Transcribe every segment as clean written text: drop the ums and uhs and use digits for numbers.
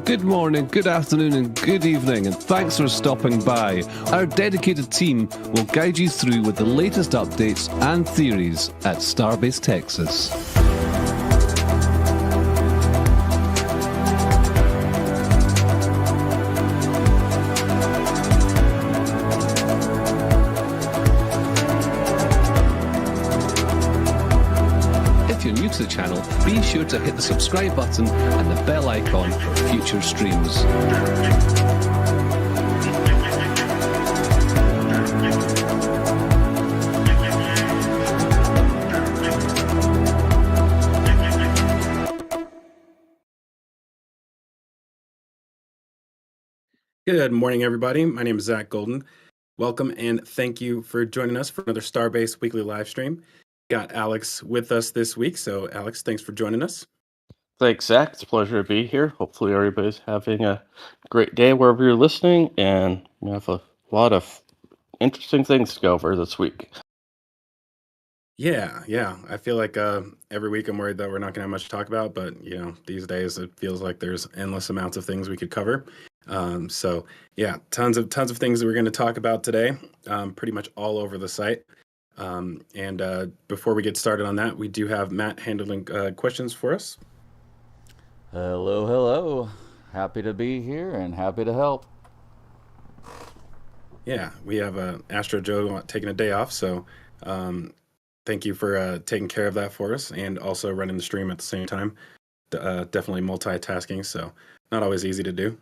Good morning, good afternoon, and good evening, and thanks for stopping by. Our dedicated team will guide you through with the latest updates and theories at Starbase, Texas. If you're new to the channel, be sure to hit the subscribe button and the bell icon for future streams. Good morning, everybody. My name is Zack Golden. Welcome and thank you for joining us for another Starbase Weekly live stream. Got Alex with us this week. So, Alex, thanks for joining us. Thanks, Zach. It's a pleasure to be here. Hopefully everybody's having a great day wherever you're listening, and we have a lot of interesting things to go over this week. Yeah. I feel like every week I'm worried that we're not going to have much to talk about, but these days it feels like there's endless amounts of things we could cover. So yeah, tons of things that we're going to talk about today, pretty much all over the site. And before we get started on that, we do have Matt handling questions for us. Hello. Happy to be here and happy to help. Yeah, we have Astro Joe taking a day off, so thank you for taking care of that for us and also running the stream at the same time. Definitely multitasking, so not always easy to do.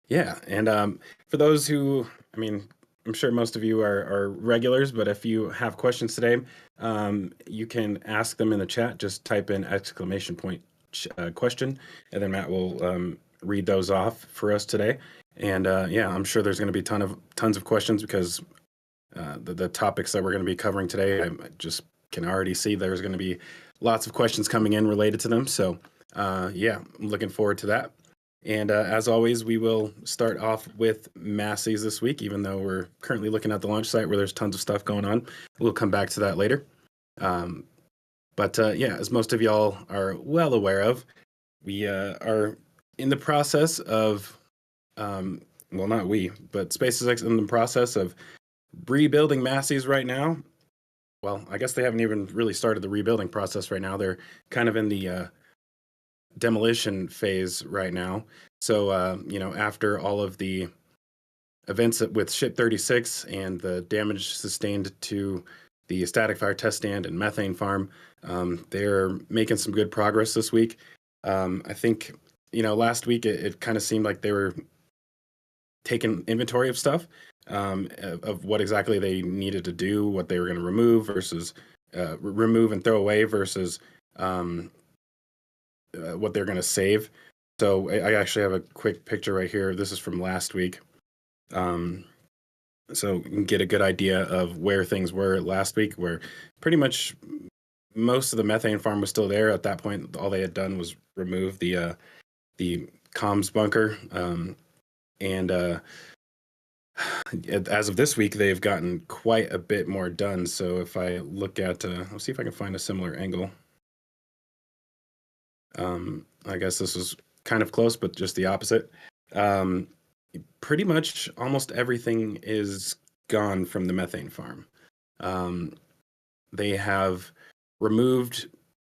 Yeah, and for those who, I'm sure most of you are regulars, but if you have questions today, you can ask them in the chat. Just type in ! Question, and then Matt will read those off for us today. And yeah, I'm sure there's going to be tons of questions because the topics that we're going to be covering today, I just can already see there's going to be lots of questions coming in related to them. So yeah, I'm looking forward to that. And as always, we will start off with Massey's this week, even though we're currently looking at the launch site where there's tons of stuff going on. We'll come back to that later. But yeah, as most of y'all are well aware of, we are in the process of, well, not we, but SpaceX is in the process of rebuilding Massey's right now. Well, I guess they haven't even really started the rebuilding process right now. They're kind of in the demolition phase right now. So, after all of the events with Ship 36 and the damage sustained to the static fire test stand and methane farm, they're making some good progress this week. I think, last week it kind of seemed like they were taking inventory of stuff, of what exactly they needed to do, what they were going to remove versus remove and throw away versus what they're going to save. So I actually have a quick picture right here. This is from last week. So you can get a good idea of where things were last week, where pretty much most of the methane farm was still there. At that point, all they had done was remove the comms bunker. And as of this week, they've gotten quite a bit more done. So if I look at, let's see if I can find a similar angle. I guess this is kind of close, but just the opposite. Pretty much almost everything is gone from the methane farm. They have removed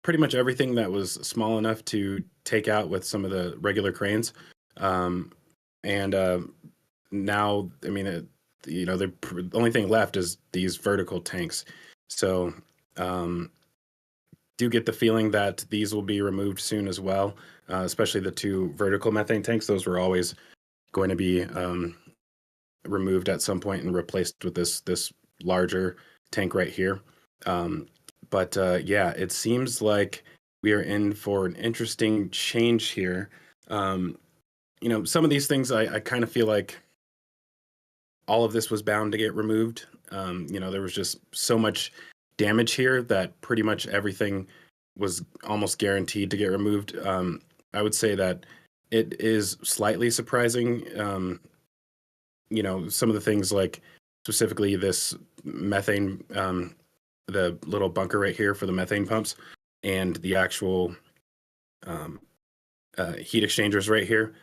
pretty much everything that was small enough to take out with some of the regular cranes. Now, I mean, the only thing left is these vertical tanks. So, do get the feeling that these will be removed soon as well, especially the 2 vertical methane tanks. Those were always going to be removed at some point and replaced with this larger tank right here. But yeah, it seems like we are in for an interesting change here. Some of these things I kind of feel like all of this was bound to get removed. There was just so much damage here that pretty much everything was almost guaranteed to get removed. I would say that it is slightly surprising. Some of the things like specifically this methane, the little bunker right here for the methane pumps, and the actual heat exchangers right here.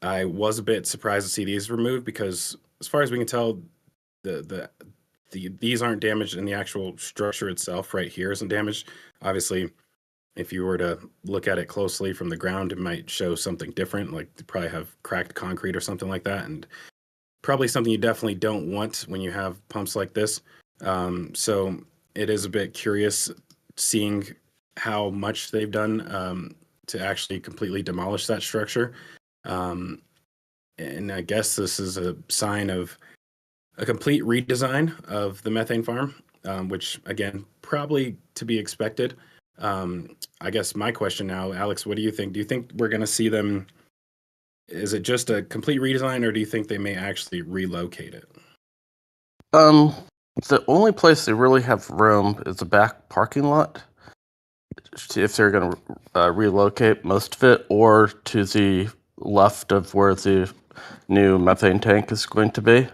I was a bit surprised to see these removed because, as far as we can tell, these aren't damaged, and the actual structure itself right here isn't damaged. Obviously, if you were to look at it closely from the ground, it might show something different, like they probably have cracked concrete or something like that, and probably something you definitely don't want when you have pumps like this. So it is a bit curious seeing how much they've done to actually completely demolish that structure. And I guess this is a sign of a complete redesign of the methane farm, which, again, probably to be expected. I guess my question now, Alex, what do you think? Do you think we're going to see them? Is it just a complete redesign, or do you think they may actually relocate it? The only place they really have room is the back parking lot. If they're going to relocate most of it, or to the left of where the new methane tank is going to be.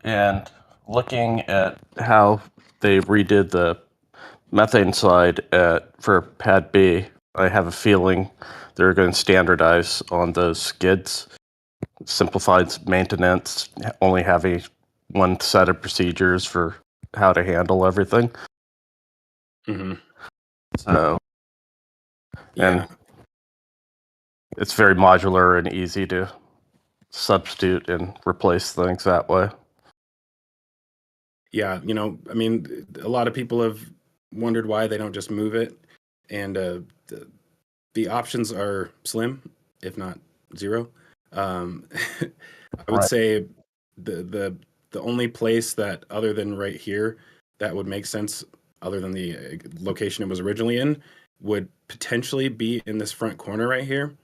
And looking at how they redid the methane side for Pad B, I have a feeling they're going to standardize on those skids. Simplified maintenance, only having one set of procedures for how to handle everything. Mm-hmm. So, yeah, and it's very modular and easy to substitute and replace things that way. Yeah, I mean, a lot of people have wondered why they don't just move it, and the options are slim, if not zero. I would Right. say the only place that, other than right here, that would make sense, other than the location it was originally in, would potentially be in this front corner right here.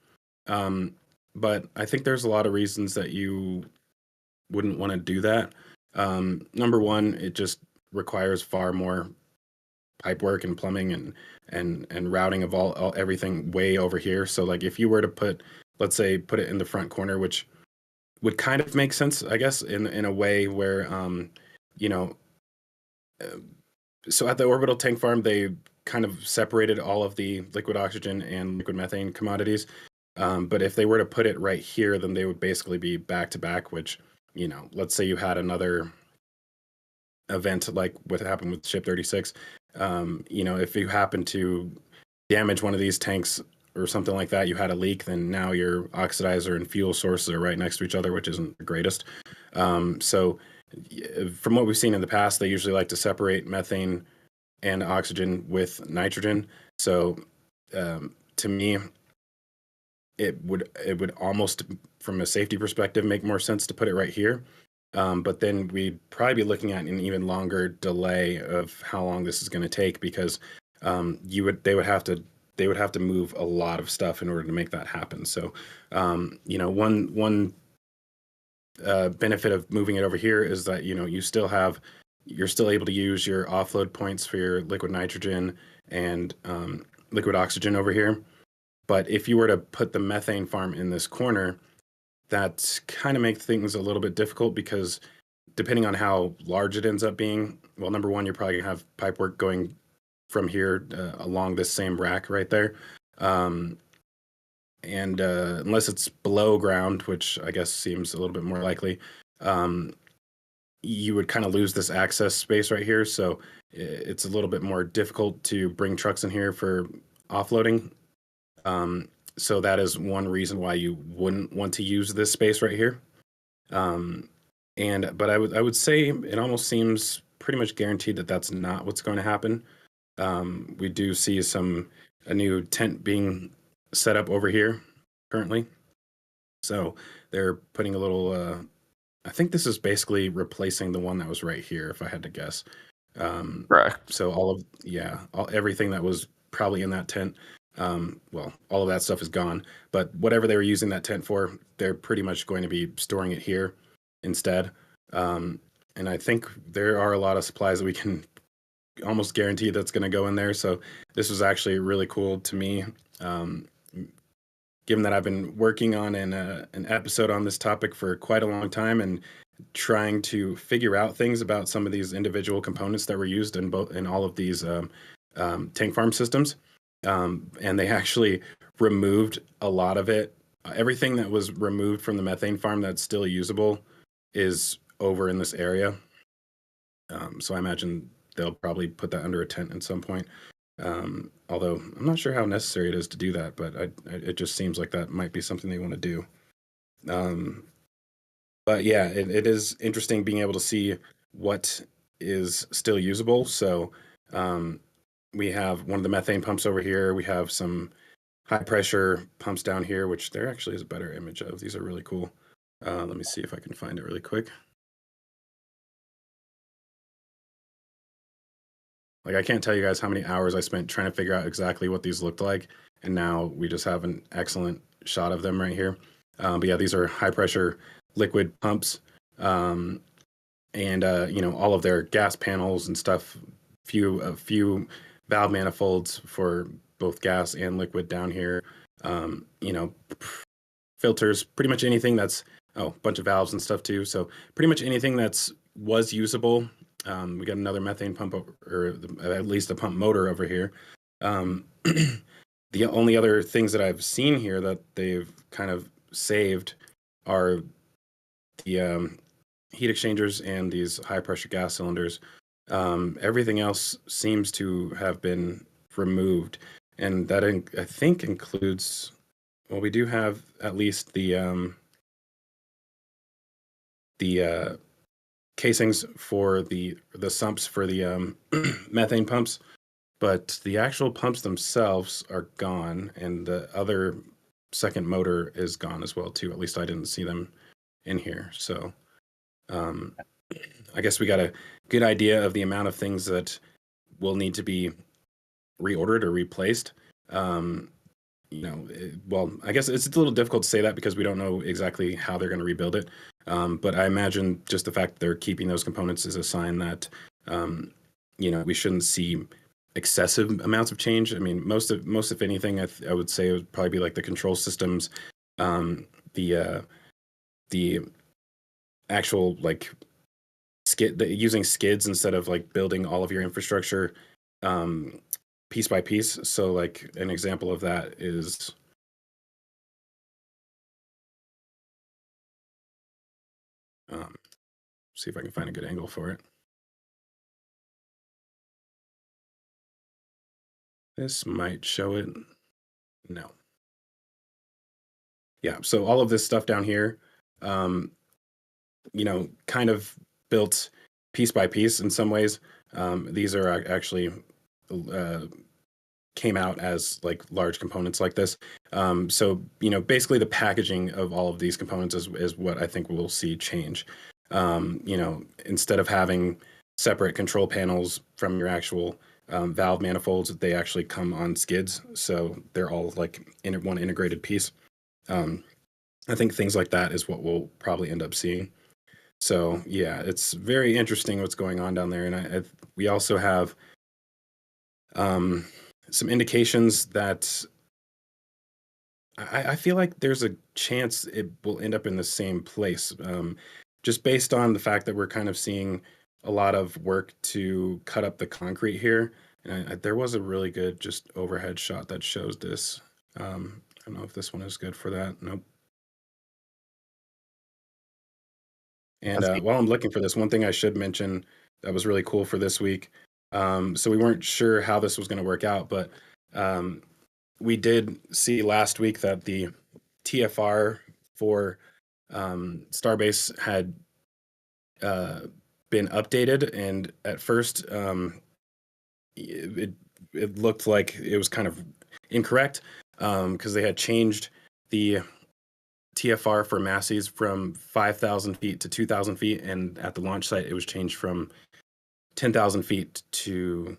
But I think there's a lot of reasons that you wouldn't want to do that. Number one, it just requires far more pipe work and plumbing and routing of everything way over here. So like if you were to let's say put it in the front corner, which would kind of make sense, I guess, in a way where so at the orbital tank farm, they kind of separated all of the liquid oxygen and liquid methane commodities. But if they were to put it right here, then they would basically be back to back, which, let's say you had another event like what happened with Ship 36. If you happen to damage one of these tanks or something like that, you had a leak, then now your oxidizer and fuel sources are right next to each other, which isn't the greatest. So from what we've seen in the past, they usually like to separate methane and oxygen with nitrogen. So to me, it would almost, from a safety perspective, make more sense to put it right here. But then we'd probably be looking at an even longer delay of how long this is going to take, because they would have to move a lot of stuff in order to make that happen. So one benefit of moving it over here is that you're still able to use your offload points for your liquid nitrogen and liquid oxygen over here. But if you were to put the methane farm in this corner, that kind of makes things a little bit difficult, because depending on how large it ends up being, well, number one, you're probably gonna have pipe work going from here along this same rack right there. And unless it's below ground, which I guess seems a little bit more likely, you would kind of lose this access space right here. So it's a little bit more difficult to bring trucks in here for offloading. So that is one reason why you wouldn't want to use this space right here. But I would say it almost seems pretty much guaranteed that that's not what's going to happen. We do see a new tent being set up over here currently. So they're putting a little, I think this is basically replacing the one that was right here, if I had to guess. Right. So everything that was probably in that tent, all of that stuff is gone, but whatever they were using that tent for, they're pretty much going to be storing it here instead. And I think there are a lot of supplies that we can almost guarantee that's going to go in there. So this was actually really cool to me, given that I've been working on an episode on this topic for quite a long time and trying to figure out things about some of these individual components that were used in all of these tank farm systems. And they actually removed a lot of it. Everything that was removed from the methane farm that's still usable is over in this area. So I imagine they'll probably put that under a tent at some point. Although I'm not sure how necessary it is to do that, but it just seems like that might be something they want to do. But yeah, it is interesting being able to see what is still usable. So we have one of the methane pumps over here. We have some high pressure pumps down here, which there actually is a better image of. These are really cool. Let me see if I can find it really quick. Like, I can't tell you guys how many hours I spent trying to figure out exactly what these looked like. And now we just have an excellent shot of them right here. But yeah, these are high pressure liquid pumps. And all of their gas panels and stuff, a few valve manifolds for both gas and liquid down here. Filters, pretty much anything that's, a bunch of valves and stuff too. So pretty much anything was usable. We got another methane pump, or at least a pump motor over here. The only other things that I've seen here that they've kind of saved are the heat exchangers and these high pressure gas cylinders. Everything else seems to have been removed, and that I think includes, well, we do have at least the casings for the sumps for the methane pumps, but the actual pumps themselves are gone, and the other second motor is gone as well too. At least I didn't see them in here. So I guess we got a good idea of the amount of things that will need to be reordered or replaced. Well, I guess it's a little difficult to say that because we don't know exactly how they're going to rebuild it. But I imagine just the fact that they're keeping those components is a sign that, we shouldn't see excessive amounts of change. I mean, most if anything, I would say it would probably be like the control systems, the actual like using skids instead of like building all of your infrastructure piece by piece. So like an example of that is see if I can find a good angle for it. This might show it. No. Yeah, so all of this stuff down here, kind of built piece by piece in some ways. These are actually came out as like large components like this. So basically the packaging of all of these components is what I think we'll see change. Instead of having separate control panels from your actual valve manifolds, they actually come on skids, so they're all like in one integrated piece. I think things like that is what we'll probably end up seeing. So yeah, it's very interesting what's going on down there, and we also have some indications that I feel like there's a chance it will end up in the same place, just based on the fact that we're kind of seeing a lot of work to cut up the concrete here. And there was a really good just overhead shot that shows this. I don't know if this one is good for that. Nope. And while I'm looking for this, one thing I should mention that was really cool for this week. So we weren't sure how this was going to work out, but we did see last week that the TFR for Starbase had been updated, and at first it looked like it was kind of incorrect because they had changed the TFR for Massey's from 5,000 feet to 2,000 feet, and at the launch site it was changed from 10,000 feet to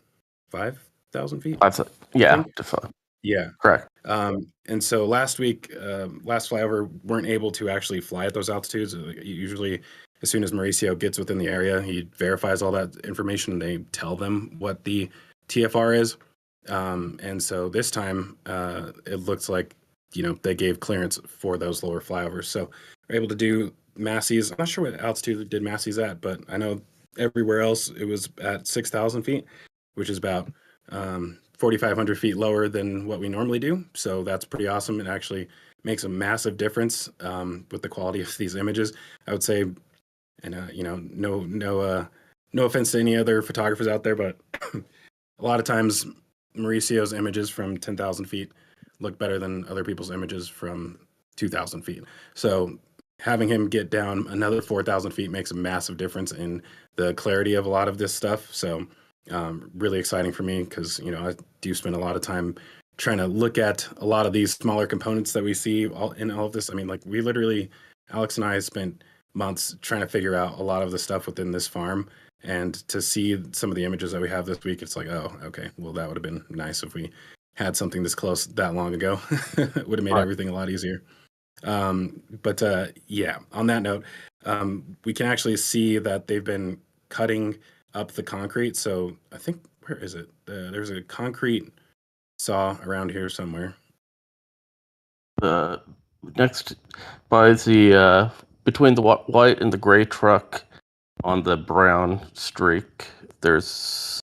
5,000 feet. Yeah, yeah, correct. And so last week, last flyover weren't able to actually fly at those altitudes. Usually, as soon as Mauricio gets within the area, he verifies all that information, and they tell them what the TFR is. And so this time, it looks like they gave clearance for those lower flyovers. So we're able to do Massey's. I'm not sure what altitude did Massey's at, but I know everywhere else it was at 6,000 feet, which is about 4,500 feet lower than what we normally do. So that's pretty awesome. It actually makes a massive difference with the quality of these images, I would say. And no offense to any other photographers out there, but a lot of times Mauricio's images from 10,000 feet look better than other people's images from 2,000 feet. So having him get down another 4,000 feet makes a massive difference in the clarity of a lot of this stuff. So really exciting for me because I do spend a lot of time trying to look at a lot of these smaller components that we see in all of this. I mean, like Alex and I spent months trying to figure out a lot of the stuff within this farm, and to see some of the images that we have this week, it's like, oh, okay, well, that would have been nice if we had something this close that long ago. It would have made everything a lot easier. But on that note, we can actually see that they've been cutting up the concrete. So I think, where is it? There's a concrete saw around here somewhere. Next, by the between the white and the gray truck on the brown streak, there's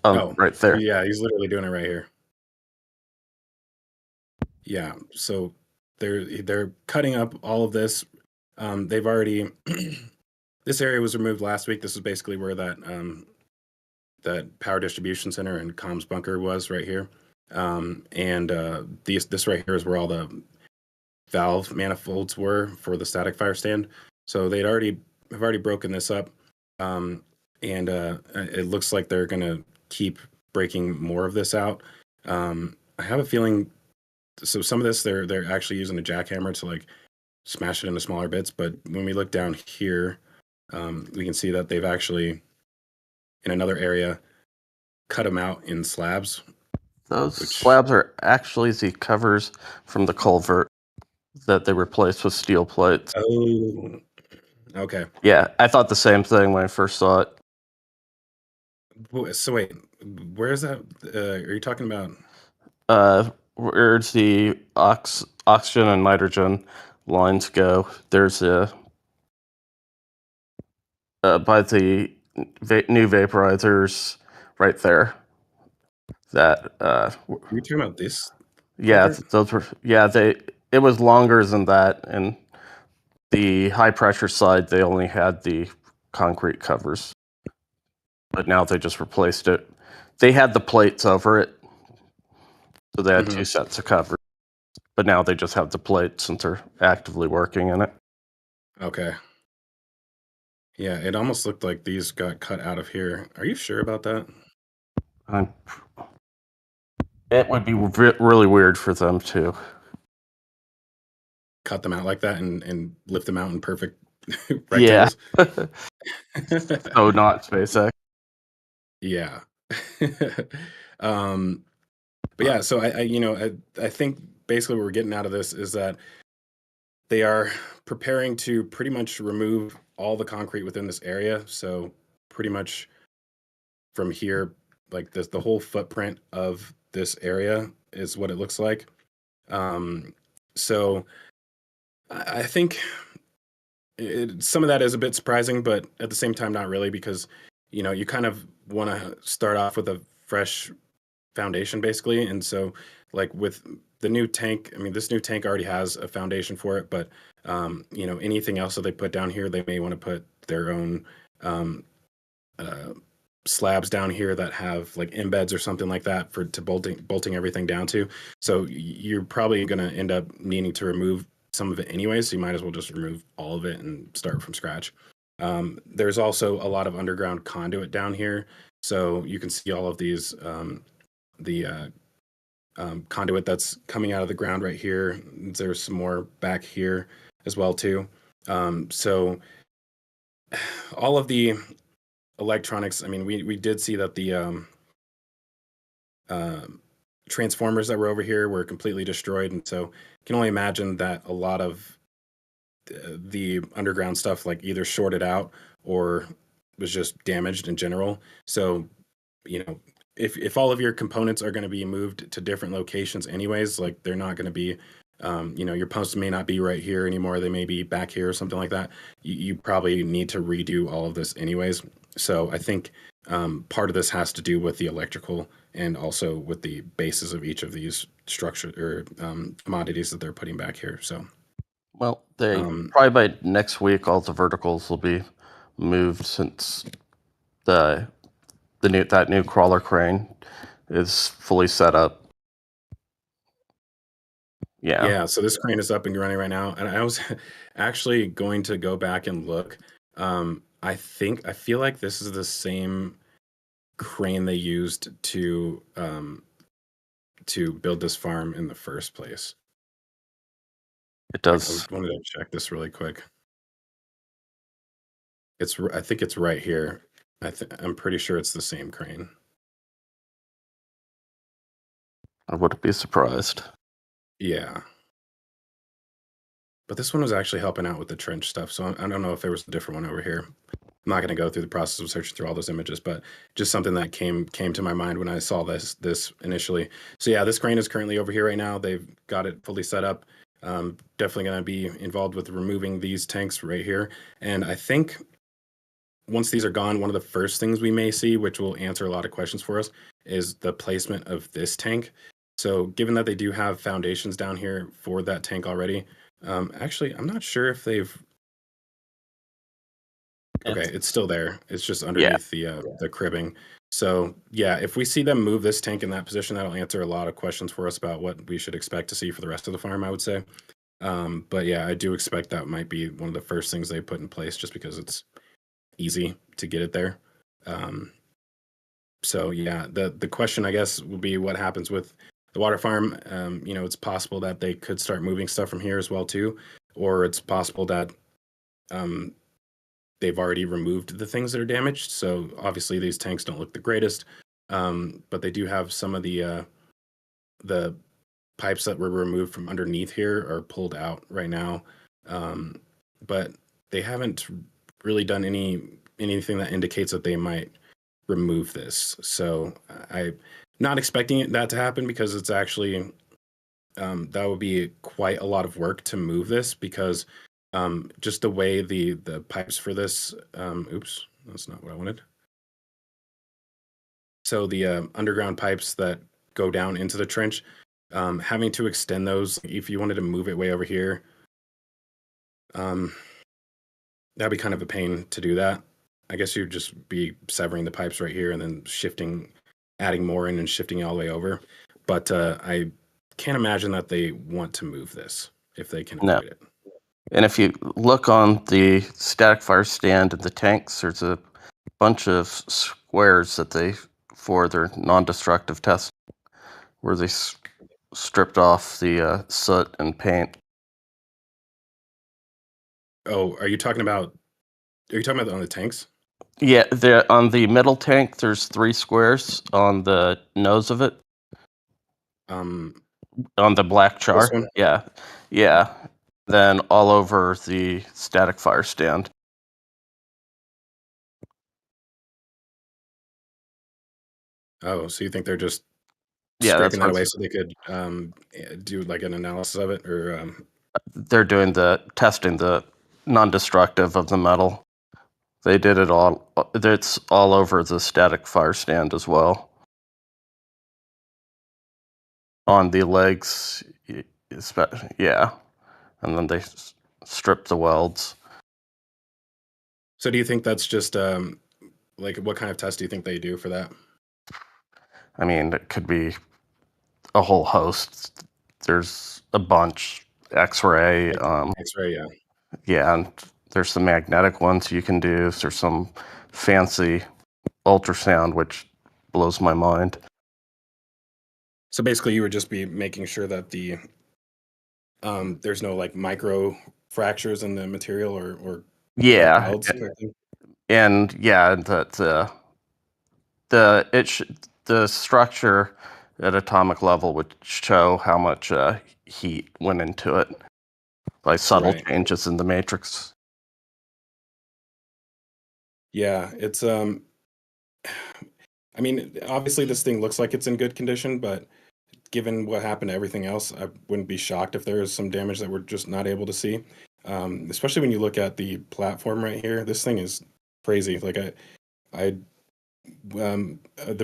right there. Yeah, he's literally doing it right here. Yeah, so they're cutting up all of this. They've already this area was removed last week. This is basically where that power distribution center and comms bunker was right here. This right here is where all the valve manifolds were for the static fire stand. So have already broken this up, and it looks like they're gonna keep breaking more of this out. I have a feeling. So some of this they're actually using a jackhammer to like smash it into smaller bits. But when we look down here, we can see that they've actually in another area cut them out in slabs. Those slabs are actually the covers from the culvert that they replaced with steel plates. Oh, okay. Yeah, I thought the same thing when I first saw it. So wait, where is that? Are you talking about? Where's the oxygen and nitrogen lines go? There's a by the new vaporizers right there. That You're talking about this? Yeah, those were it was longer than that, and the high pressure side they only had the concrete covers, but now they just replaced it. They had the plates over it, so they had two sets of covers, but now they just have the plates since they're actively working in it. Okay. Yeah, it almost looked like these got cut out of here. Are you sure about that? It would be really weird for them to cut them out like that and lift them out in perfect Yeah. rectangles. So not SpaceX. Yeah. um, but yeah, so I think basically what we're getting out of this is that they are preparing to pretty much remove all the concrete within this area. So pretty much from here, like this, the whole footprint of this area is what it looks like. Um, so I think some of that is a bit surprising, but at the same time, not really, because you kind of want to start off with a fresh foundation, basically. And so, like with the new tank, I mean, this new tank already has a foundation for it, but anything else that they put down here, they may want to put their own um, uh, slabs down here that have like embeds or something like that for to bolting everything down to. So you're probably going to end up needing to remove some of it anyway. So you might as well just remove all of it and start from scratch. There's also a lot of underground conduit down here, so you can see all of these the conduit that's coming out of the ground right here. There's some more back here as well too. So all of the electronics. I mean, we did see that the transformers that were over here were completely destroyed, and so you can only imagine that a lot of the underground stuff like either shorted out or was just damaged in general. So, if all of your components are going to be moved to different locations anyways, like they're not going to be your posts may not be right here anymore, they may be back here or something like that. You probably need to redo all of this anyways. So I think part of this has to do with the electrical and also with the bases of each of these structure or commodities that they're putting back here. So Well, they probably by next week all the verticals will be moved, since that new crawler crane is fully set up. Yeah, so this crane is up and running right now, and I was actually going to go back and look. I feel like this is the same crane they used to build this farm in the first place. It does. I wanted to check this really quick. I think it's right here. I'm pretty sure it's the same crane. I wouldn't be surprised. Yeah. But this one was actually helping out with the trench stuff, so I don't know if there was a different one over here. I'm not going to go through the process of searching through all those images, but just something that came to my mind when I saw this initially. So yeah, this crane is currently over here right now. They've got it fully set up. Definitely going to be involved with removing these tanks right here. And I think once these are gone, one of the first things we may see, which will answer a lot of questions for us, is the placement of this tank. So given that they do have foundations down here for that tank already, actually, I'm not sure if they've. Okay, it's still there. It's just underneath the cribbing. So yeah, if we see them move this tank in that position, that'll answer a lot of questions for us about what we should expect to see for the rest of the farm, I would say. But yeah, I do expect that might be one of the first things they put in place, just because it's easy to get it there. So yeah, the question, I guess, will be what happens with the water farm. It's possible that they could start moving stuff from here as well too, or it's possible that they've already removed the things that are damaged. So obviously these tanks don't look the greatest, but they do have some of the pipes that were removed from underneath here are pulled out right now, but they haven't really done anything that indicates that they might remove this. So I'm not expecting that to happen, because it's actually that would be quite a lot of work to move this, because just the way the pipes for this, oops, that's not what I wanted. So the underground pipes that go down into the trench, having to extend those, if you wanted to move it way over here, that'd be kind of a pain to do that. I guess you'd just be severing the pipes right here and then adding more in and shifting it all the way over. But I can't imagine that they want to move this if they can avoid it. And if you look on the static fire stand and the tanks, there's a bunch of squares for their non-destructive test, where they stripped off the soot and paint. Oh, are you talking about on the tanks? Yeah, on the middle tank, there's 3 squares on the nose of it, Um, on the black this char. one? Yeah, yeah. Then all over the static fire stand. Oh, so you think they're just Yeah, that's scraping that what away so they could do like an analysis of it, or they're doing, the testing the non-destructive of the metal. They did it all. It's all over the static fire stand as well. On the legs, especially, yeah. And then they strip the welds. so do you think that's just like what kind of test do you think they do for that? I mean, it could be a whole host. There's a bunch. X-ray, Like X-ray, yeah. yeah, and there's some magnetic ones you can do. There's some fancy ultrasound, which blows my mind. So basically, you would just be making sure that the there's no like micro fractures in the material or cracked Yeah, welds. Type thing? and yeah, the structure at atomic level would show how much heat went into it by subtle Right. changes in the matrix. Yeah, it's I mean, obviously this thing looks like it's in good condition, but given what happened to everything else, I wouldn't be shocked if there is some damage that we're just not able to see. Especially when you look at the platform right here, this thing is crazy. Like the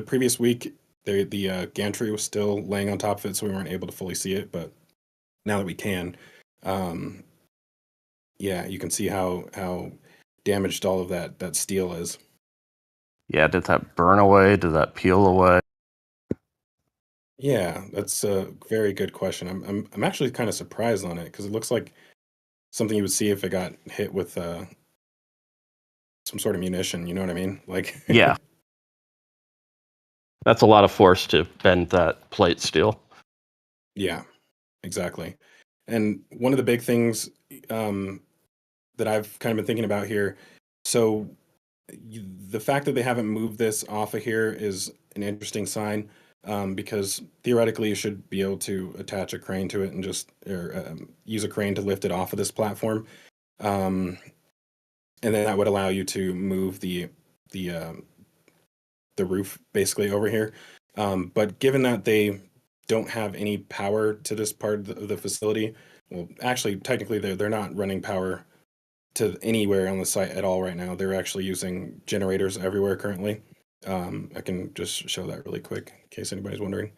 previous week, the gantry was still laying on top of it, so we weren't able to fully see it. But now that we can, um, yeah, you can see how damaged all of that steel is. Yeah, did that burn away? Did that peel away? Yeah, that's a very good question. I'm actually kind of surprised on it because it looks like something you would see if it got hit with some sort of munition. You know what I mean? Like, Yeah, that's a lot of force to bend that plate steel. yeah, exactly. And one of the big things that I've kind of been thinking about here, so the fact that they haven't moved this off of here is an interesting sign, because theoretically you should be able to attach a crane to it and just or use a crane to lift it off of this platform. Um, and then that would allow you to move the um, the roof basically over here. But given that they don't have any power to this part of the facility, well, actually, technically, they're not running power to anywhere on the site at all right now. They're actually using generators everywhere currently. I can just show that really quick in case anybody's wondering.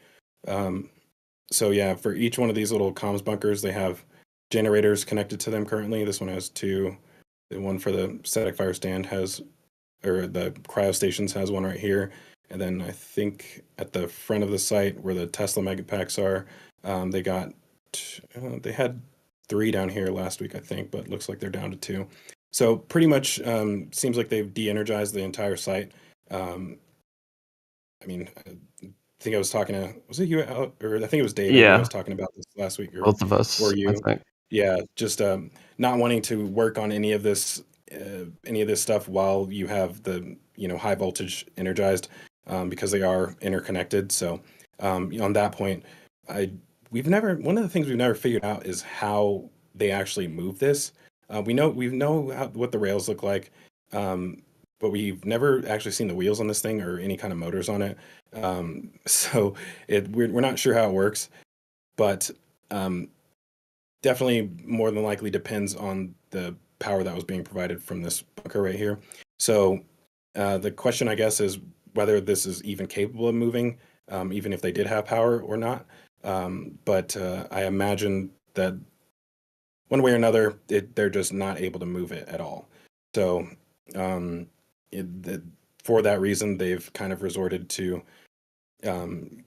Um, so yeah, for each one of these little comms bunkers, they have generators connected to them currently. This one has two. The one for the static fire stand has, or the cryo stations has one right here. And then I think at the front of the site where the Tesla megapacks are, they got, they had three down here last week, I think, but looks like they're down to two. So pretty much seems like they've de-energized the entire site. Um, I mean, I think I was talking to, was it you, or I think it was David who I Yeah, was talking about this last week, both of us, or I you. think. Yeah, just not wanting to work on any of this stuff while you have the high voltage energized, because they are interconnected. So on that point, I we've never one of the things we've never figured out is how they actually move this. We know what the rails look like, um, but we've never actually seen the wheels on this thing or any kind of motors on it. So we're not sure how it works, but um, definitely more than likely depends on the power that was being provided from this bunker right here. So the question, I guess, is whether this is even capable of moving, even if they did have power or not. But I imagine that one way or another, they're just not able to move it at all. So um, for that reason, they've kind of resorted to um,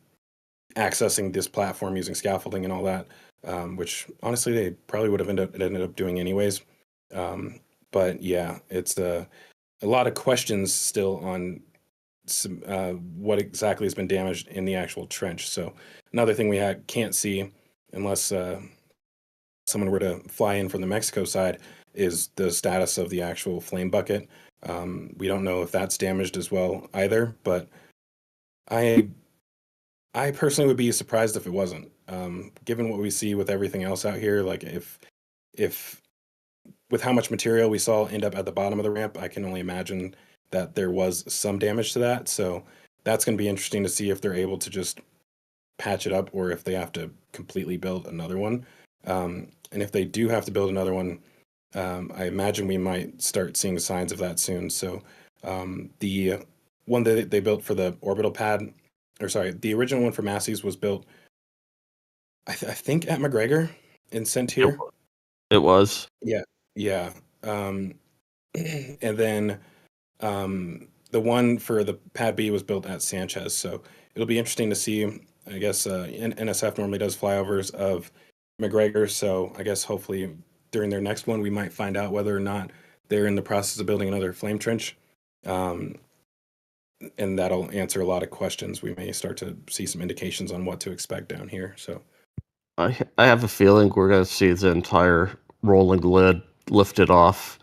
accessing this platform using scaffolding and all that, which honestly they probably would have ended up doing anyways. But yeah, it's a lot of questions still on what exactly has been damaged in the actual trench. So another thing we can't see unless someone were to fly in from the Mexico side is the status of the actual flame bucket. We don't know if that's damaged as well either, but I I personally would be surprised if it wasn't. Given what we see with everything else out here, like if with how much material we saw end up at the bottom of the ramp, I can only imagine that there was some damage to that. So that's going to be interesting to see if they're able to just patch it up or if they have to completely build another one. And if they do have to build another one, I imagine we might start seeing signs of that soon. So the one that they built for the orbital pad, or sorry, the original one for Massey's was built, I think, at McGregor and sent here. It was. Yeah, yeah. And then the one for the Pad B was built at Sanchez. So it'll be interesting to see. I guess NSF normally does flyovers of McGregor. So I guess hopefully during their next one, we might find out whether or not they're in the process of building another flame trench. And that'll answer a lot of questions. We may start to see some indications on what to expect down here. So I have a feeling we're going to see the entire rolling lid lifted off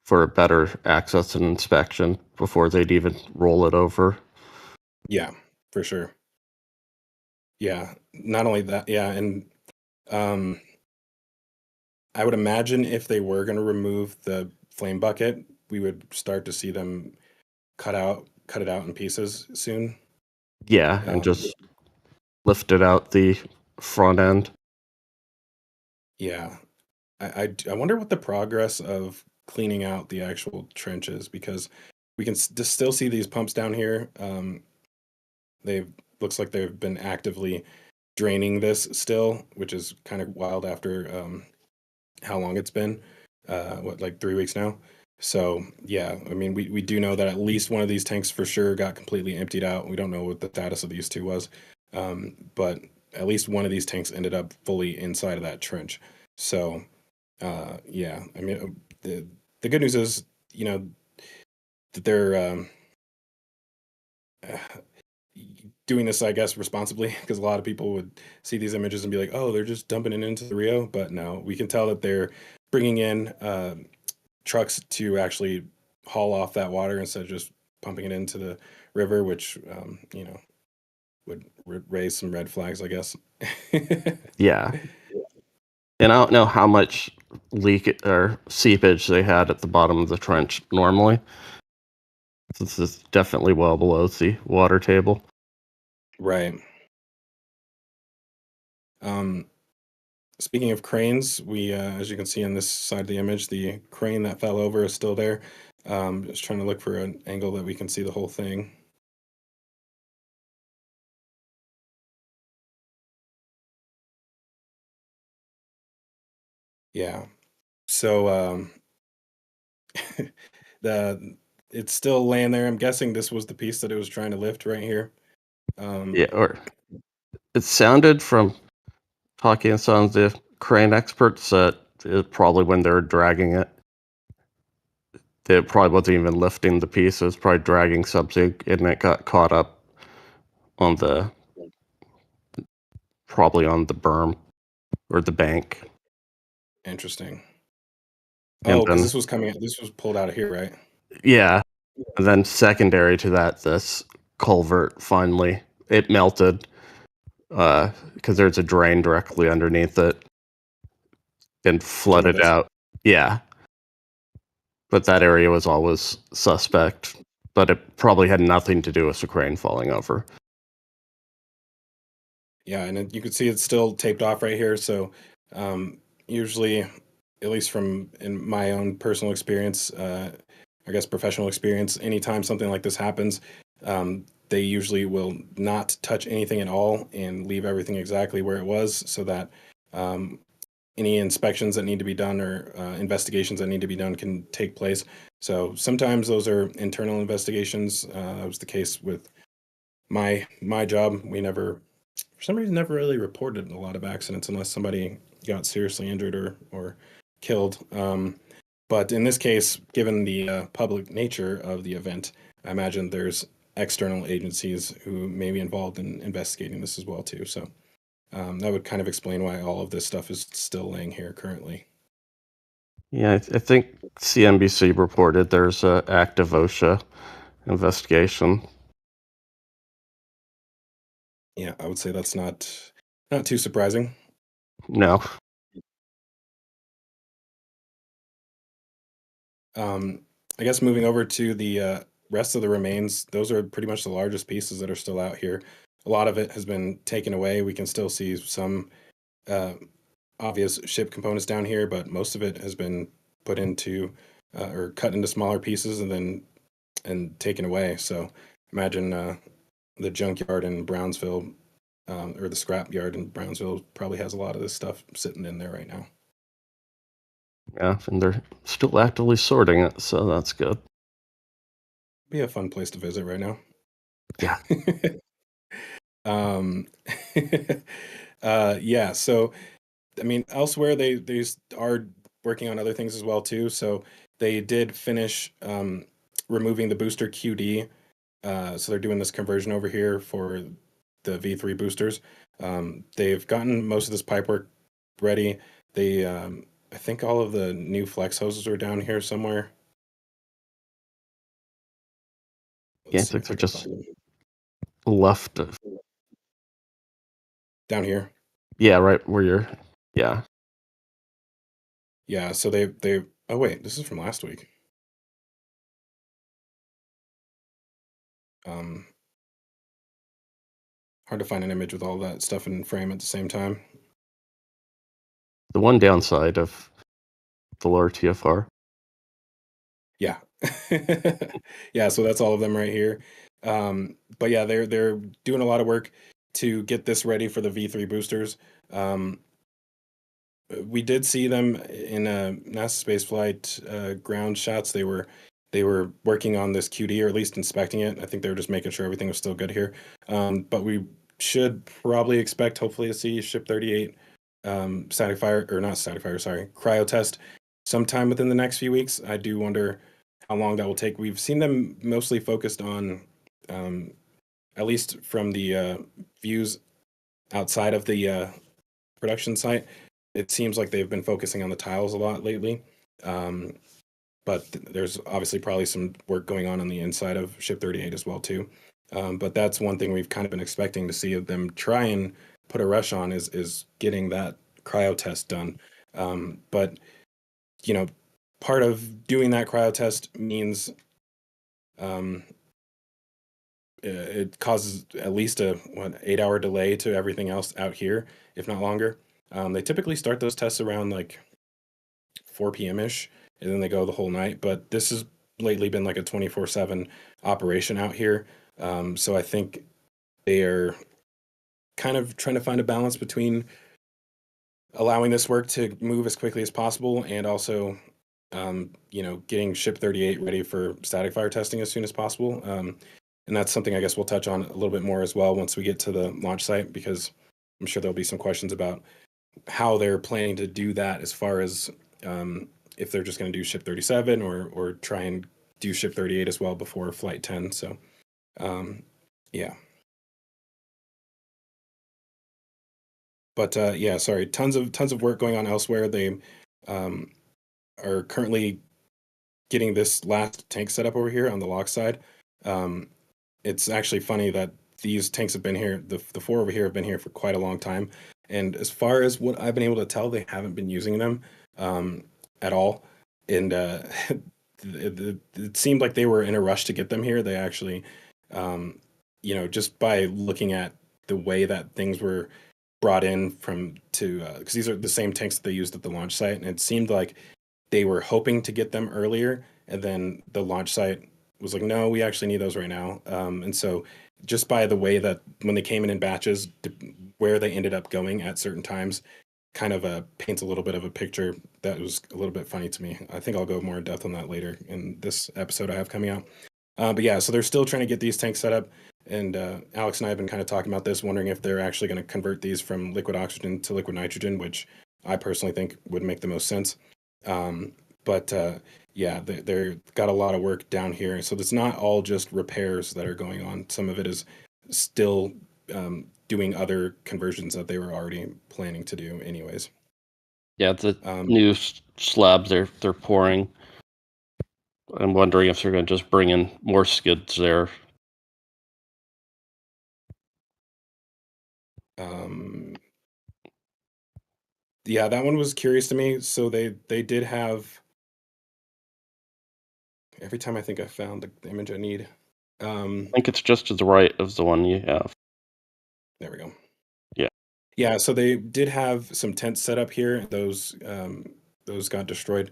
for better access and inspection before they'd even roll it over. yeah, for sure. Yeah, not only that, yeah, and I would imagine if they were going to remove the flame bucket, we would start to see them cut it out in pieces soon. Yeah, and just lifted out the front end. Yeah, I wonder what the progress of cleaning out the actual trenches, because we can just still see these pumps down here. They've looks like they've been actively draining this still, which is kind of wild after how long it's been. What, like 3 weeks now? So yeah, I mean, we do know that at least one of these tanks for sure got completely emptied out. We don't know what the status of these two was, but at least one of these tanks ended up fully inside of that trench. So yeah, I mean, the good news is, you know, that they're doing this, I guess, responsibly, because a lot of people would see these images and be like, "Oh, they're just dumping it into the Rio." But no, we can tell that they're bringing in trucks to actually haul off that water instead of just pumping it into the river, which you know, would raise some red flags, I guess. Yeah. And I don't know how much leak or seepage they had at the bottom of the trench normally. This is definitely well below the water table. Right. Speaking of cranes, we, as you can see on this side of the image, the crane that fell over is still there. Just trying to look for an angle that we can see the whole thing. Yeah. So it's still laying there. I'm guessing this was the piece that it was trying to lift right here. Yeah, or it sounded from talking to some of the crane experts that it probably when they were dragging it, it probably wasn't even lifting the piece. It was probably dragging something, and it got caught up on probably on the berm or the bank. Interesting. And Oh, because then, this was coming. This was pulled out of here, right? yeah, and then secondary to that, this culvert finally it melted because there's a drain directly underneath it and flooded this. out. Yeah, but that area was always suspect. But it probably had nothing to do with the crane falling over. Yeah, and you can see it's still taped off right here. So usually, at least from in my own personal experience, I guess professional experience, anytime something like this happens, they usually will not touch anything at all and leave everything exactly where it was, so that any inspections that need to be done or investigations that need to be done can take place. So sometimes those are internal investigations. That was the case with my job. We never, for some reason, never really reported a lot of accidents unless somebody got seriously injured or killed. But in this case, given the public nature of the event, I imagine there's external agencies who may be involved in investigating this as well too. So that would kind of explain why all of this stuff is still laying here currently. Yeah, I think CNBC reported there's an active OSHA investigation. Yeah, I would say that's not too surprising. No. I guess moving over to the rest of the remains, those are pretty much the largest pieces that are still out here. A lot of it has been taken away. We can still see some uh, obvious ship components down here, but most of it has been put into or cut into smaller pieces and taken away. So imagine the junkyard in Brownsville or the scrap yard in Brownsville probably has a lot of this stuff sitting in there right now. Yeah, and they're still actively sorting it, so that's good. Be a fun place to visit right now. Yeah. um, yeah. So I mean, elsewhere they are working on other things as well too. So they did finish removing the booster QD. So they're doing this conversion over here for the V3 boosters. They've gotten most of this pipework ready. They, I think all of the new flex hoses are down here somewhere. Yeah, I Let's see think if I they're can just find them. left. Down here. Yeah, right where you're. Yeah. Yeah. So they. Oh wait, this is from last week. Um, hard to find an image with all that stuff in frame at the same time. The one downside of the lower TFR. Yeah. Yeah, so that's all of them right here. But yeah, they're doing a lot of work to get this ready for the V3 boosters. Um, we did see them in a NASA spaceflight ground shots. They were working on this QD or at least inspecting it. I think they were just making sure everything was still good here. But we should probably expect hopefully to see Ship 38 static fire or not static fire, sorry, cryo test sometime within the next few weeks. I do wonder how long that will take. We've seen them mostly focused on, at least from the views outside of the production site, it seems like they've been focusing on the tiles a lot lately. Um, but there's obviously probably some work going on the inside of Ship 38 as well too. But that's one thing we've kind of been expecting to see of them try and put a rush on is getting that cryo test done. But you know, part of doing that cryo test means um, it causes at least a 8-hour delay to everything else out here, if not longer. They typically start those tests around like 4 p.m. ish, and then they go the whole night. But this has lately been like a 24/7 operation out here. So I think they are kind of trying to find a balance between allowing this work to move as quickly as possible and also getting Ship 38 ready for static fire testing as soon as possible. And that's something I guess we'll touch on a little bit more as well once we get to the launch site, because I'm sure there'll be some questions about how they're planning to do that as far as if they're just going to do Ship 37 or try and do Ship 38 as well before Flight 10. So, yeah. But yeah, sorry, tons of work going on elsewhere. They um, are currently getting this last tank set up over here on the lock side. Um, it's actually funny that these tanks have been here, the four over here have been here for quite a long time. And as far as what I've been able to tell, they haven't been using them at all. And it seemed like they were in a rush to get them here. They actually, just by looking at the way that things were brought in from to, because these are the same tanks that they used at the launch site. And it seemed like they were hoping to get them earlier. And then the launch site was like, no, we actually need those right now. And so just by the way that when they came in batches, where they ended up going at certain times, kind of paints a little bit of a picture that was a little bit funny to me. I think I'll go more in depth on that later in this episode I have coming out. But yeah, so they're still trying to get these tanks set up. And Alex and I have been kind of talking about this, wondering if they're actually going to convert these from liquid oxygen to liquid nitrogen, which I personally think would make the most sense. But yeah, they're got a lot of work down here. So it's not all just repairs that are going on. Some of it is still doing other conversions that they were already planning to do anyways. Yeah, the Um, new slabs they're pouring. I'm wondering if they're going to just bring in more skids there. Yeah, that one was curious to me. So they did have. Every time I think I found the image I need. I think it's just to the right of the one you have. There we go. Yeah. Yeah, so they did have some tents set up here. Those got destroyed.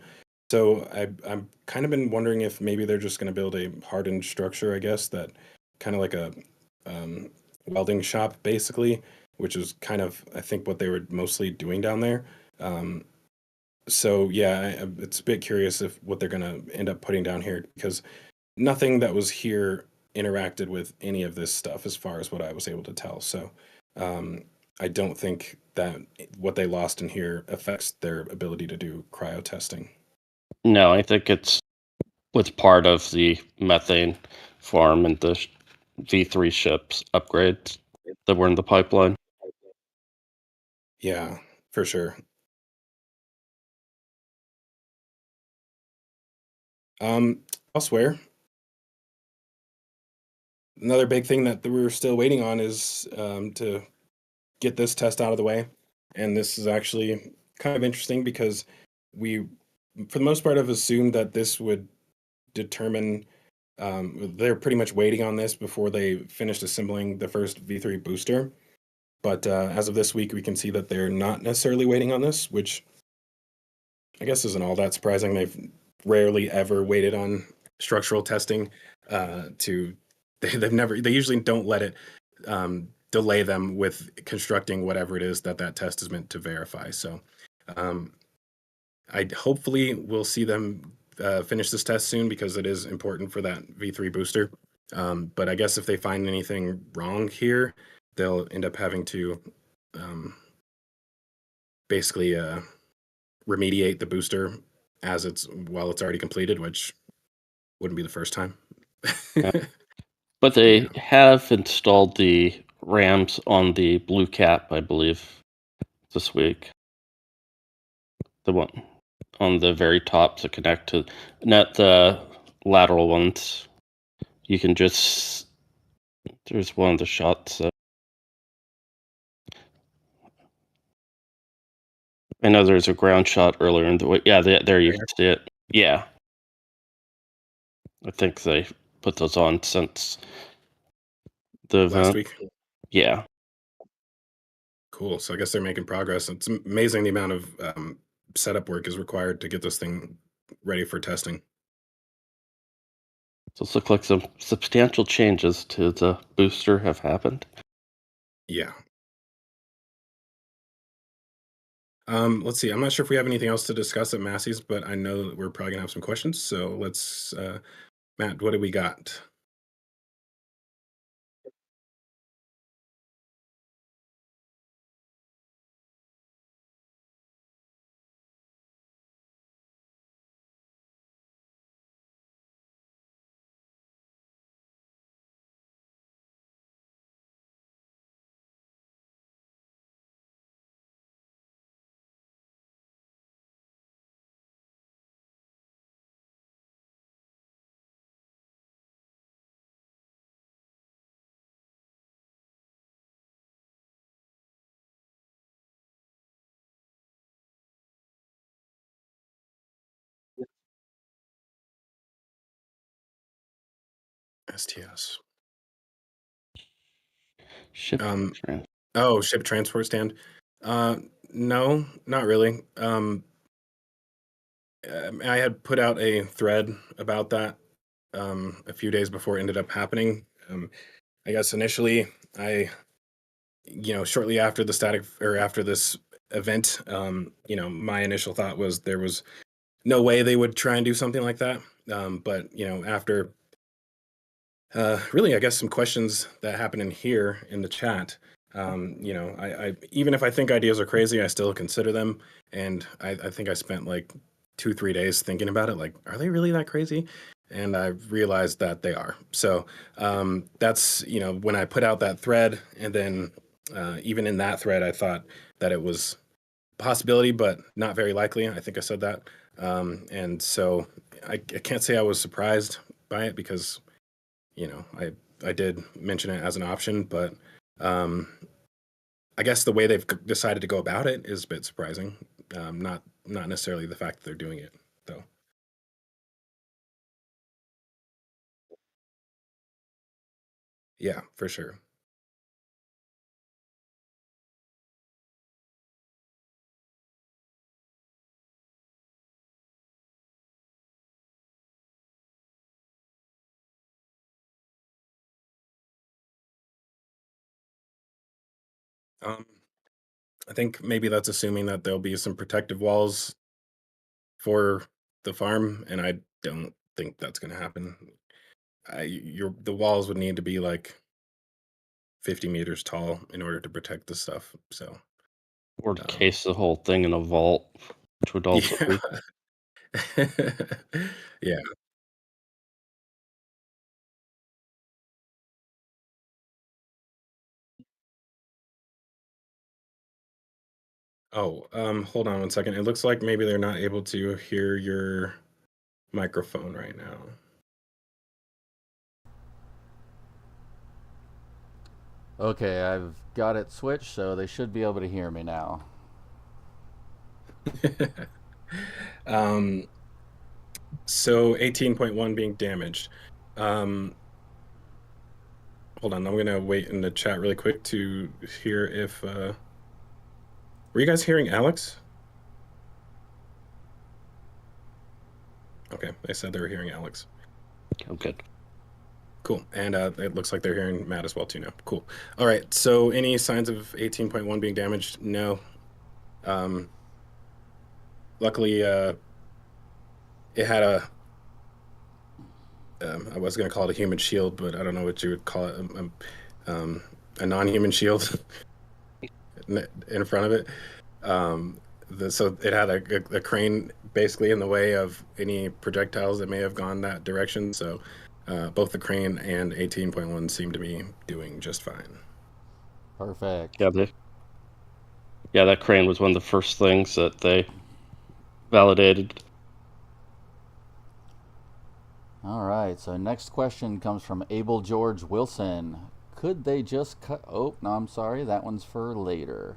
So I'm kind of been wondering if maybe they're just going to build a hardened structure, I guess, that kind of like a um, welding shop, basically, which is kind of I think what they were mostly doing down there. Um, so yeah, it's a bit curious if what they're going to end up putting down here because nothing that was here interacted with any of this stuff as far as what I was able to tell. So um, I don't think that what they lost in here affects their ability to do cryo testing. No, I think it's with part of the methane farm and the V3 ships upgrades that were in the pipeline. Yeah, for sure. Elsewhere, another big thing that we were still waiting on is to get this test out of the way. And this is actually kind of interesting because we, for the most part, have assumed that this would determine. They're pretty much waiting on this before they finished assembling the first V3 booster. But as of this week, we can see that they're not necessarily waiting on this, which I guess isn't all that surprising. They've rarely ever waited on structural testing. To they usually don't let it delay them with constructing whatever it is that test is meant to verify. So um, I hopefully will see them finish this test soon because it is important for that V3 booster. But I guess if they find anything wrong here, they'll end up having to basically remediate the booster as while it's already completed, which wouldn't be the first time. Yeah. But they have installed the rams on the blue cap, I believe, this week. The one on the very top to connect to, not the lateral ones. You can just, there's one of the shots. I know there's a ground shot earlier in the week. Yeah, there you can see it. Yeah. I think they put those on since the Last event. week. Yeah. Cool. So I guess they're making progress. It's amazing the amount of setup work is required to get this thing ready for testing. So it looks like some substantial changes to the booster have happened. Yeah. Let's see. I'm not sure if we have anything else to discuss at Massey's, but I know that we're probably gonna have some questions. So let's, Matt, what do we got? STS. Ship. Um, oh, ship transport stand. Uh, no, not really. I had put out a thread about that a few days before it ended up happening. I guess initially, shortly after the static or after this event, my initial thought was there was no way they would try and do something like that. But after really, I guess some questions that happen in here in the chat. I even if I think ideas are crazy, I still consider them, and I think I spent like 2-3 days thinking about it. Like, are they really that crazy? And I realized that they are. So that's when I put out that thread, and then even in that thread, I thought that it was possibility, but not very likely. I think I said that. And so I can't say I was surprised by it because, I did mention it as an option, but I guess the way they've decided to go about it is a bit surprising. Not necessarily the fact that they're doing it, though. Yeah, for sure. Um, I think maybe that's assuming that there'll be some protective walls for the farm, and I don't think that's going to happen. The walls would need to be like 50 meters tall in order to protect the stuff. So, Or to um, case the whole thing in a vault, which would also yeah, be. yeah. Oh, hold on one second. It looks like maybe they're not able to hear your microphone right now. Okay, I've got it switched, so they should be able to hear me now. um, so 18.1 being damaged. Um, hold on, I'm gonna wait in the chat really quick to hear if were you guys hearing Alex? Okay, they said they were hearing Alex. Oh, good. Cool. And it looks like they're hearing Matt as well too now. Cool. All right. So any signs of 18.1 being damaged? No. Um, luckily, it had I was going to call it a human shield, but I don't know what you would call it. A non-human shield in front of it. So it had a crane basically in the way of any projectiles that may have gone that direction. So both the crane and 18.1 seem to be doing just fine. Perfect. Yeah, that crane was one of the first things that they validated. All right, so next question comes from Abel George Wilson. Could they just cut... Oh, no, I'm sorry. That one's for later.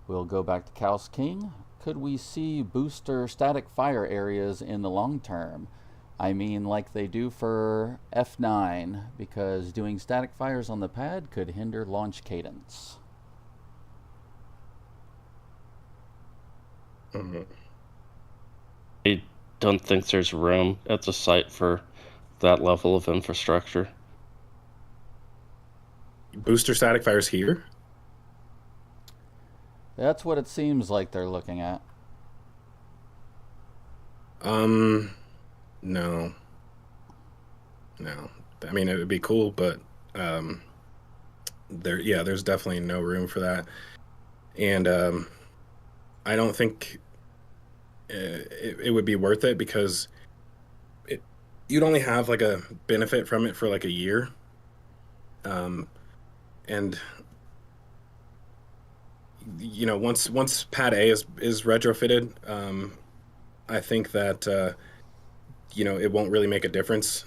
We'll go back to Kaus King. Could we see booster static fire areas in the long term? I mean, like they do for F9, because doing static fires on the pad could hinder launch cadence. Mm-hmm. I don't think there's room at the site for that level of infrastructure. Booster static fires here? That's what it seems like they're looking at. No. No. I mean, it would be cool, but there's definitely no room for that. And I don't think it would be worth it because you'd only have like a benefit from it for like a year. And once pad A is retrofitted, I think that it won't really make a difference.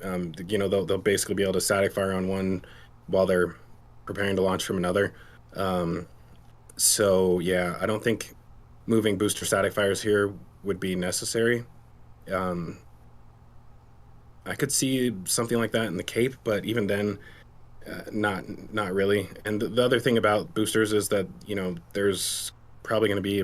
They'll basically be able to static fire on one while they're preparing to launch from another. So yeah, I don't think moving booster static fires here would be necessary. Um, I could see something like that in the Cape, but even then, not really. And the other thing about boosters is that there's probably going to be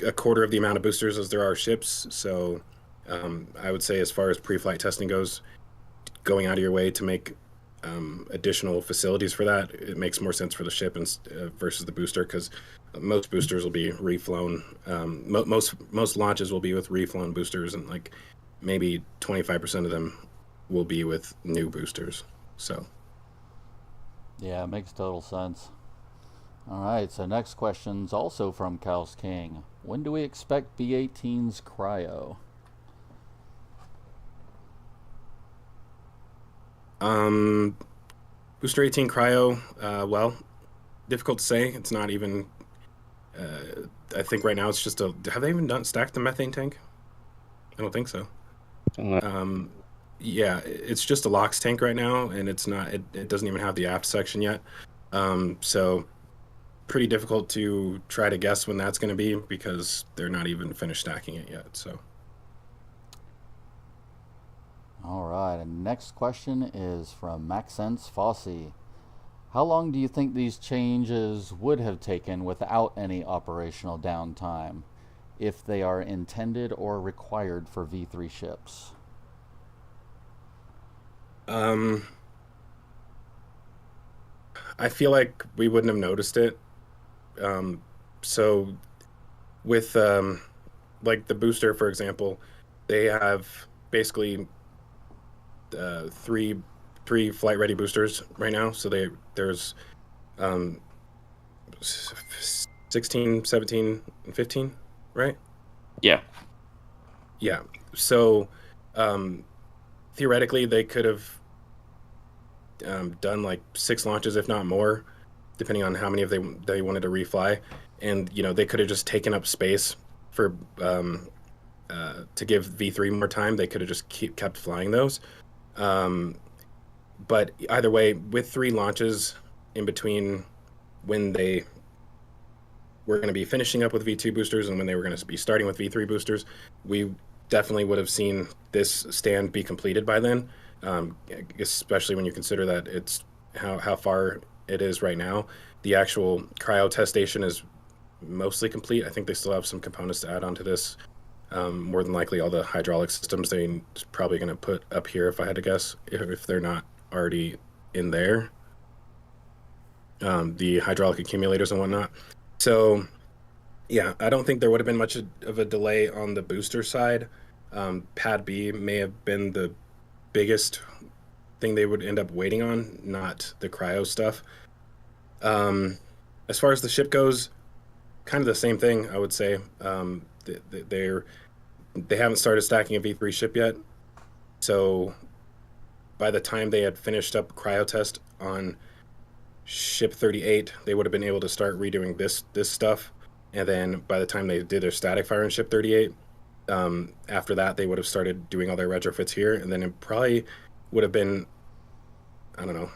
a quarter of the amount of boosters as there are ships. So I would say as far as pre-flight testing goes, going out of your way to make additional facilities for that, it makes more sense for the ship versus the booster because most boosters will be reflown. Most launches will be with reflown boosters, and like maybe 25% of them will be with new boosters. So Yeah, it makes total sense. All right, so next question's also from Kaus King. When do we expect B-18's cryo? booster 18 cryo, well, difficult to say. It's not even. I think right now it's just a. Have they even stacked the methane tank? I don't think so. Yeah, it's just a LOX tank right now, and it's not. It doesn't even have the aft section yet. So pretty difficult to try to guess when that's going to be because they're not even finished stacking it yet. So. All right, and next question is from Maxence Fossey. How long do you think these changes would have taken without any operational downtime, if they are intended or required for V3 ships? I feel like we wouldn't have noticed it. So with like the booster, for example, they have basically three flight ready boosters right now. So there's 16, 17, and 15, right? Yeah. Yeah. So theoretically, they could have done like 6 launches, if not more, depending on how many of they wanted to refly. And they could have just taken up space for to give V3 more time. They could have just kept flying those. But either way, with 3 launches in between when they were going to be finishing up with V2 boosters and when they were going to be starting with V3 boosters, we definitely would have seen this stand be completed by then, especially when you consider that it's how far it is right now. The actual cryo test station is mostly complete. I think they still have some components to add onto this. More than likely, all the hydraulic systems they're probably going to put up here, if I had to guess, if they're not already in there. The hydraulic accumulators and whatnot. So, yeah, I don't think there would have been much of a delay on the booster side. Pad B may have been the biggest thing they would end up waiting on, not the cryo stuff. As far as the ship goes, kind of the same thing, I would say. They haven't started stacking a V3 ship yet, so by the time they had finished up cryo test on ship 38, they would have been able to start redoing this stuff. And then by the time they did their static fire on ship 38, after that they would have started doing all their retrofits here, and then it probably would have been, I don't know,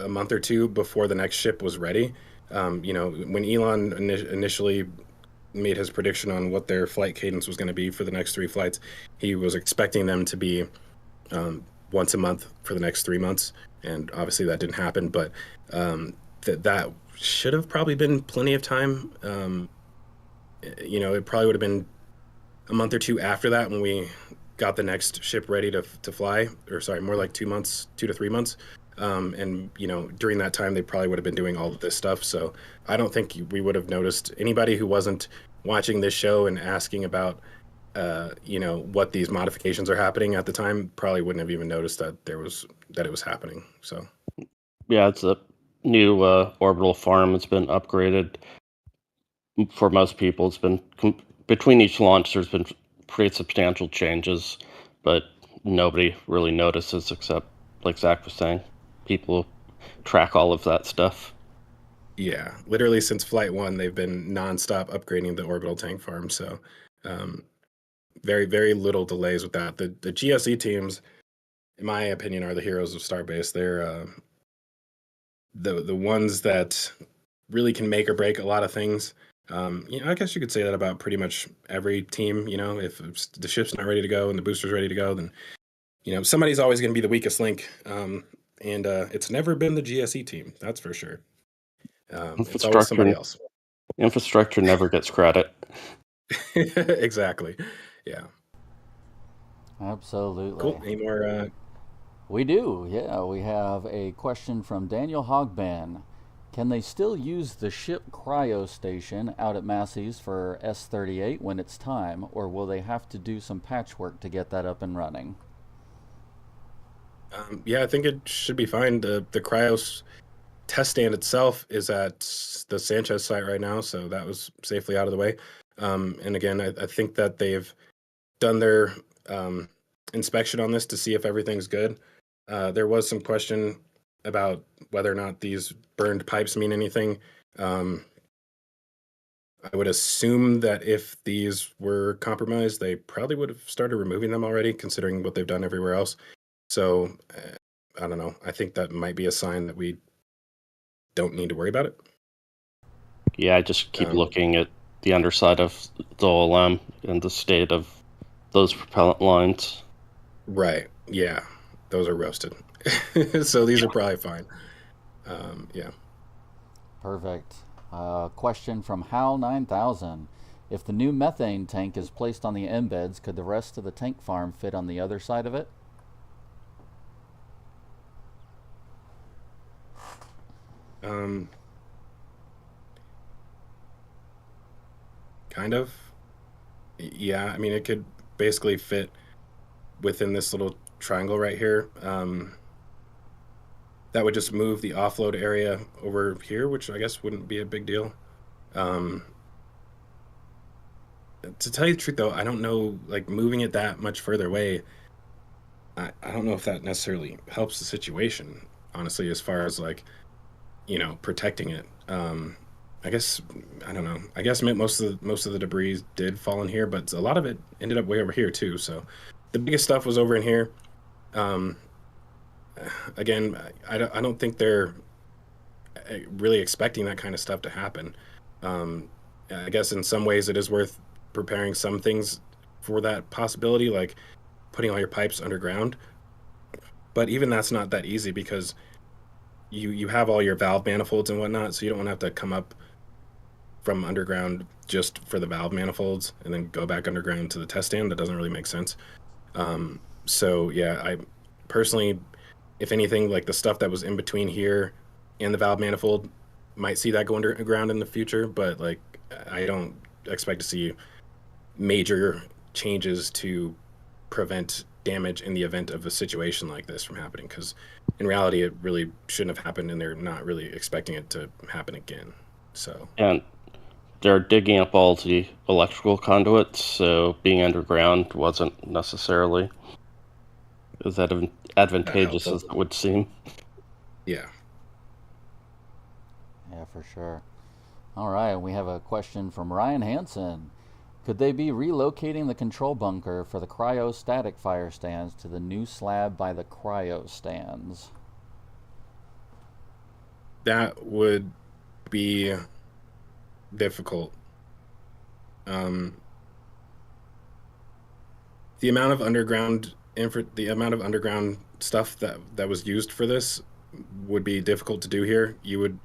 a month or two before the next ship was ready. When Elon initially made his prediction on what their flight cadence was going to be for the next 3 flights, he was expecting them to be once a month for the next 3 months, and obviously that didn't happen. But that should have probably been plenty of time. It probably would have been a month or 2 after that when we got the next ship ready to fly, or sorry, more like 2 months, 2 to 3 months. And during that time, they probably would have been doing all of this stuff. So I don't think we would have noticed. Anybody who wasn't watching this show and asking about, what these modifications are happening at the time probably wouldn't have even noticed that it was happening. So Yeah, it's a new orbital farm. It's been upgraded. For most people, it's been between each launch. There's been pretty substantial changes, but nobody really notices except, like Zach was saying, people track all of that stuff. Yeah, literally since Flight 1, they've been nonstop upgrading the orbital tank farm. So very, very little delays with that. The GSE teams, in my opinion, are the heroes of Starbase. They're the ones that really can make or break a lot of things. I guess you could say that about pretty much every team. If the ship's not ready to go and the booster's ready to go, then somebody's always going to be the weakest link. And it's never been the GSE team, that's for sure. It's always somebody else. Infrastructure never gets credit. Exactly. Yeah. Absolutely. Cool. Any more? We do. Yeah, we have a question from Daniel Hogban. Can they still use the ship cryo station out at Massey's for S38 when it's time, or will they have to do some patchwork to get that up and running? Yeah, I think it should be fine. The cryo test stand itself is at the Sanchez site right now, so that was safely out of the way. And again, I think that they've done their inspection on this to see if everything's good. There was some question about whether or not these burned pipes mean anything. Um, I would assume that if these were compromised, they probably would have started removing them already, considering what they've done everywhere else. So I don't know. I think that might be a sign that we don't need to worry about it. Yeah, I just keep looking at the underside of the OLM and the state of those propellant lines. Right. Yeah. Those are roasted. So these are probably fine. Yeah. Perfect. Question from Hal9000. If the new methane tank is placed on the embeds, could the rest of the tank farm fit on the other side of it? Kind of. Yeah, I mean, it could basically fit within this little triangle right here. That would just move the offload area over here, which I guess wouldn't be a big deal. To tell you the truth, though, I don't know, like, moving it that much further away, I don't know if that necessarily helps the situation, honestly, as far as, like, protecting it. I guess I don't know. I guess most of the debris did fall in here, but a lot of it ended up way over here too. So the biggest stuff was over in here. Again, I don't think they're really expecting that kind of stuff to happen. I guess in some ways it is worth preparing some things for that possibility, like putting all your pipes underground. But even that's not that easy because you have all your valve manifolds and whatnot, so you don't want to have to come up from underground just for the valve manifolds and then go back underground to the test stand. That doesn't really make sense. So yeah, I personally, if anything, like the stuff that was in between here and the valve manifold, might see that go underground in the future, but like I don't expect to see major changes to prevent damage in the event of a situation like this from happening, because in reality it really shouldn't have happened and they're not really expecting it to happen again. So And they're digging up all the electrical conduits, so being underground wasn't necessarily as advantageous as it would seem. yeah. Yeah, for sure. All right, we have a question from Ryan Hansen. Could they be relocating the control bunker for the cryostatic fire stands to the new slab by the cryo stands? That would be difficult. The amount of underground stuff that was used for this would be difficult to do here. You would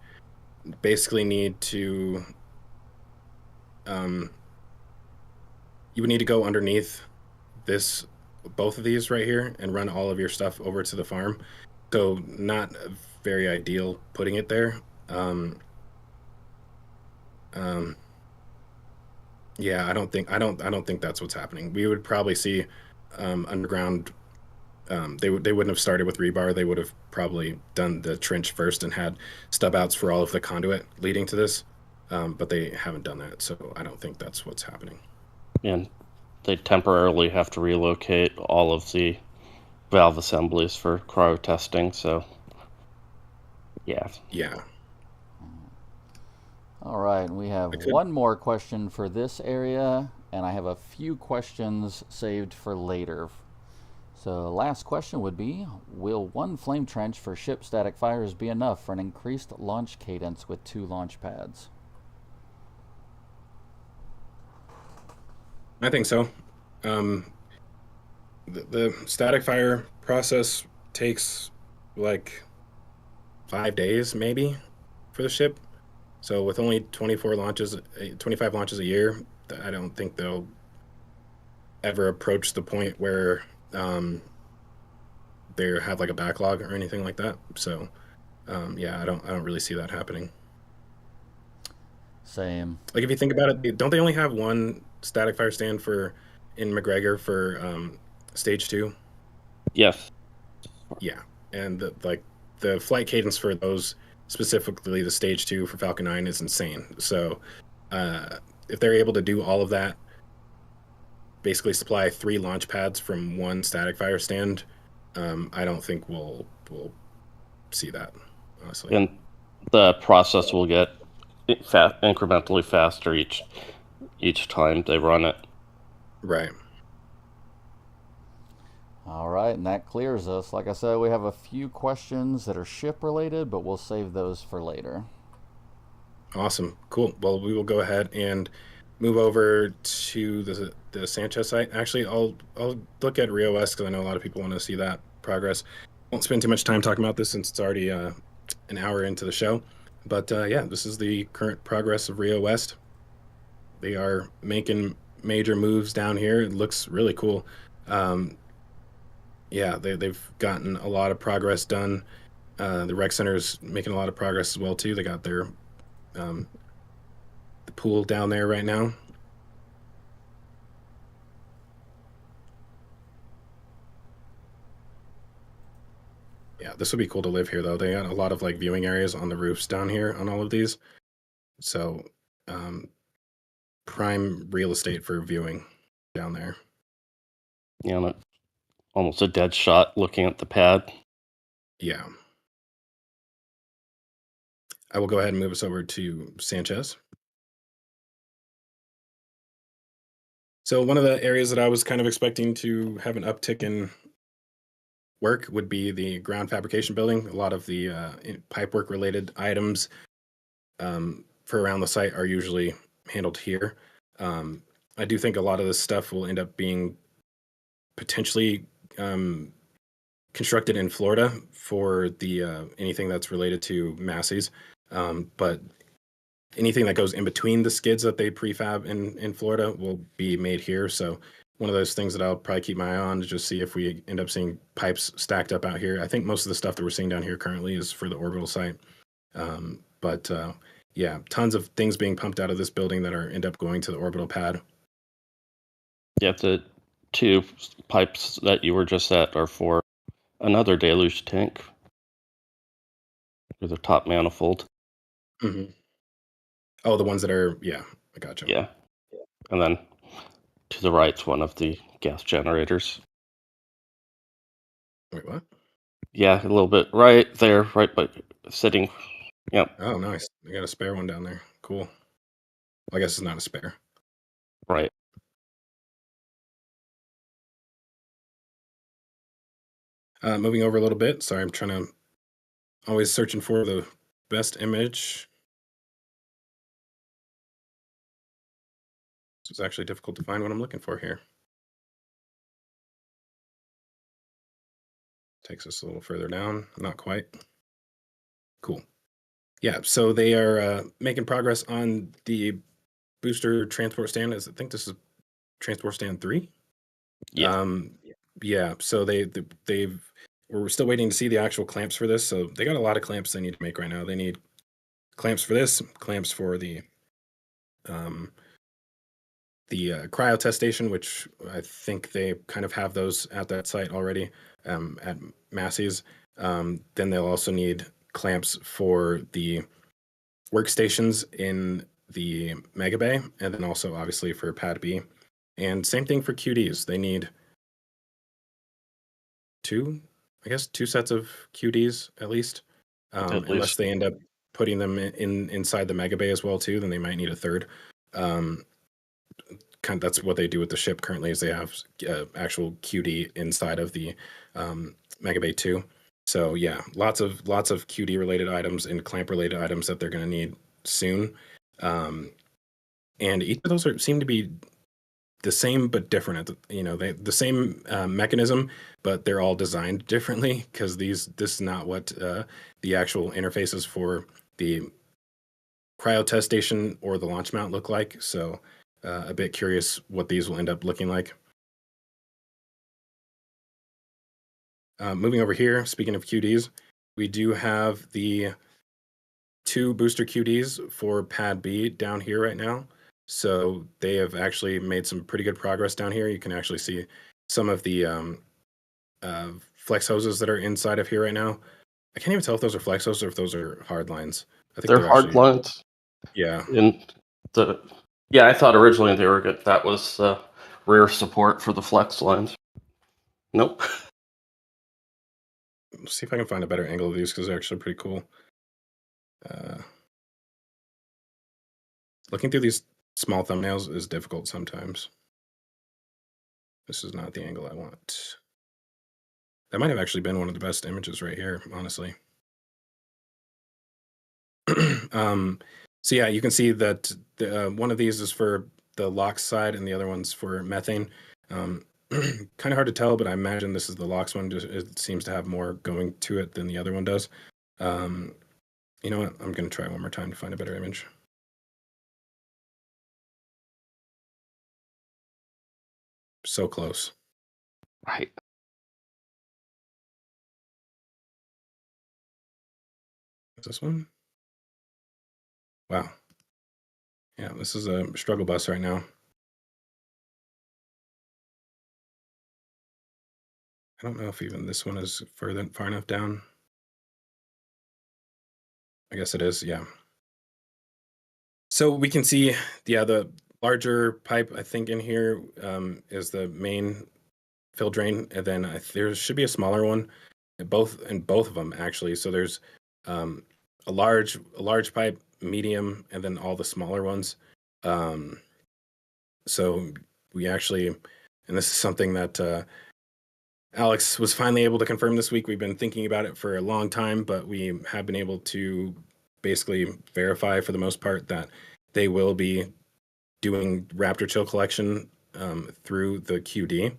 basically need to go underneath both of these right here and run all of your stuff over to the farm. So not very ideal putting it there. Yeah, I don't think that's what's happening. We would probably see underground. They wouldn't have started with rebar. They would have probably done the trench first and had stub outs for all of the conduit leading to this. But they haven't done that, so I don't think that's what's happening. And they temporarily have to relocate all of the valve assemblies for cryo testing, so yeah. All right, we have one more question for this area, and I have a few questions saved for later. So last question would be, will one flame trench for ship static fires be enough for an increased launch cadence with 2 launch pads? I think so. The static fire process takes like 5 days maybe for the ship. So with only 25 launches a year, I don't think they'll ever approach the point where they have like a backlog or anything like that. So yeah, I don't really see that happening. Same. Like if you think about it, don't they only have one static fire stand in McGregor for stage 2? Yes. Yeah, and the flight cadence for those, specifically the stage 2 for Falcon 9, is insane. So if they're able to do all of that, basically supply 3 launch pads from one static fire stand, I don't think we'll see that, honestly. And the process will get incrementally faster each time they run it. Right. All right, and that clears us. Like I said, we have a few questions that are ship related, but we'll save those for later. Awesome. Cool. Well, we will go ahead and move over to the Sanchez site. Actually, I'll look at Rio West because I know a lot of people want to see that progress. Won't spend too much time talking about this since it's already an hour into the show. But yeah, this is the current progress of Rio West. They are making major moves down here. It looks really cool. Yeah, they've gotten a lot of progress done. The rec center is making a lot of progress as well too. They got their the pool down there right now. Yeah, this would be cool to live here though. They got a lot of like viewing areas on the roofs down here on all of these. So prime real estate for viewing down there. Yeah, almost a dead shot looking at the pad. Yeah. I will go ahead and move us over to Sanchez. So one of the areas that I was kind of expecting to have an uptick in work would be the ground fabrication building. A lot of the pipework related items for around the site are usually handled here. I do think a lot of this stuff will end up being potentially constructed in Florida for the anything that's related to Massey's, but anything that goes in between the skids that they prefab in Florida will be made here. So one of those things that I'll probably keep my eye on to just see if we end up seeing pipes stacked up out here. I think most of the stuff that we're seeing down here currently is for the orbital site. But yeah, tons of things being pumped out of this building that end up going to the orbital pad. Yeah, the two pipes that you were just at are for another deluge tank with a top manifold. Mm-hmm. Oh, the ones that are, yeah, I gotcha. Yeah. And then to the right's one of the gas generators. Wait, what? Yeah, a little bit right there, right by sitting. Yep. Oh, nice. I got a spare one down there. Cool. Well, I guess it's not a spare. Right. Moving over a little bit. Sorry, I'm trying to always searching for the best image. It's actually difficult to find what I'm looking for here. Takes us a little further down. Not quite. Cool. Yeah, so they are making progress on the booster transport stand. I think this is transport stand 3. Yeah. Yeah. So we're still waiting to see the actual clamps for this. So they got a lot of clamps they need to make right now. They need clamps for this, clamps for the cryo test station, which I think they kind of have those at that site already at Massey's. Then they'll also need clamps for the workstations in the Mega Bay, and then also obviously for Pad B. And same thing for QDs. They need two sets of QDs at least. Unless they end up putting them inside the Mega Bay as well too, then they might need a third. That's what they do with the ship currently, is they have actual QD inside of the Mega Bay 2. So yeah, lots of QD related items and clamp related items that they're going to need soon. And each of those seem to be the same but different. The same mechanism, but they're all designed differently, because this is not what the actual interfaces for the cryo test station or the launch mount look like. So a bit curious what these will end up looking like. Moving over here, speaking of QDs, we do have the 2 booster QDs for Pad B down here right now. So they have actually made some pretty good progress down here. You can actually see some of the flex hoses that are inside of here right now. I can't even tell if those are flex hoses or if those are hard lines. I think they're hard lines. Yeah. I thought originally they were good. That was rear support for the flex lines. Nope. Let's see if I can find a better angle of these, because they're actually pretty cool. looking through these small thumbnails is difficult sometimes. This is not the angle I want. That might have actually been one of the best images right here, honestly. So yeah, you can see that one of these is for the LOX side and the other one's for methane. Kind of hard to tell, but I imagine this is the LOX one. Just, it seems to have more going to it than the other one does. You know what? I'm going to try one more time to find a better image. So close. Right. Is this one? Wow. Yeah, this is a struggle bus right now. I don't know if even this one is far enough down. I guess it is, yeah. So we can see, yeah, the larger pipe, I think, in here is the main fill drain, and then there should be a smaller one in both of them, actually. So there's a large pipe, medium, and then all the smaller ones. So we actually, and this is something that Alex was finally able to confirm this week. We've been thinking about it for a long time, but we have been able to basically verify for the most part that they will be doing Raptor chill collection through the QD.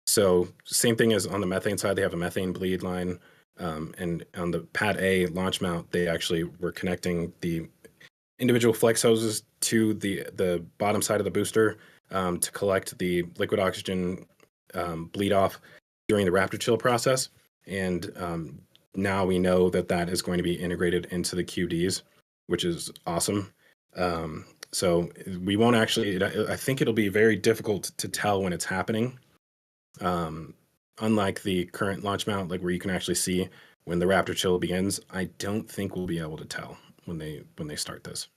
So same thing as on the methane side, they have a methane bleed line. And on the Pad A launch mount, they actually were connecting the individual flex hoses to the bottom side of the booster to collect the liquid oxygen bleed off during the Raptor chill process. And now we know that that is going to be integrated into the QDs, which is awesome. So we won't actually, I think it'll be very difficult to tell when it's happening. Unlike the current launch mount, like where you can actually see when the Raptor chill begins, I don't think we'll be able to tell when they start this.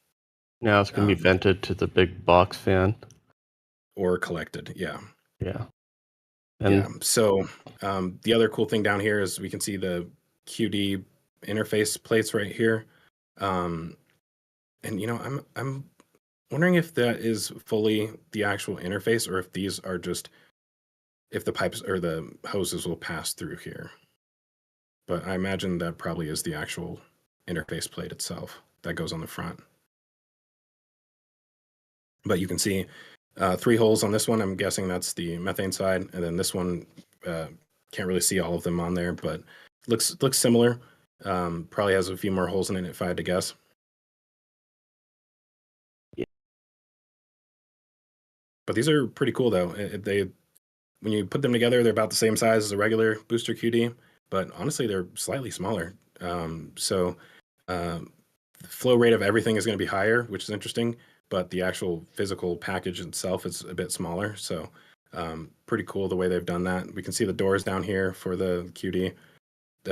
Now it's going to be vented to the big box fan. Or collected, yeah. Yeah. Yeah. So the other cool thing down here is we can see the QD interface plates right here. And you know, I'm wondering if that is fully the actual interface or if these are just if the pipes or the hoses will pass through here. But I imagine that probably is the actual interface plate itself that goes on the front. But you can see 3 holes on this one. I'm guessing that's the methane side, and then this one can't really see all of them on there, but looks similar. Probably has a few more holes in it if I had to guess. Yeah. But these are pretty cool though. When you put them together, they're about the same size as a regular booster QD, but honestly, they're slightly smaller. So the flow rate of everything is going to be higher, which is interesting, but the actual physical package itself is a bit smaller. So pretty cool the way they've done that. We can see the doors down here for the QD,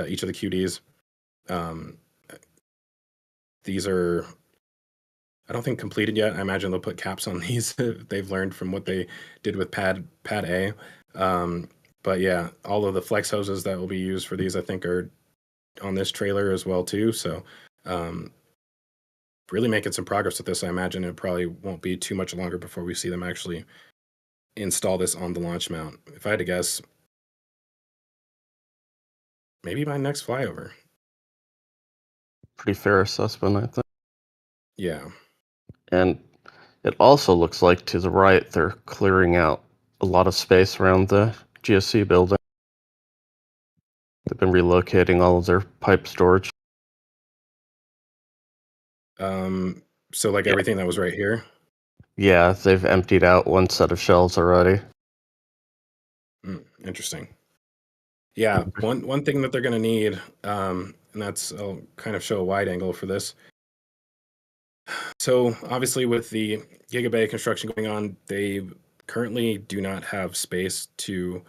each of the QDs. These are, I don't think completed yet. I imagine they'll put caps on these. They've learned from what they did with Pad A. But yeah, all of the flex hoses that will be used for these, I think, are on this trailer as well too. So really making some progress with this. I imagine it probably won't be too much longer before we see them actually install this on the launch mount. If I had to guess, maybe my next flyover. Pretty fair assessment, I think. Yeah. And it also looks like to the right they're clearing out a lot of space around the GSC building. They've been relocating all of their pipe storage. So like everything that was right here? Yeah, they've emptied out one set of shelves already. Interesting. Yeah, one thing that they're going to need, and that's, I'll kind of show a wide angle for this. So obviously with the Giga Bay construction going on, they currently do not have space to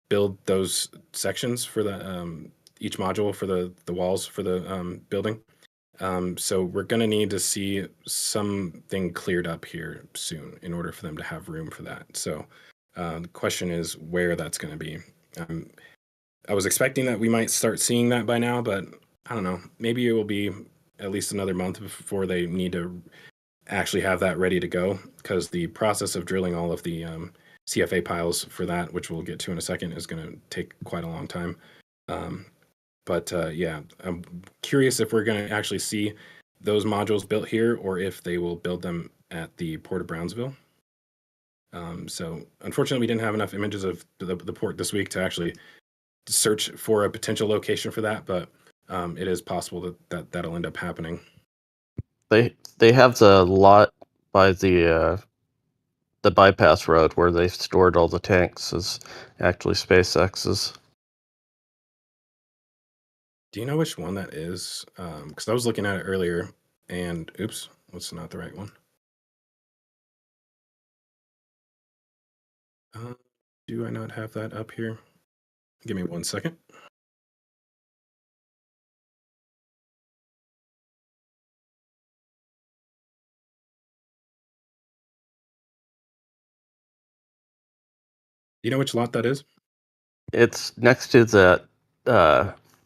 build those sections for the each module for the walls for the building. So we're going to need to see something cleared up here soon in order for them to have room for that. So the question is where that's going to be. I was expecting that we might start seeing that by now, but I don't know. Maybe it will be at least another month before they need to actually have that ready to go, because the process of drilling all of the CFA piles for that, which we'll get to in a second, is going to take quite a long time. But yeah, I'm curious if we're going to actually see those modules built here, or if they will build them at the Port of Brownsville. So unfortunately, we didn't have enough images of the port this week to actually search for a potential location for that, but it is possible that'll end up happening. They have the lot by the bypass road where they stored all the tanks is actually SpaceX's. Do you know which one that is? Because I was looking at it earlier, and oops, that's not the right one. Do I not have that up here? Give me 1 second. Do you know which lot that is? It's next to that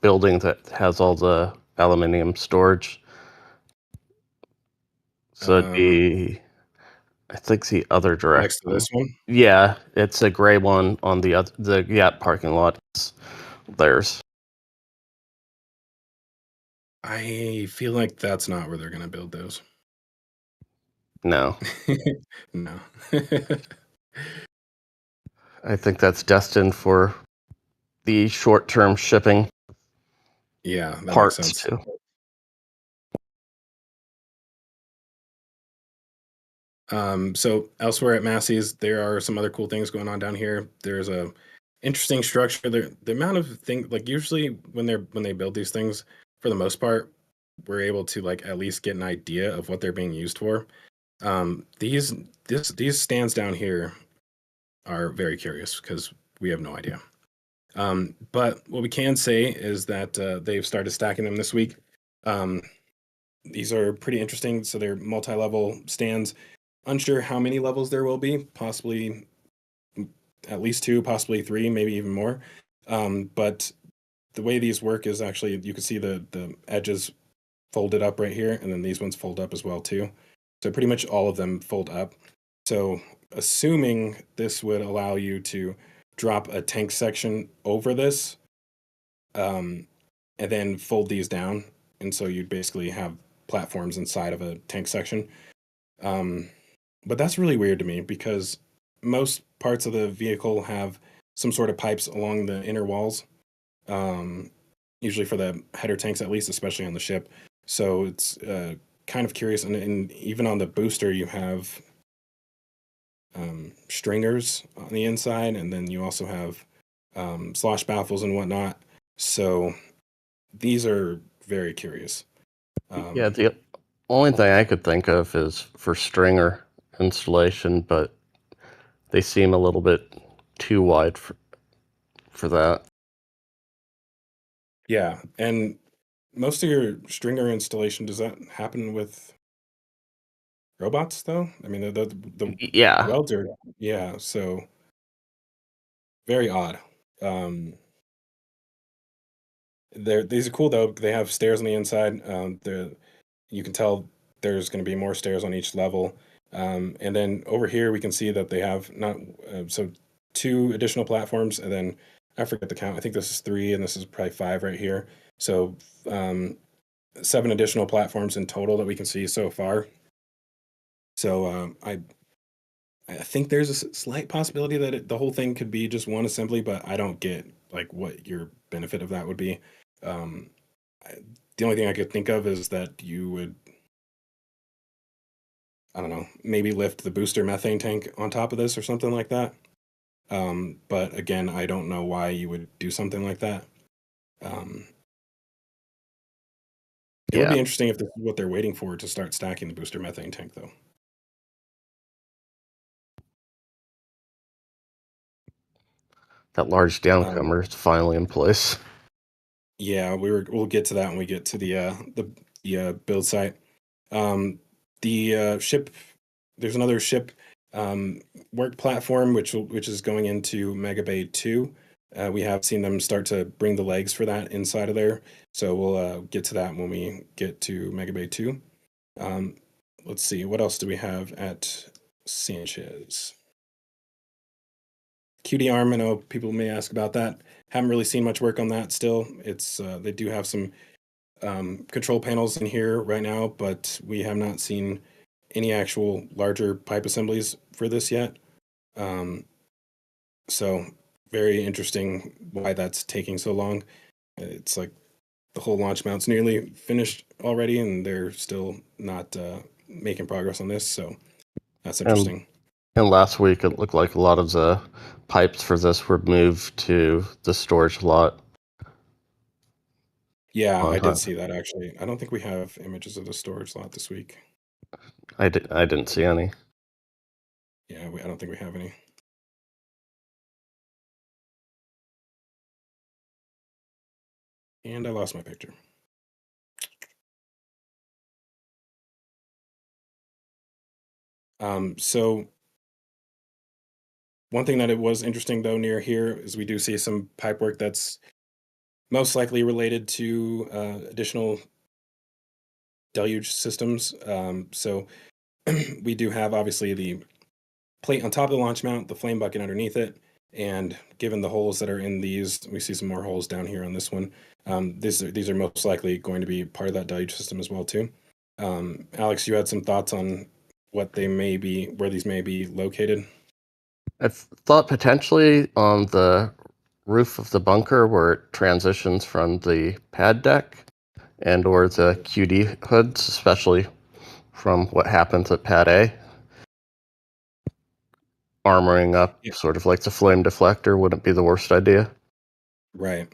building that has all the aluminium storage. So it'd be, I think, the other direction. Next to this one? Yeah, it's a gray one on the Yacht parking lot. It's theirs. I feel like that's not where they're going to build those. No. No. I think that's destined for the short-term shipping Yeah, that parts makes sense. too. So elsewhere at Massey's, there are some other cool things going on down here. There's a interesting structure. The amount of things, like usually when they build these things, for the most part, we're able to like at least get an idea of what they're being used for. These stands down here are very curious because we have no idea. But what we can say is that they've started stacking them this week. These are pretty interesting. So they're multi-level stands. Unsure how many levels there will be, possibly at least 2, possibly 3, maybe even more. But the way these work is actually, you can see the edges folded up right here, and then these ones fold up as well too. So pretty much all of them fold up. So assuming this would allow you to drop a tank section over this, and then fold these down, and so you'd basically have platforms inside of a tank section. But that's really weird to me because most parts of the vehicle have some sort of pipes along the inner walls, usually for the header tanks at least, especially on the ship. So it's kind of curious. And even on the booster, you have stringers on the inside, and then you also have slosh baffles and whatnot. So these are very curious. Yeah, the only thing I could think of is for stringer installation, but they seem a little bit too wide for that. Yeah, and most of your stringer installation, does that happen with robots though? I mean, the Yeah. welder, yeah, so very odd. These are cool though. They have stairs on the inside. You can tell there's going to be more stairs on each level. And then over here we can see that they have not so 2 additional platforms, and then I forget the count. I think this is 3, and this is probably 5 right here. So 7 additional platforms in total that we can see so far. So I think there's a slight possibility that the whole thing could be just one assembly, but I don't get like what your benefit of that would be. The only thing I could think of is that you would, I don't know, maybe lift the booster methane tank on top of this or something like that. But again, I don't know why you would do something like that. It would be interesting if this is what they're waiting for to start stacking the booster methane tank, though. That large downcomer is finally in place. Yeah, we'll get to that when we get to the build site. The ship, there's another ship work platform which is going into Mega Bay 2. We have seen them start to bring the legs for that inside of there, so we'll get to that when we get to Mega Bay 2. let's see, what else do we have at Sanchez? QD arm, I know people may ask about that. Haven't really seen much work on that still. It's they do have some control panels in here right now, but we have not seen any actual larger pipe assemblies for this yet. So very interesting why that's taking so long. It's like the whole launch mount's nearly finished already, and they're still not making progress on this. So that's interesting. And last week, it looked like a lot of the pipes for this were moved to the storage lot. Yeah, I did time. see that actually. I don't think we have images of the storage lot this week. I didn't see any. Yeah, I don't think we have any. And I lost my picture. So one thing that it was interesting though near here is we do see some pipe work that's most likely related to additional deluge systems. So we do have obviously the plate on top of the launch mount, the flame bucket underneath it, and given the holes that are in these, we see some more holes down here on this one. These are most likely going to be part of that deluge system as well too. Alex, you had some thoughts on what they may be, where these may be located? I thought potentially on the roof of the bunker where it transitions from the pad deck and or the QD hoods, especially from what happens at pad A. Armoring up, Yeah. sort of like the flame deflector, wouldn't be the worst idea. Right.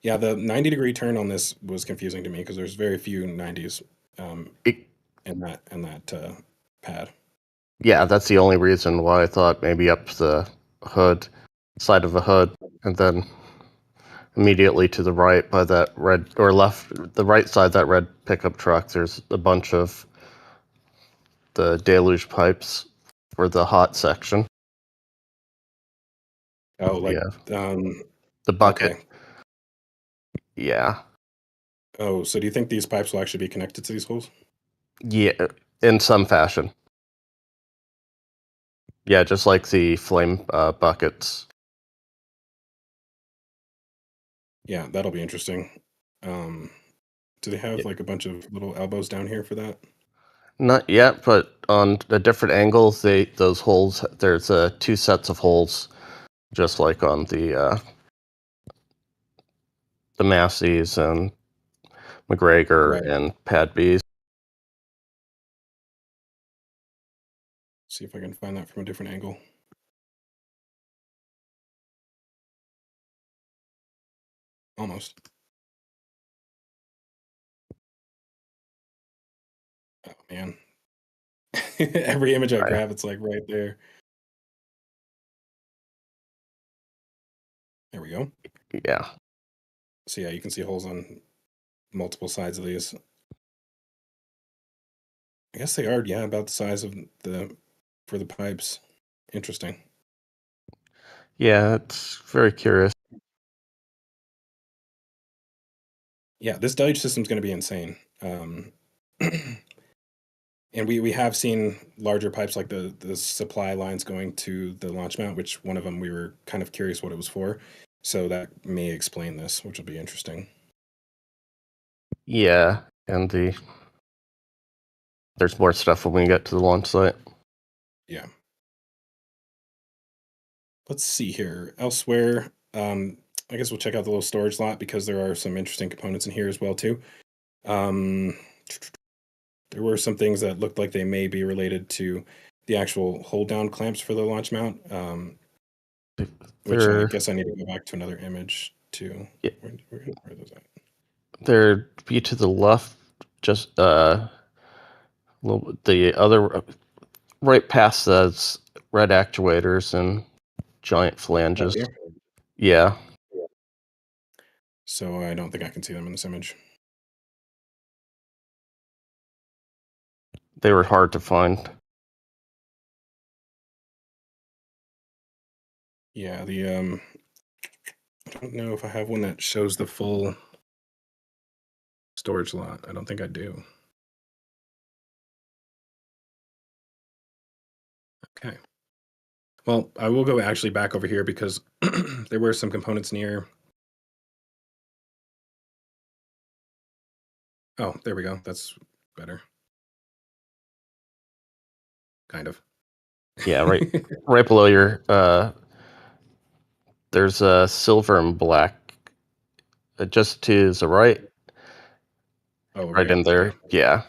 Yeah, the 90-degree turn on this was confusing to me because there's very few 90s in that pad. Yeah, that's the only reason why I thought maybe up the hood, side of the hood, and then immediately to the right by that red, or left, the right side, that red pickup truck, there's a bunch of the deluge pipes for the hot section. Oh, like Yeah, the bucket. okay. Yeah. Oh, so do you think these pipes will actually be connected to these holes? Yeah, in some fashion. Yeah, just like the flame buckets. Yeah, that'll be interesting. Do they have Yeah. like a bunch of little elbows down here for that? Not yet, but on a different angles, those holes. There's two sets of holes, just like on the Massey's and McGregor Right. and Pad B's. See if I can find that from a different angle. Almost. Oh man. Every image I Right. grab, it's like right there. There we go. Yeah. So yeah, you can see holes on multiple sides of these. I guess they are, yeah, about the size of for the pipes. Interesting. Yeah, it's very curious. Yeah, this deluge system is going to be insane. And we have seen larger pipes like the supply lines going to the launch mount, which one of them we were kind of curious what it was for. So that may explain this, which will be interesting. Yeah, and there's more stuff when we get to the launch site. Yeah. Let's see here. Elsewhere, I guess we'll check out the little storage lot because there are some interesting components in here as well too. There were some things that looked like they may be related to the actual hold down clamps for the launch mount, which I guess I need to go back to another image too. Yeah. Where are those at? There'd be to the left, just the other right past those red actuators and giant flanges. Here. Yeah. So I don't think I can see them in this image. They were hard to find. Yeah, I don't know if I have one that shows the full storage lot. I don't think I do. Okay. Well, I will go actually back over here because there were some components near. Oh, there we go. That's better. Kind of. Yeah, right below your there's silver and black just to the right, Oh, over right here. in there. Okay. Yeah.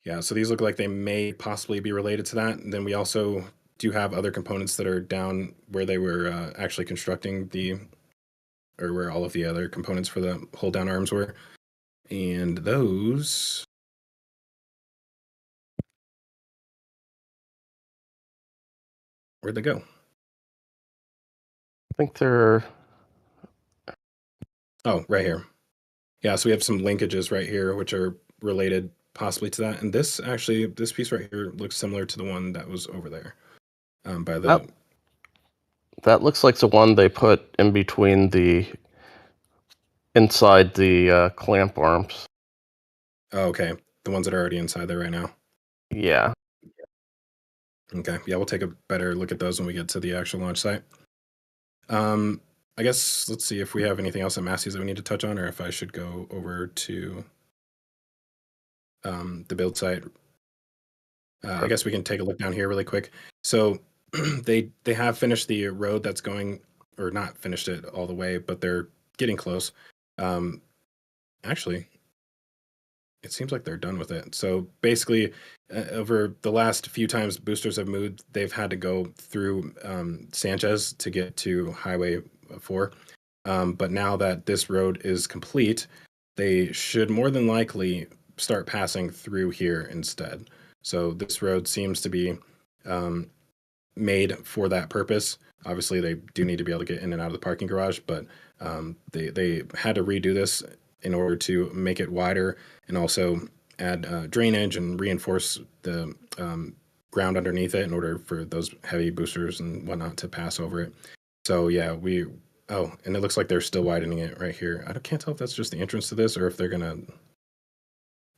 Yeah, so these look like they may possibly be related to that. And then we also do have other components that are down where they were actually constructing or where all of the other components for the hold down arms were. And those. Where'd they go? I think they're Oh, right here. Yeah, so we have some linkages right here, which are related possibly to that. And this piece right here looks similar to the one that was over there by the. that looks like the one they put in between inside the clamp arms. Oh, okay. The ones that are already inside there right now. Yeah. Okay. Yeah, we'll take a better look at those when we get to the actual launch site. I guess let's see if we have anything else at Massey's that we need to touch on, or if I should go over to the build site. I guess we can take a look down here really quick. So they have finished the road that's going, or not finished it all the way, but they're getting close. Actually, it seems like they're done with it. So basically, over the last few times boosters have moved, they've had to go through Sanchez to get to Highway 4. But now that this road is complete, they should more than likely start passing through here instead. So this road seems to be made for that purpose. Obviously, they do need to be able to get in and out of the parking garage, but they had to redo this in order to make it wider and also add drainage and reinforce the ground underneath it in order for those heavy boosters and whatnot to pass over it. So yeah, and it looks like they're still widening it right here. I can't tell if that's just the entrance to this or if they're gonna.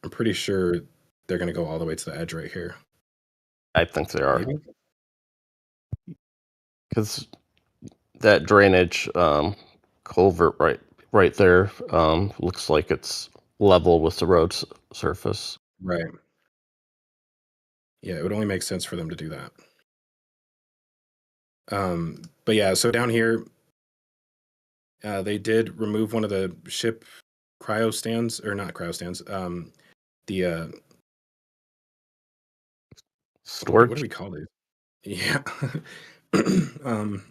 I'm pretty sure they're gonna go all the way to the edge right here. I think they are. Maybe? Because that drainage culvert right there looks like it's level with the road surface. Right. Yeah, it would only make sense for them to do that. But yeah, so down here, they did remove one of the ship cryo stands, or not cryo stands. The Storage. what do we call these? Yeah. um,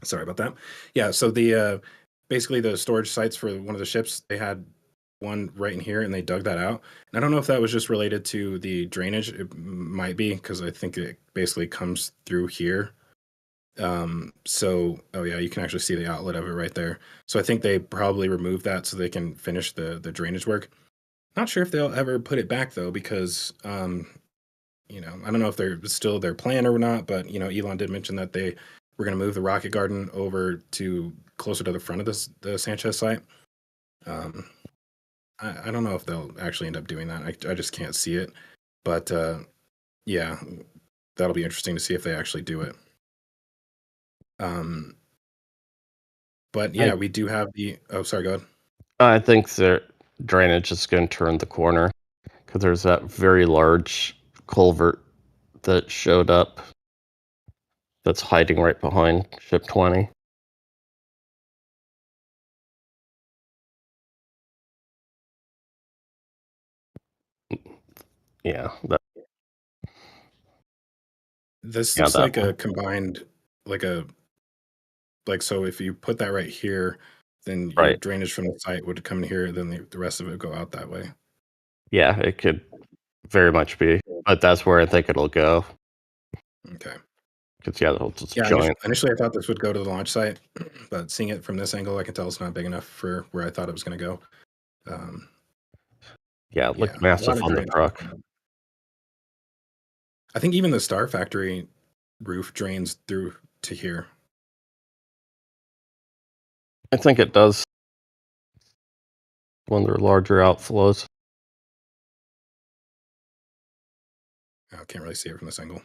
sorry about that. Yeah, so the basically the storage sites for one of the ships, they had one right in here, and they dug that out. And I don't know if that was just related to the drainage. It might be because I think it basically comes through here. Oh yeah, you can actually see the outlet of it right there. So I think they probably removed that so they can finish the drainage work. Not sure if they'll ever put it back though, because I don't know if they're still their plan or not, but Elon did mention that they were going to move the rocket garden over to closer to the front of the Sanchez site. I don't know if they'll actually end up doing that. I just can't see it, but yeah, that'll be interesting to see if they actually do it. But yeah, we do have the. Oh, sorry, go ahead. I think their drainage is going to turn the corner because there's that very large culvert that showed up that's hiding right behind ship 20. Yeah. This looks like a combined, so if you put that right here, then your Right. drainage from the site would come in here, then the rest of it would go out that way. Yeah, it could very much be, but that's where I think it'll go. Okay. Because it's Yeah, giant. initially I thought this would go to the launch site, but seeing it from this angle, I can tell it's not big enough for where I thought it was going to go. Yeah, it looked a lot massive of on the drainage. truck. I think even the Star Factory roof drains through to here. I think it does. One of their larger outflows. I can't really see it from this angle.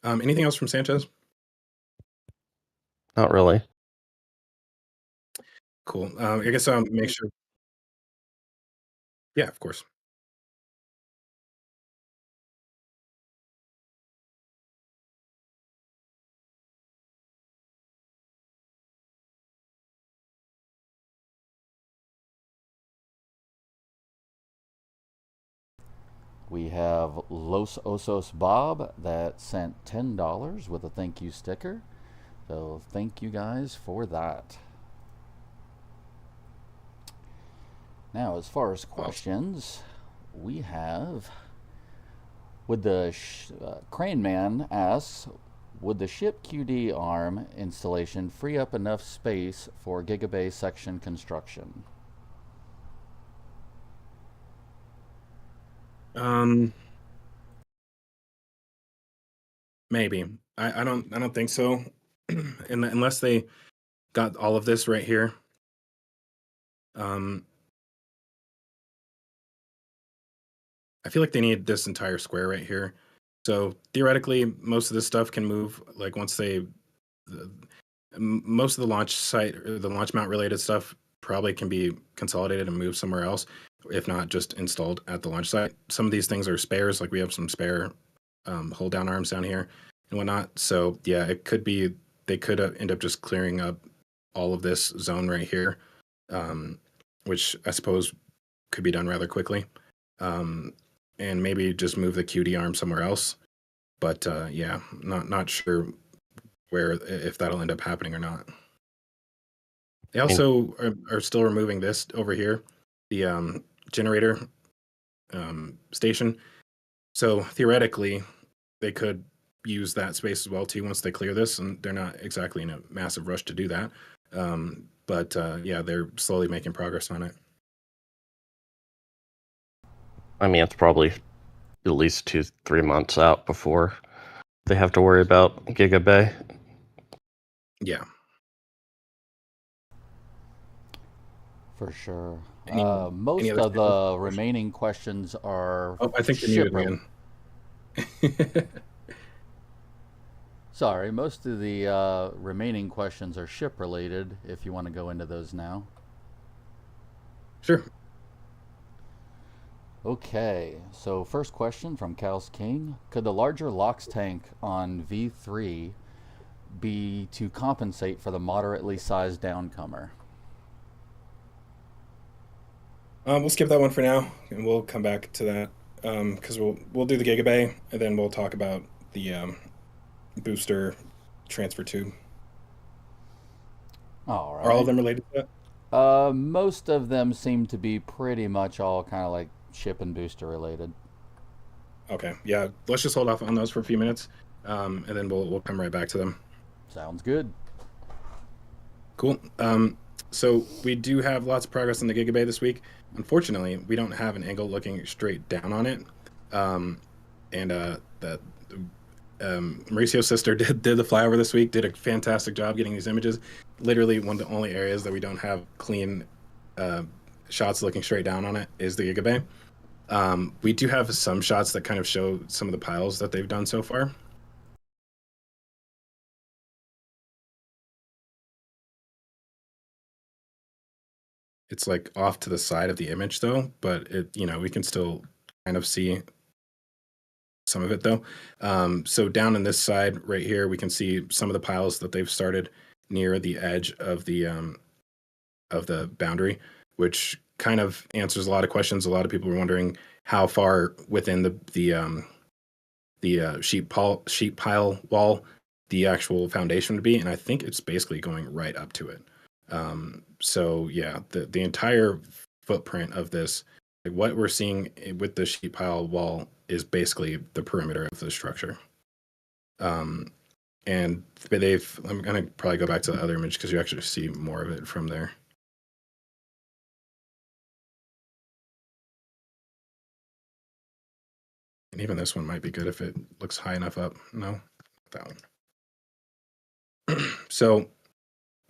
Anything else from Sanchez? Not really. Cool. I guess I'll make sure. Yeah, of course. We have Los Osos Bob that sent $10 with a thank you sticker. So thank you guys for that. Now, as far as questions, we have, would the Crane Man asks, would the ship QD arm installation free up enough space for Gigabay section construction? Maybe. I don't think so. Unless they got all of this right here. I feel like they need this entire square right here. So theoretically, most of this stuff can move. Like once most of the launch site or the launch mount related stuff probably can be consolidated and moved somewhere else, if not just installed at the launch site. Some of these things are spares, like we have some spare hold down arms down here and whatnot. So yeah, it could be they could end up just clearing up all of this zone right here, which I suppose could be done rather quickly, and maybe just move the QD arm somewhere else. But yeah, not sure where if that'll end up happening or not. They also are still removing this over here, the generator station. So theoretically, they could use that space as well too once they clear this, and they're not exactly in a massive rush to do that. But yeah, they're slowly making progress on it. I mean, it's probably at least 2-3 months out before they have to worry about Gigabay. Yeah. For sure. Most of the remaining questions are. Oh, I think you're muted again. Sorry, most of the remaining questions are ship related. If you want to go into those now. Sure. Okay, so first question from Cal's King. Could the larger LOX tank on V3 be to compensate for the moderately sized downcomer? We'll skip that one for now, and we'll come back to that because we'll do the Gigabay, and then we'll talk about the booster transfer tube. All right. Are all of them related to that? Most of them seem to be pretty much all kind of like ship and booster related. Okay, yeah. Let's just hold off on those for a few minutes, and then we'll come right back to them. Sounds good. Cool. So we do have lots of progress on the Gigabay this week. Unfortunately, we don't have an angle looking straight down on it, and that Mauricio's sister did the flyover this week. Did a fantastic job getting these images. Literally, one of the only areas that we don't have clean shots looking straight down on it is the Gigabay. We do have some shots that kind of show some of the piles that they've done so far. It's like off to the side of the image though, but it, we can still kind of see some of it though. So down in this side right here, we can see some of the piles that they've started near the edge of the boundary, which kind of answers a lot of questions. A lot of people were wondering how far within the sheet pile wall the actual foundation would be, and I think it's basically going right up to it. So yeah, the entire footprint of this, like what we're seeing with the sheet pile wall, is basically the perimeter of the structure. And I'm gonna probably go back to the other image because you actually see more of it from there. And even this one might be good if it looks high enough up. No, that one. So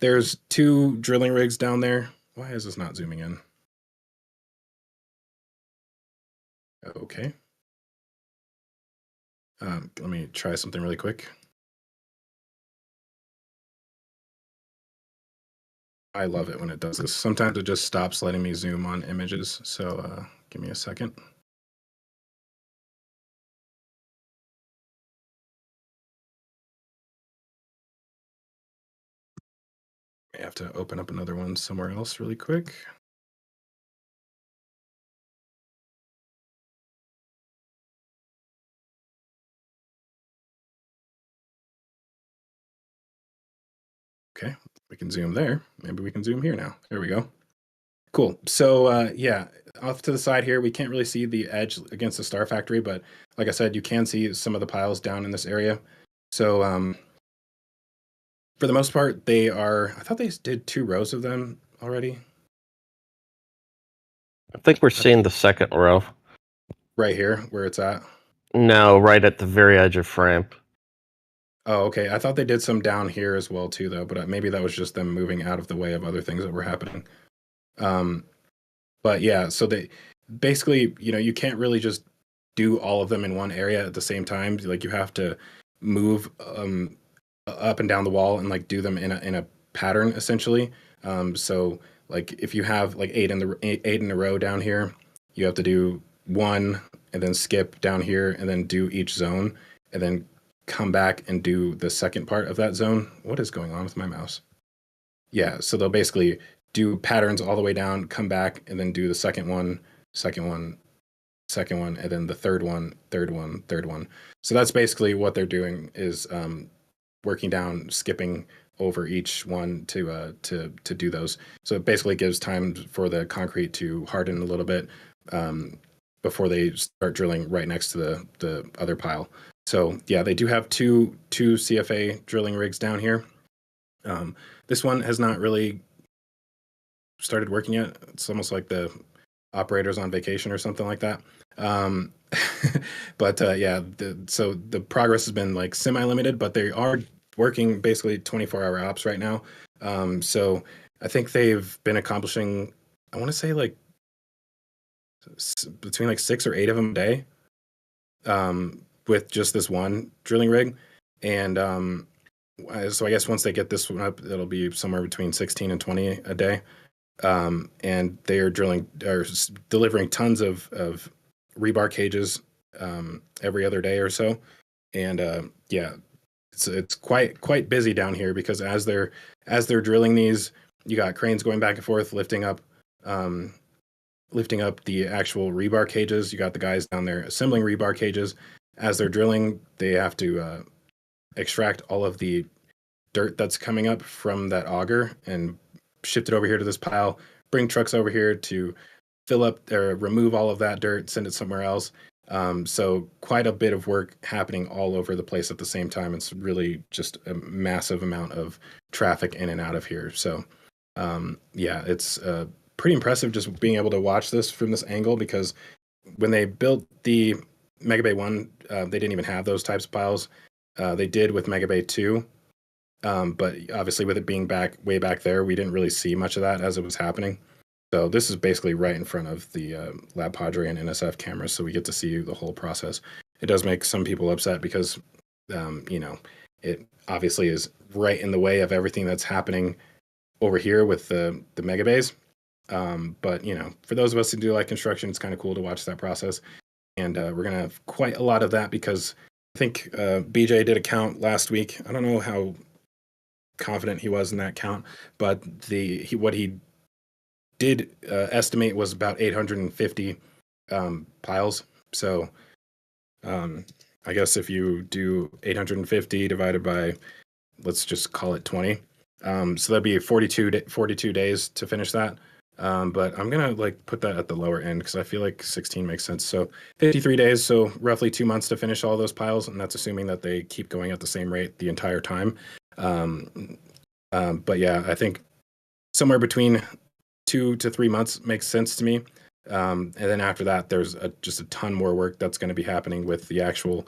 there's 2 drilling rigs down there. Why is this not zooming in? Okay. Let me try something really quick. I love it when it does this. Sometimes it just stops letting me zoom on images. So give me a second. I have to open up another one somewhere else really quick. Okay, we can zoom there. Maybe we can zoom here now. There we go. Cool. So yeah, off to the side here, we can't really see the edge against the Star Factory, but like I said, you can see some of the piles down in this area. So for the most part, they are. I thought they did 2 rows of them already. I think we're seeing the second row. Right here, where it's at. No, right at the very edge of frame. Oh, okay. I thought they did some down here as well too, though. But maybe that was just them moving out of the way of other things that were happening. But yeah, so they basically, you can't really just do all of them in one area at the same time. Like you have to move up and down the wall and like do them in a pattern essentially. So like if you have like eight in a row down here, you have to do 1 and then skip down here and then do each zone and then come back and do the second part of that zone. What is going on with my mouse? Yeah, so they'll basically do patterns all the way down, come back, and then do the second one, second one, second one, and then the third one, third one, third one. So that's basically what they're doing is working down, skipping over each one to do those. So it basically gives time for the concrete to harden a little bit before they start drilling right next to the other pile. So yeah, they do have two CFA drilling rigs down here. This one has not really started working yet. It's almost like the operator's on vacation or something like that. But yeah, so the progress has been like semi-limited, but they are working basically 24-hour ops right now. So I think they've been accomplishing, I want to say like between like 6 or 8 of them a day with just this one drilling rig. And so I guess once they get this one up, it'll be somewhere between 16 and 20 a day. And they are delivering tons of rebar cages every other day or so. And yeah, it's quite busy down here because as they're drilling these, you got cranes going back and forth lifting up the actual rebar cages. You got the guys down there assembling rebar cages. As they're drilling, they have to extract all of the dirt that's coming up from that auger and shift it over here to this pile, bring trucks over here to fill up or remove all of that dirt, send it somewhere else. So quite a bit of work happening all over the place at the same time. It's really just a massive amount of traffic in and out of here. So yeah, it's pretty impressive just being able to watch this from this angle because when they built the Mega Bay 1, they didn't even have those types of piles. They did with Mega Bay 2. But obviously with it being way back there, we didn't really see much of that as it was happening. So this is basically right in front of the Lab Padre and NSF cameras, so we get to see the whole process. It does make some people upset because, it obviously is right in the way of everything that's happening over here with the mega bays. But, for those of us who do like construction, it's kind of cool to watch that process. And we're going to have quite a lot of that because I think BJ did a count last week. I don't know how confident he was in that count, but what he did estimate was about 850 piles. So I guess if you do 850 divided by, let's just call it 20, so that'd be 42 days to finish that. But I'm gonna like put that at the lower end because I feel like 16 makes sense. So 53 days, so roughly 2 months to finish all those piles, and that's assuming that they keep going at the same rate the entire time. But yeah, I think somewhere between 2 to 3 months makes sense to me. And then after that, there's just a ton more work that's going to be happening with the actual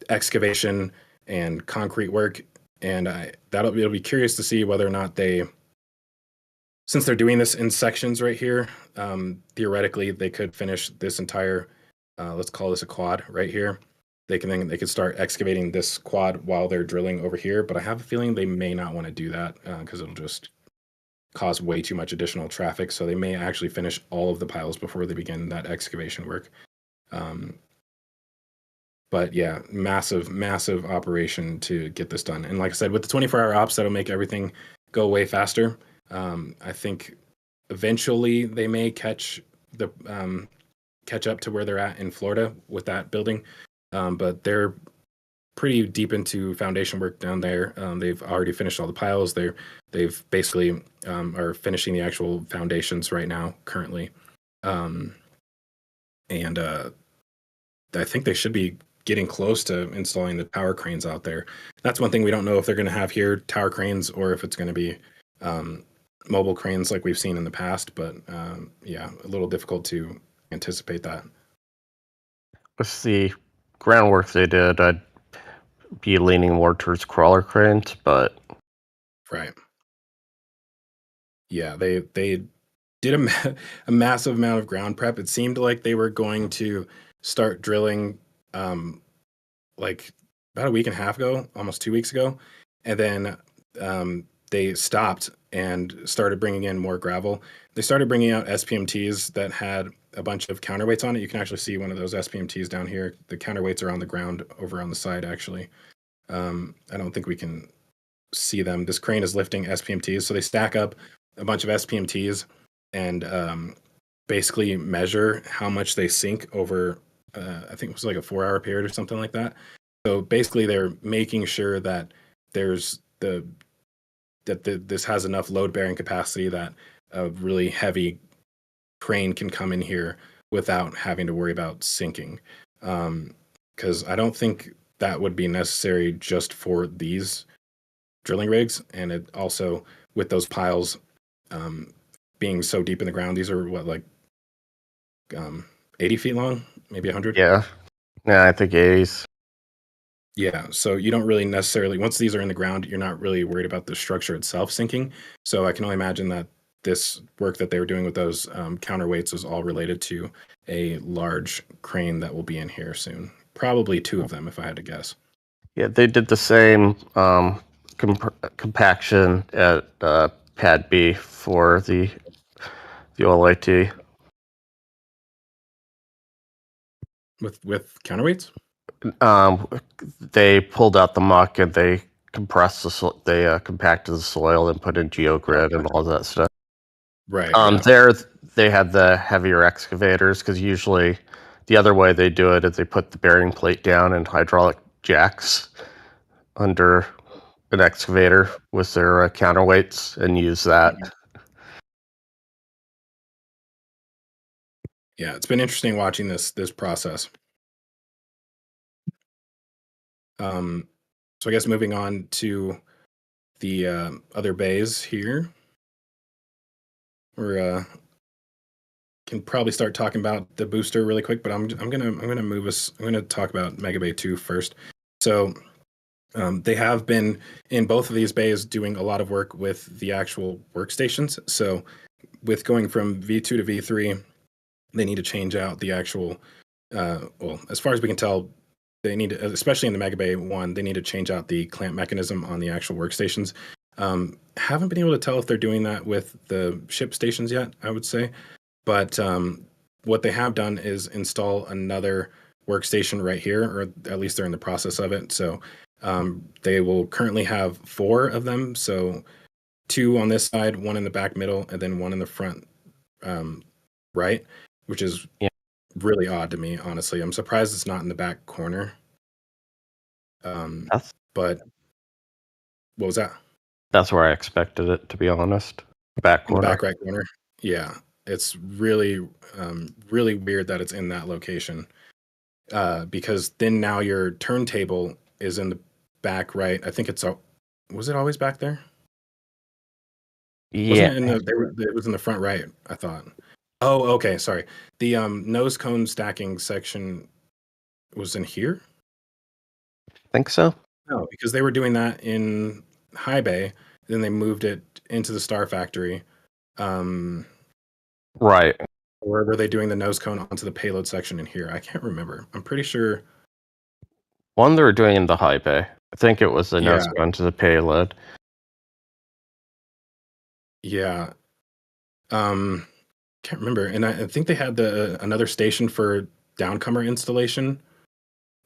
excavation and concrete work. And it'll be curious to see whether or not they since they're doing this in sections right here, theoretically they could finish this entire, let's call this a quad right here. They could start excavating this quad while they're drilling over here. But I have a feeling they may not want to do that because it'll just cause way too much additional traffic. So they may actually finish all of the piles before they begin that excavation work. But yeah, massive operation to get this done. And like I said, with the 24-hour ops, that'll make everything go way faster. I think eventually they may catch up to where they're at in Florida with that building. But they're pretty deep into foundation work down there. They've already finished all the piles. They've basically are finishing the actual foundations right now currently. And I think they should be getting close to installing the tower cranes out there. That's one thing we don't know if they're going to have here, tower cranes, or if it's going to be mobile cranes like we've seen in the past. But yeah, a little difficult to anticipate that. With the groundwork they did, I'd be leaning more towards crawler cranes, but right. Yeah, they did a massive amount of ground prep. It seemed like they were going to start drilling like about a week and a half ago, almost 2 weeks ago, and then they stopped and started bringing in more gravel. They started bringing out SPMTs that had a bunch of counterweights on it. You can actually see one of those SPMTs down here. The counterweights are on the ground over on the side, actually. I don't think we can see them. This crane is lifting SPMTs. So they stack up a bunch of SPMTs and basically measure how much they sink over, I think it was like a 4-hour period or something like that. So basically they're making sure that there's this has enough load bearing capacity that a really heavy crane can come in here without having to worry about sinking. Because I don't think that would be necessary just for these drilling rigs. And it also, with those piles being so deep in the ground, these are what, like 80 feet long, maybe 100? yeah, I think 80s. Yeah, so you don't really necessarily, once these are in the ground, you're not really worried about the structure itself sinking. So I can only imagine that this work that they were doing with those counterweights was all related to a large crane that will be in here soon. Probably 2 of them, if I had to guess. Yeah, they did the same compaction at Pad B for the OLIT. With counterweights? They pulled out the muck and they compressed they compacted the soil and put in geogrid and all that stuff. Right. There they had the heavier excavators because usually the other way they do it is they put the bearing plate down and hydraulic jacks under an excavator with their counterweights and use that. Yeah, it's been interesting watching this process. So I guess moving on to the other bays here, we're can probably start talking about the booster really quick, but I'm gonna move us. I'm gonna talk about Mega Bay 2 first. So they have been in both of these bays doing a lot of work with the actual workstations. So with going from V2 to V3, they need to change out the actual. Well, as far as we can tell, they need to, especially in the Mega Bay 1, they need to change out the clamp mechanism on the actual workstations. Haven't been able to tell if they're doing that with the ship stations yet, I would say. But what they have done is install another workstation right here, or at least they're in the process of it. So they will currently have 4 of them. So 2 on this side, 1 in the back middle, and then 1 in the front right, which is really odd to me, honestly. I'm surprised it's not in the back corner. But what was that? That's where I expected it, to be honest. Back corner. In the back right corner. Yeah, it's really, really weird that it's in that location. Because then now your turntable is in the back right. I think was it always back there? Yeah. It was in the front right, I thought. Oh, okay, sorry. The nose cone stacking section was in here? Think so? No, because they were doing that in High Bay, then they moved it into the Star Factory. Right. Or were they doing the nose cone onto the payload section in here? I can't remember. I'm pretty sure. One they were doing in the high bay. I think it was the nose Yeah. going to the payload. Yeah. Can't remember. And I think they had another station for downcomer installation,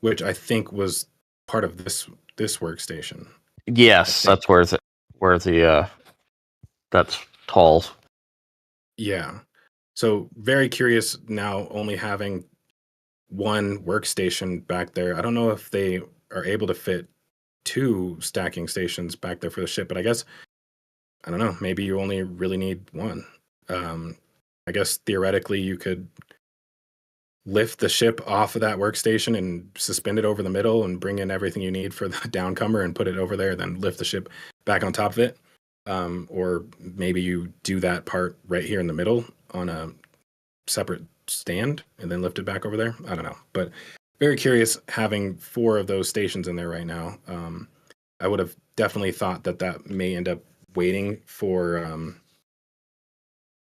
which I think was part of this workstation. Yes, that's where the that's tall. Yeah. So very curious now, only having one workstation back there. I don't know if they are able to fit 2 stacking stations back there for the ship, but I guess, I don't know, maybe you only really need one. I guess theoretically you could lift the ship off of that workstation and suspend it over the middle and bring in everything you need for the downcomer and put it over there, then lift the ship back on top of it. Or maybe you do that part right here in the middle on a separate stand and then lift it back over there. I don't know, but very curious having 4 of those stations in there right now. I would have definitely thought that may end up waiting for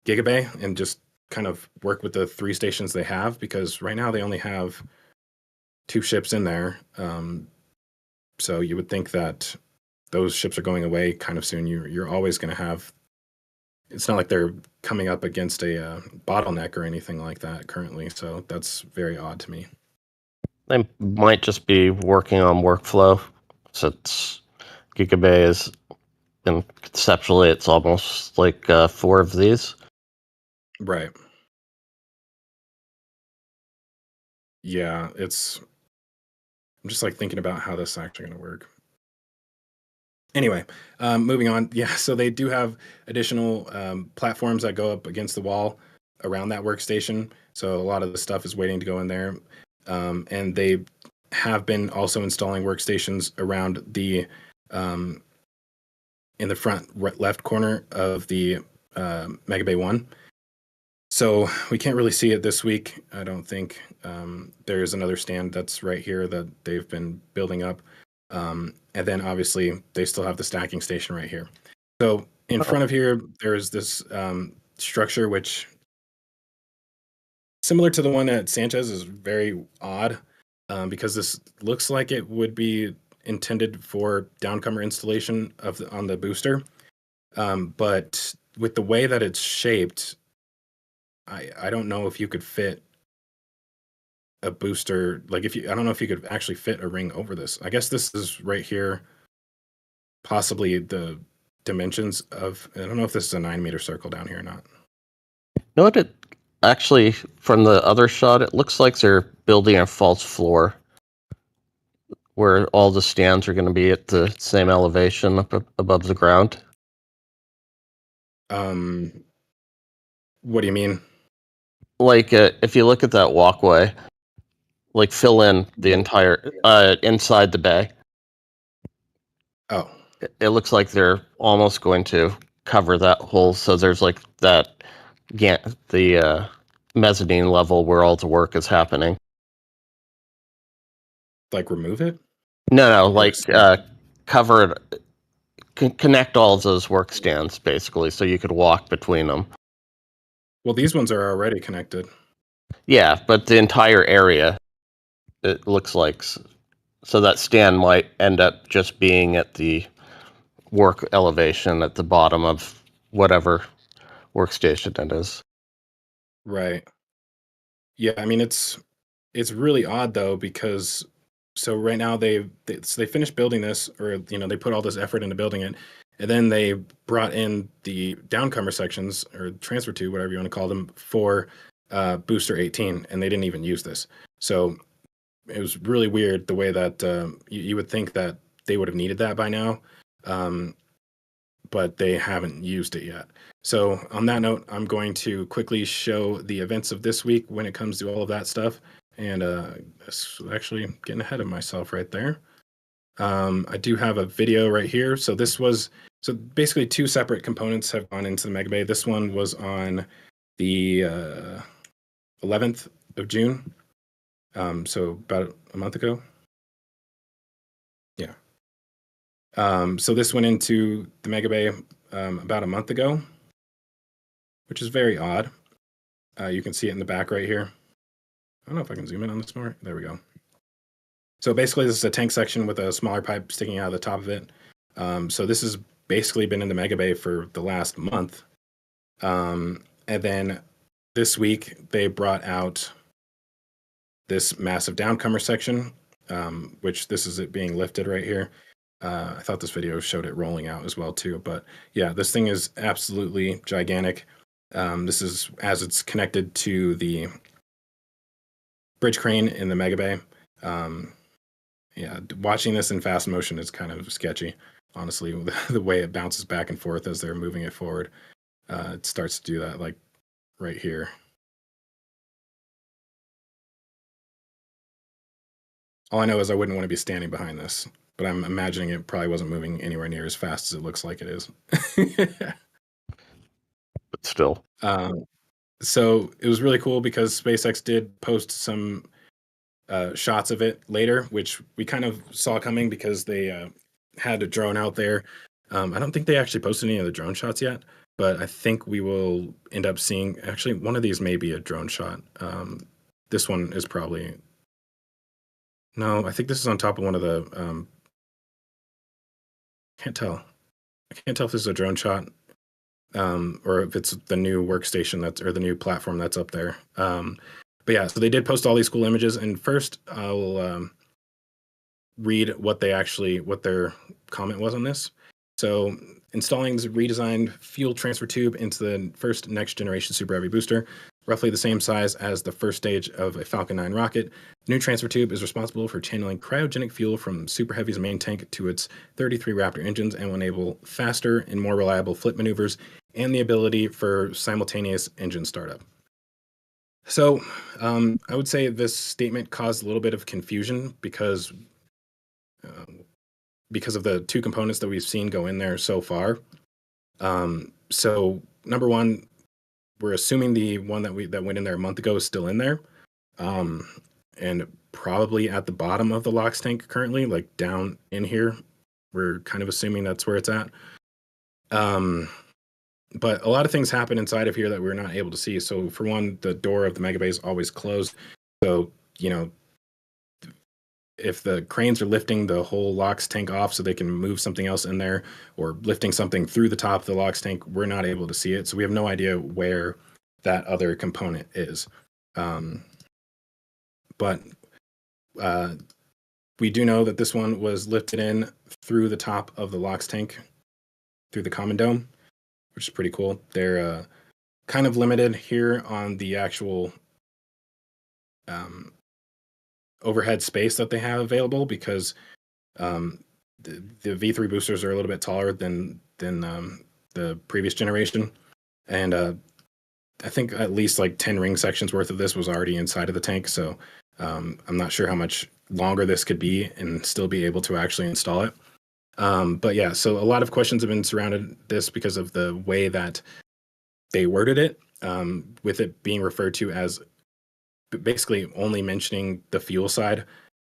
Gigabay and just kind of work with the 3 stations they have, because right now they only have 2 ships in there. So you would think that those ships are going away kind of soon. You're always going to have. It's not like they're coming up against a bottleneck or anything like that currently. So that's very odd to me. They might just be working on workflow, since Gigabay is, and conceptually, it's almost like 4 of these. Right. Yeah, I'm just like thinking about how this is actually going to work. Anyway, moving on. Yeah, so they do have additional platforms that go up against the wall around that workstation. So a lot of the stuff is waiting to go in there. And they have been also installing workstations around the in the front left corner of the Mega Bay 1. So we can't really see it this week, I don't think. There's another stand that's right here that they've been building up. And then obviously they still have the stacking station right here. So in front of here, there's this structure which, similar to the one at Sanchez, is very odd, because this looks like it would be intended for downcomer installation on the booster. But with the way that it's shaped, I don't know if you could fit a booster, like I don't know if you could actually fit a ring over this. I guess this is right here, possibly the dimensions of, I don't know if this is a 9-meter circle down here or not. You know what? Actually, from the other shot, it looks like they're building a false floor where all the stands are going to be at the same elevation up above the ground. What do you mean? Like, if you look at that walkway, like fill in the entire inside the bay. Oh, It looks like they're almost going to cover that hole. So there's like that, the mezzanine level where all the work is happening. like remove it? No, like cover it, connect all of those work stands basically, so you could walk between them. Well, these ones are already connected. Yeah, but the entire area, it looks like, so that stand might end up just being at the work elevation at the bottom of whatever workstation it is. Right. Yeah, I mean it's really odd though, because so right now so they finished building this, or they put all this effort into building it, and then they brought in the downcomer sections, or transfer tube, whatever you want to call them, for booster 18, and they didn't even use this. So it was really weird the way that you would think that they would have needed that by now, but they haven't used it yet. So on that note, I'm going to quickly show the events of this week when it comes to all of that stuff. And actually getting ahead of myself right there. I do have a video right here. So so basically 2 separate components have gone into the Mega Bay. This one was on the 11th of June. So about a month ago. Yeah. So this went into the Mega Bay about a month ago. which is very odd. You can see it in the back right here. I don't know if I can zoom in on this more. There we go. So basically, this is a tank section with a smaller pipe sticking out of the top of it. So this has basically been in the Mega Bay for the last month. And then this week, they brought out this massive downcomer section, which this is it being lifted right here. I thought this video showed it rolling out as well too, but yeah, this thing is absolutely gigantic. This is as it's connected to the bridge crane in the Mega Bay. Yeah, watching this in fast motion is kind of sketchy, honestly. The way it bounces back and forth as they're moving it forward, it starts to do that like right here. All I know is I wouldn't want to be standing behind this, but I'm imagining it probably wasn't moving anywhere near as fast as it looks like it is. But still. So it was really cool because SpaceX did post some shots of it later, which we kind of saw coming because they had a drone out there. I don't think they actually posted any of the drone shots yet, but I think we will end up seeing, actually, one of these may be a drone shot. This one is probably, no, I think this is on top of one of the, can't tell. I can't tell if this is a drone shot or if it's the new workstation or the new platform that's up there. But yeah, so they did post all these cool images, and first I'll read what their comment was on this. So, installing the redesigned fuel transfer tube into the first next generation Super Heavy booster, roughly the same size as the first stage of a Falcon 9 rocket. The new transfer tube is responsible for channeling cryogenic fuel from Super Heavy's main tank to its 33 Raptor engines and will enable faster and more reliable flip maneuvers and the ability for simultaneous engine startup. So I would say this statement caused a little bit of confusion because of the two components that we've seen go in there so far. So number one, we're assuming the one that went in there a month ago is still in there, and probably at the bottom of the LOX tank currently, like down in here. We're kind of assuming that's where it's at. But a lot of things happen inside of here that we're not able to see. So for one, the door of the Mega Bay is always closed. So, if the cranes are lifting the whole LOX tank off so they can move something else in there or lifting something through the top of the LOX tank, we're not able to see it. So we have no idea where that other component is. But we do know that this one was lifted in through the top of the LOX tank, through the common dome, which is pretty cool. They're kind of limited here on the actual overhead space that they have available because the V3 boosters are a little bit taller than the previous generation. And I think at least like 10 ring sections worth of this was already inside of the tank. So I'm not sure how much longer this could be and still be able to actually install it. But yeah, so a lot of questions have been surrounded this because of the way that they worded it, with it being referred to as basically only mentioning the fuel side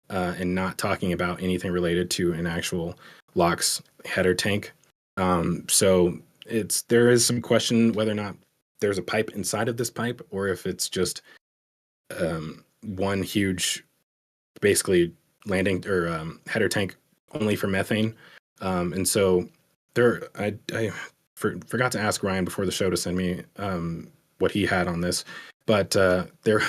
and not talking about anything related to an actual LOX header tank. So there is some question whether or not there's a pipe inside of this pipe or if it's just one huge basically landing or header tank only for methane. And so I forgot to ask Ryan before the show to send me what he had on this. But there,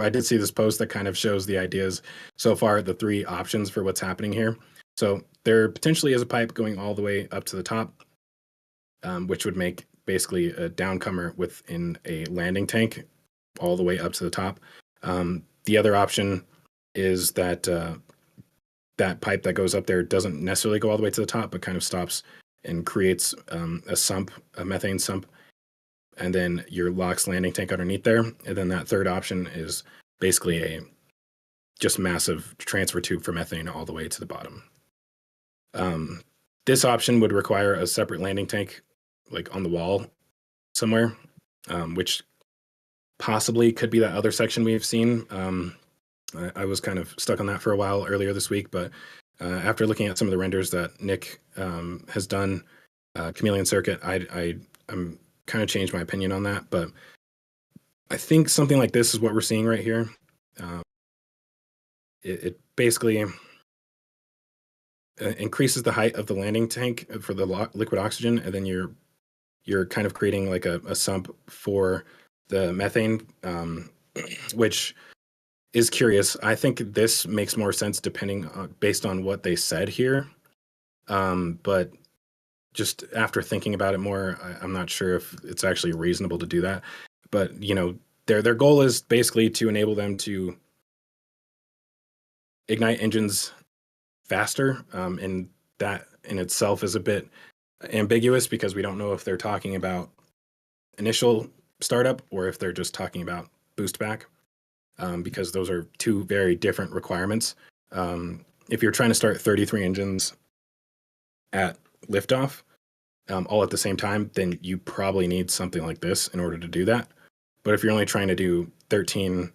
I did see this post that kind of shows the ideas so far, the three options for what's happening here. So there potentially is a pipe going all the way up to the top, which would make basically a downcomer within a landing tank all the way up to the top. The other option is that that pipe that goes up there doesn't necessarily go all the way to the top, but kind of stops and creates a methane sump, and then your LOX landing tank underneath there. And then that third option is basically a just massive transfer tube for methane all the way to the bottom. This option would require a separate landing tank, like on the wall somewhere, which possibly could be that other section we've seen. I was kind of stuck on that for a while earlier this week, but after looking at some of the renders that Nick has done, Chameleon Circuit, I'm kind of changed my opinion on that, but I think something like this is what we're seeing right here. It basically increases the height of the landing tank for the liquid oxygen, and then you're kind of creating like a sump for the methane, which is curious. I think this makes more sense based on what they said here. But just after thinking about it more, I'm not sure if it's actually reasonable to do that. But their goal is basically to enable them to ignite engines faster, and that in itself is a bit ambiguous because we don't know if they're talking about initial startup or if they're just talking about boost back, because those are two very different requirements. If you're trying to start 33 engines at liftoff, all at the same time, then you probably need something like this in order to do that. But if you're only trying to do 13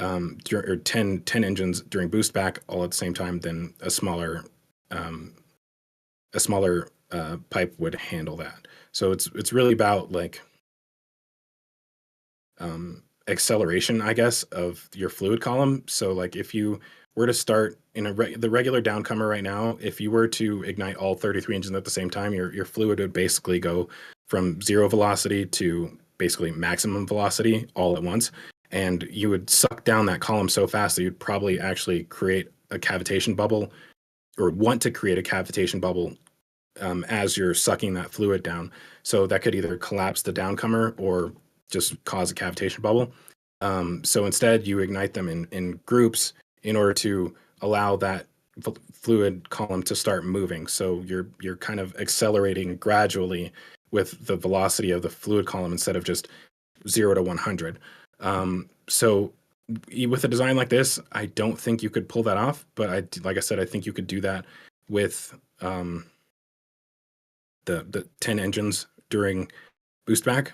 or 10 engines during boost back all at the same time, then a smaller pipe would handle that. So it's really about like acceleration, I guess, of your fluid column. So like if you were to start in the regular downcomer right now, if you were to ignite all 33 engines at the same time, your fluid would basically go from 0 velocity to basically maximum velocity all at once. And you would suck down that column so fast that you'd probably actually create a cavitation bubble, or want to create a cavitation bubble as you're sucking that fluid down. So that could either collapse the downcomer or just cause a cavitation bubble. So instead, you ignite them in groups in order to allow that fluid column to start moving. So you're kind of accelerating gradually with the velocity of the fluid column instead of just 0 to 100. So with a design like this, I don't think you could pull that off. But like I said, I think you could do that with the 10 engines during boost back.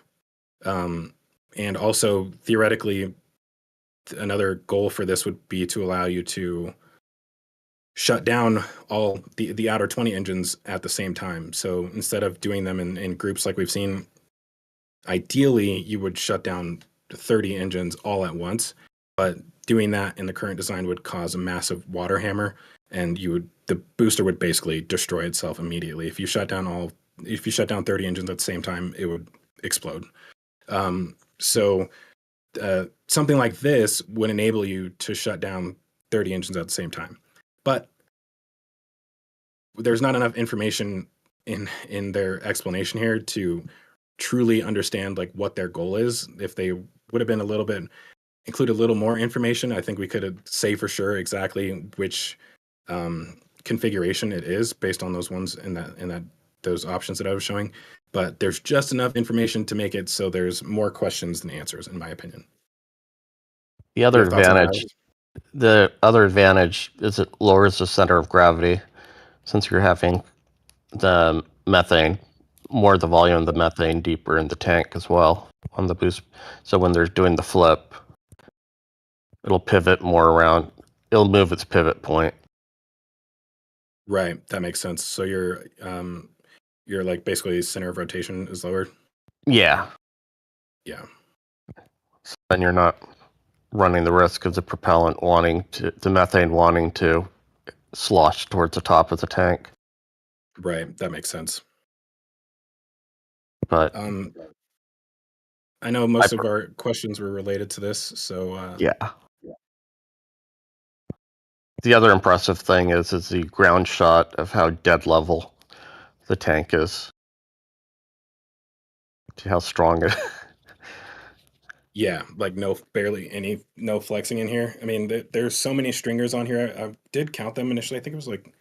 And also theoretically, another goal for this would be to allow you to shut down all the outer 20 engines at the same time. So instead of doing them in groups like we've seen, ideally you would shut down 30 engines all at once. But doing that in the current design would cause a massive water hammer, and the booster would basically destroy itself immediately. If you shut down 30 engines at the same time, it would explode. So something like this would enable you to shut down 30 engines at the same time. But there's not enough information in their explanation here to truly understand like what their goal is. If they would have been include a little more information, I think we could say for sure exactly which configuration it is based on those ones in those options that I was showing. But there's just enough information to make it so there's more questions than answers, in my opinion. The other advantage is it lowers the center of gravity, since you're having the methane, more the volume of the methane deeper in the tank as well on the boost. So when they're doing the flip, it'll pivot more around. It'll move its pivot point. Right, that makes sense. So you're like basically center of rotation is lowered. Yeah. Yeah. So then you're not running the risk of the methane wanting to slosh towards the top of the tank. Right, that makes sense. But I know most of our questions were related to this, so yeah. The other impressive thing is the ground shot of how dead level the tank is. See how strong it is. Yeah, like no flexing in here. I mean, there's so many stringers on here. I did count them initially. I think it was like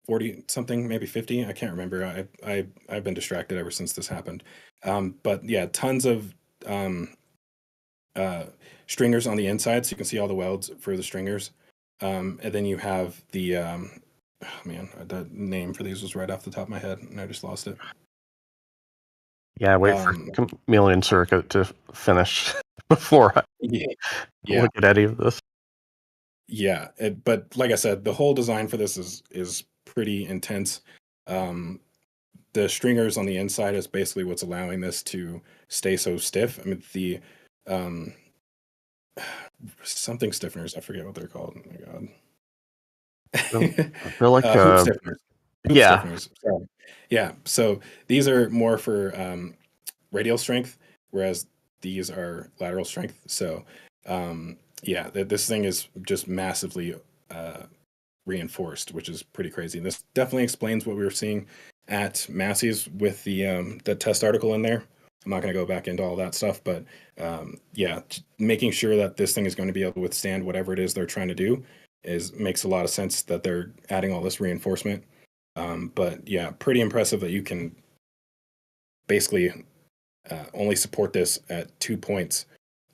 40 something, maybe 50. I can't remember. I've been distracted ever since this happened. But yeah, tons of stringers on the inside, so you can see all the welds for the stringers. And then you have the the name for these was right off the top of my head, and I just lost it. Yeah, wait for Chameleon Circuit to finish before I look at any of this. Yeah, but like I said, the whole design for this is pretty intense. the stringers on the inside is basically what's allowing this to stay so stiff. I mean, the um, something stiffeners, I forget what they're called. Oh my god. I feel like Hoop stiffeners. Hoop yeah. stiffeners. Sorry. Yeah. So these are more for radial strength, whereas these are lateral strength. So yeah, this thing is just massively reinforced, which is pretty crazy. And this definitely explains what we were seeing at Massey's with the test article in there. I'm not going to go back into all that stuff, but yeah, making sure that this thing is going to be able to withstand whatever it is they're trying to do makes a lot of sense that they're adding all this reinforcement. But yeah, pretty impressive that you can basically only support this at 2 points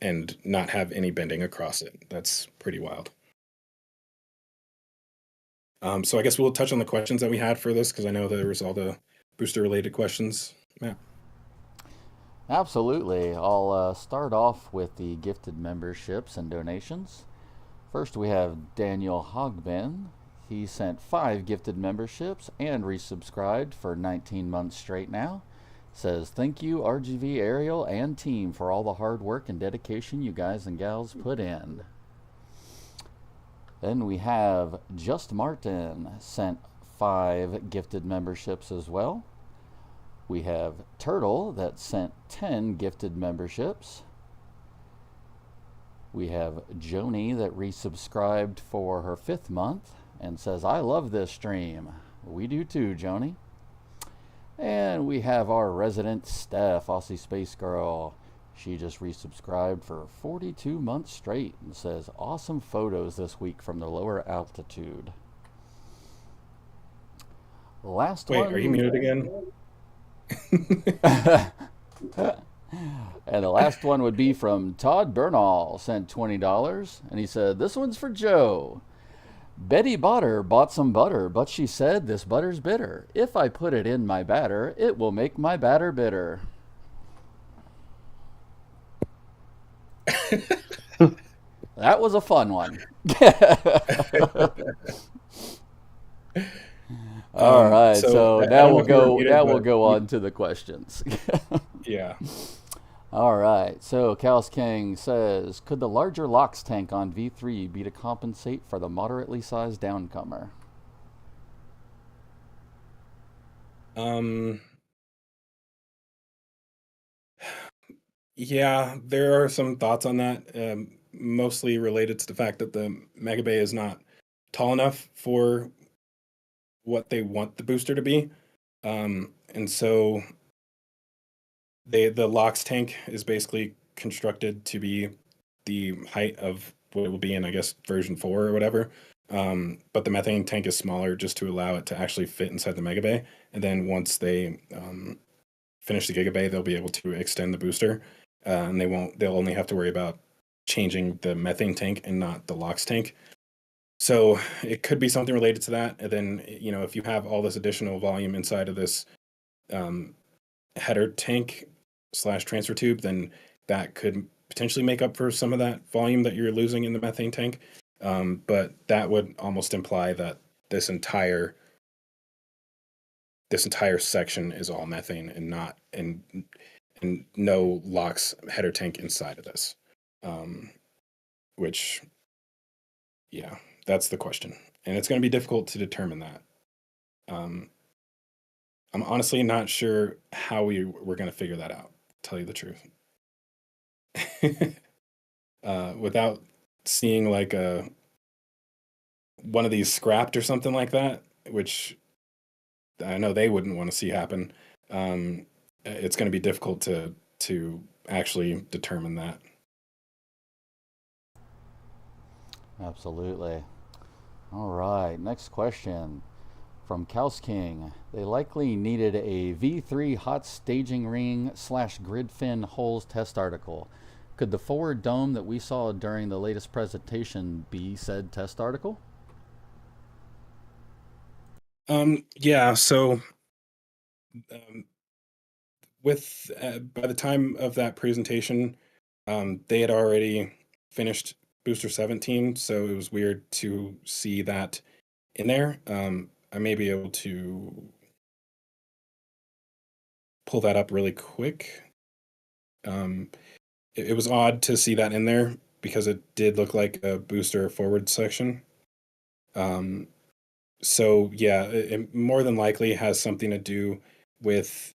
and not have any bending across it. That's pretty wild. So I guess we'll touch on the questions that we had for this, because I know there was all the booster related questions. Matt. Absolutely. I'll start off with the gifted memberships and donations. First, we have Daniel Hogbin. He sent 5 gifted memberships and resubscribed for 19 months straight now. Says, thank you, RGV Ariel and team, for all the hard work and dedication you guys and gals put in. Then we have Just Martin, sent 5 gifted memberships as well. We have Turtle that sent 10 gifted memberships. We have Joni that resubscribed for her 5th month and says, I love this stream. We do too, Joni. And we have our resident Steph, Aussie Space Girl. She just resubscribed for 42 months straight and says, awesome photos this week from the lower altitude. Last Wait, one. are you muted again? And the last one would be from Todd Bernal, sent $20, and he said, this one's for Joe. Betty Botter bought some butter, but she said this butter's bitter. If I put it in my batter, it will make my batter bitter. That was a fun one. All right, so now we'll go on to the questions. Yeah. All right, so Chaos King says, could the larger LOX tank on V3 be to compensate for the moderately sized downcomer? Yeah, there are some thoughts on that, mostly related to the fact that the Mega Bay is not tall enough for what they want the booster to be. And so the LOX tank is basically constructed to be the height of what it will be in, I guess, version 4 or whatever. But the methane tank is smaller just to allow it to actually fit inside the Mega Bay. And then once they finish the Giga Bay, they'll be able to extend the booster. And they'll only have to worry about changing the methane tank and not the LOX tank. So it could be something related to that. And then, if you have all this additional volume inside of this header tank / transfer tube, then that could potentially make up for some of that volume that you're losing in the methane tank. But that would almost imply that this entire section is all methane and not and no LOX header tank inside of this. Which, yeah, that's the question. And it's going to be difficult to determine that. I'm honestly not sure how we're going to figure that out, to tell you the truth. Without seeing like one of these scrapped or something like that, which I know they wouldn't want to see happen. It's going to be difficult to actually determine that. Absolutely. All right, next question from Kaus King. They likely needed a V3 hot staging ring / grid fin holes test article. Could the forward dome that we saw during the latest presentation be said test article? Yeah, so with by the time of that presentation, they had already finished Booster 17, so it was weird to see that in there. I may be able to pull that up really quick. It was odd to see that in there because it did look like a booster forward section. So yeah, it more than likely has something to do with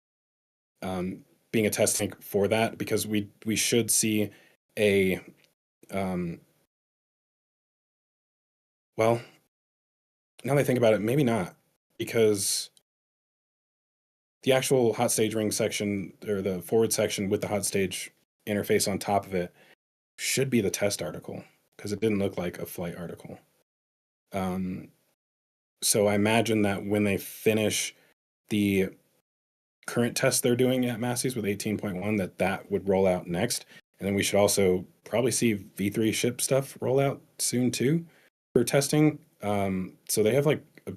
being a test tank for that, because we should see a well, now that I think about it, maybe not, because the actual hot stage ring section, or the forward section with the hot stage interface on top of it, should be the test article, because it didn't look like a flight article. So I imagine that when they finish the current test they're doing at Massey's with 18.1, that would roll out next. And then we should also probably see V3 ship stuff roll out soon too for testing. So they have like a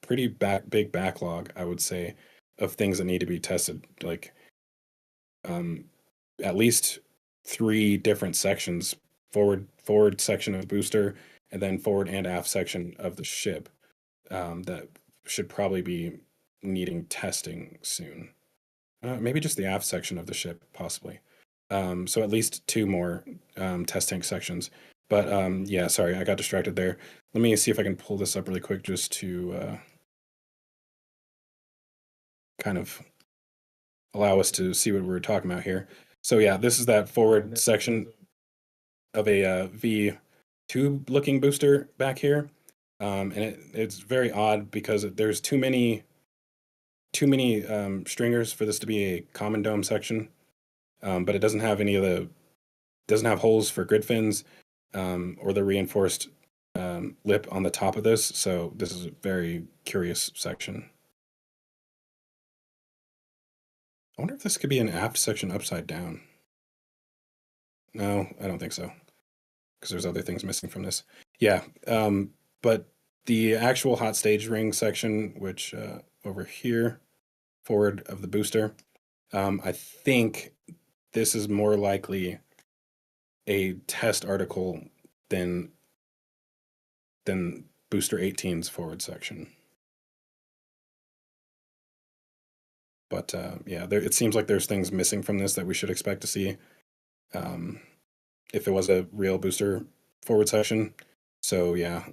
pretty big backlog, I would say, of things that need to be tested. Like at least 3 different sections: forward section of the booster, and then forward and aft section of the ship, that should probably be needing testing soon. Maybe just the aft section of the ship, possibly. So at least 2 more test tank sections. But yeah, sorry, I got distracted there. Let me see if I can pull this up really quick just to kind of allow us to see what we're talking about here. So yeah, this is that forward section of a V2 looking booster back here. And it's very odd because there's too many stringers for this to be a common dome section. But it doesn't have doesn't have holes for grid fins, or the reinforced lip on the top of this. So this is a very curious section. I wonder if this could be an aft section upside down. No, I don't think so, because there's other things missing from this. Yeah, but the actual hot stage ring section, which over here, forward of the booster, I think this is more likely a test article than booster 18's forward section. But yeah, it seems like there's things missing from this that we should expect to see if it was a real booster forward section. So yeah,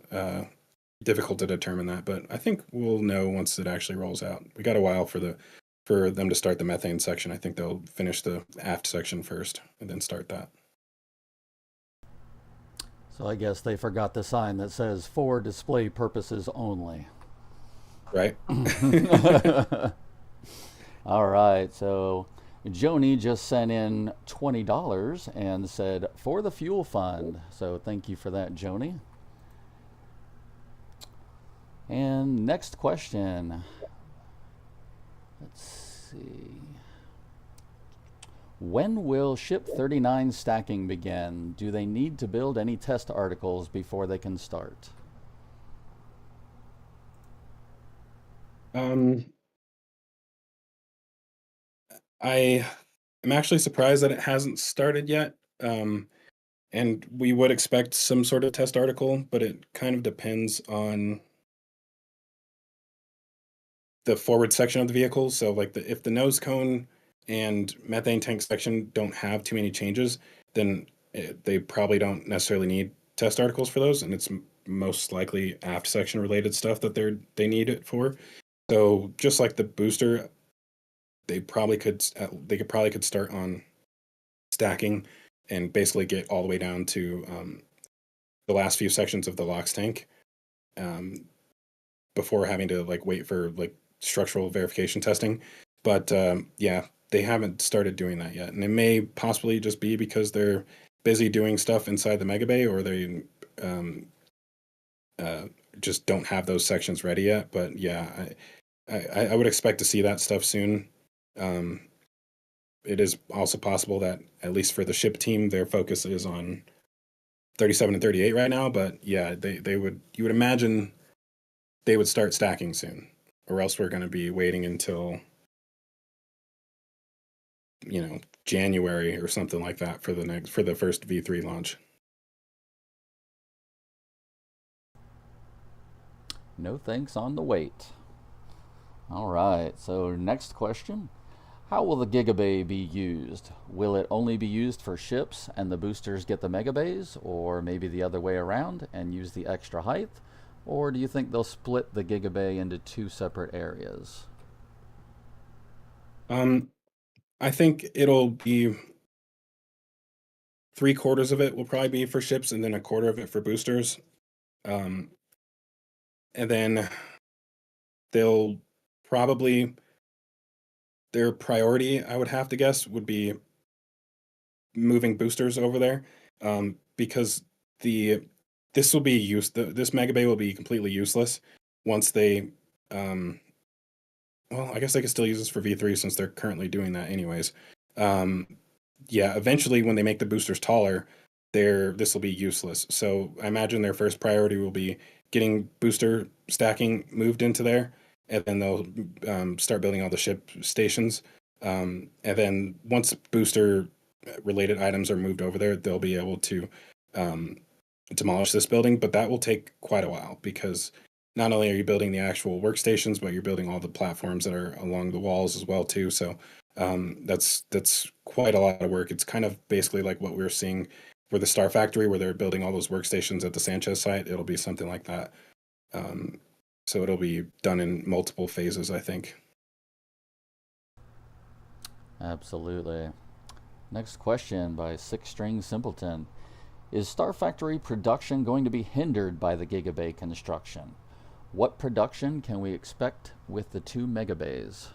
difficult to determine that, but I think we'll know once it actually rolls out. We got a while for them to start the methane section. I think they'll finish the aft section first and then start that. So I guess they forgot the sign that says for display purposes only. Right. All right, so Joni just sent in $20 and said, for the fuel fund. So thank you for that, Joni. And next question. Let's see. When will Ship 39 stacking begin? Do they need to build any test articles before they can start? I am actually surprised that it hasn't started yet. And we would expect some sort of test article, but it kind of depends on the forward section of the vehicle. So like if the nose cone and methane tank section don't have too many changes, then they probably don't necessarily need test articles for those, and it's most likely aft section related stuff that they need it for. So just like the booster, they probably could start on stacking and basically get all the way down to the last few sections of the LOX tank, before having to like wait for like structural verification testing. But yeah, they haven't started doing that yet, and it may possibly just be because they're busy doing stuff inside the mega bay, or they just don't have those sections ready yet. But yeah, I would expect to see that stuff soon. It is also possible that, at least for the ship team, their focus is on 37 and 38 right now. But yeah, you would imagine they would start stacking soon, or else we're going to be waiting until January or something like that for the first V3 launch. No thanks on the wait. All right, so next question. How will the Gigabay be used? Will it only be used for ships and the boosters get the megabays, or maybe the other way around and use the extra height? Or do you think they'll split the Gigabay into two separate areas? I think it'll be 3/4 of it will probably be for ships, and then 1/4 of it for boosters. Um, and then they'll probably their priority, I would have to guess, would be moving boosters over there, because the this will be this mega bay will be completely useless once they um, well, I guess they could still use this for V3 since they're currently doing that anyways. Um, yeah, eventually when they make the boosters taller, this will be useless. So I imagine their first priority will be getting booster stacking moved into there, and then they'll start building all the ship stations. And then once booster related items are moved over there, they'll be able to um, demolish this building. But that will take quite a while because not only are you building the actual workstations, but you're building all the platforms that are along the walls as well too. So that's quite a lot of work. It's kind of basically like what we were seeing for the Star Factory, where they're building all those workstations at the Sanchez site. It'll be something like that. So it'll be done in multiple phases, I think. Absolutely. Next question by Six String Simpleton. Is Star Factory production going to be hindered by the Gigabay construction? What production can we expect with the 2 megabays?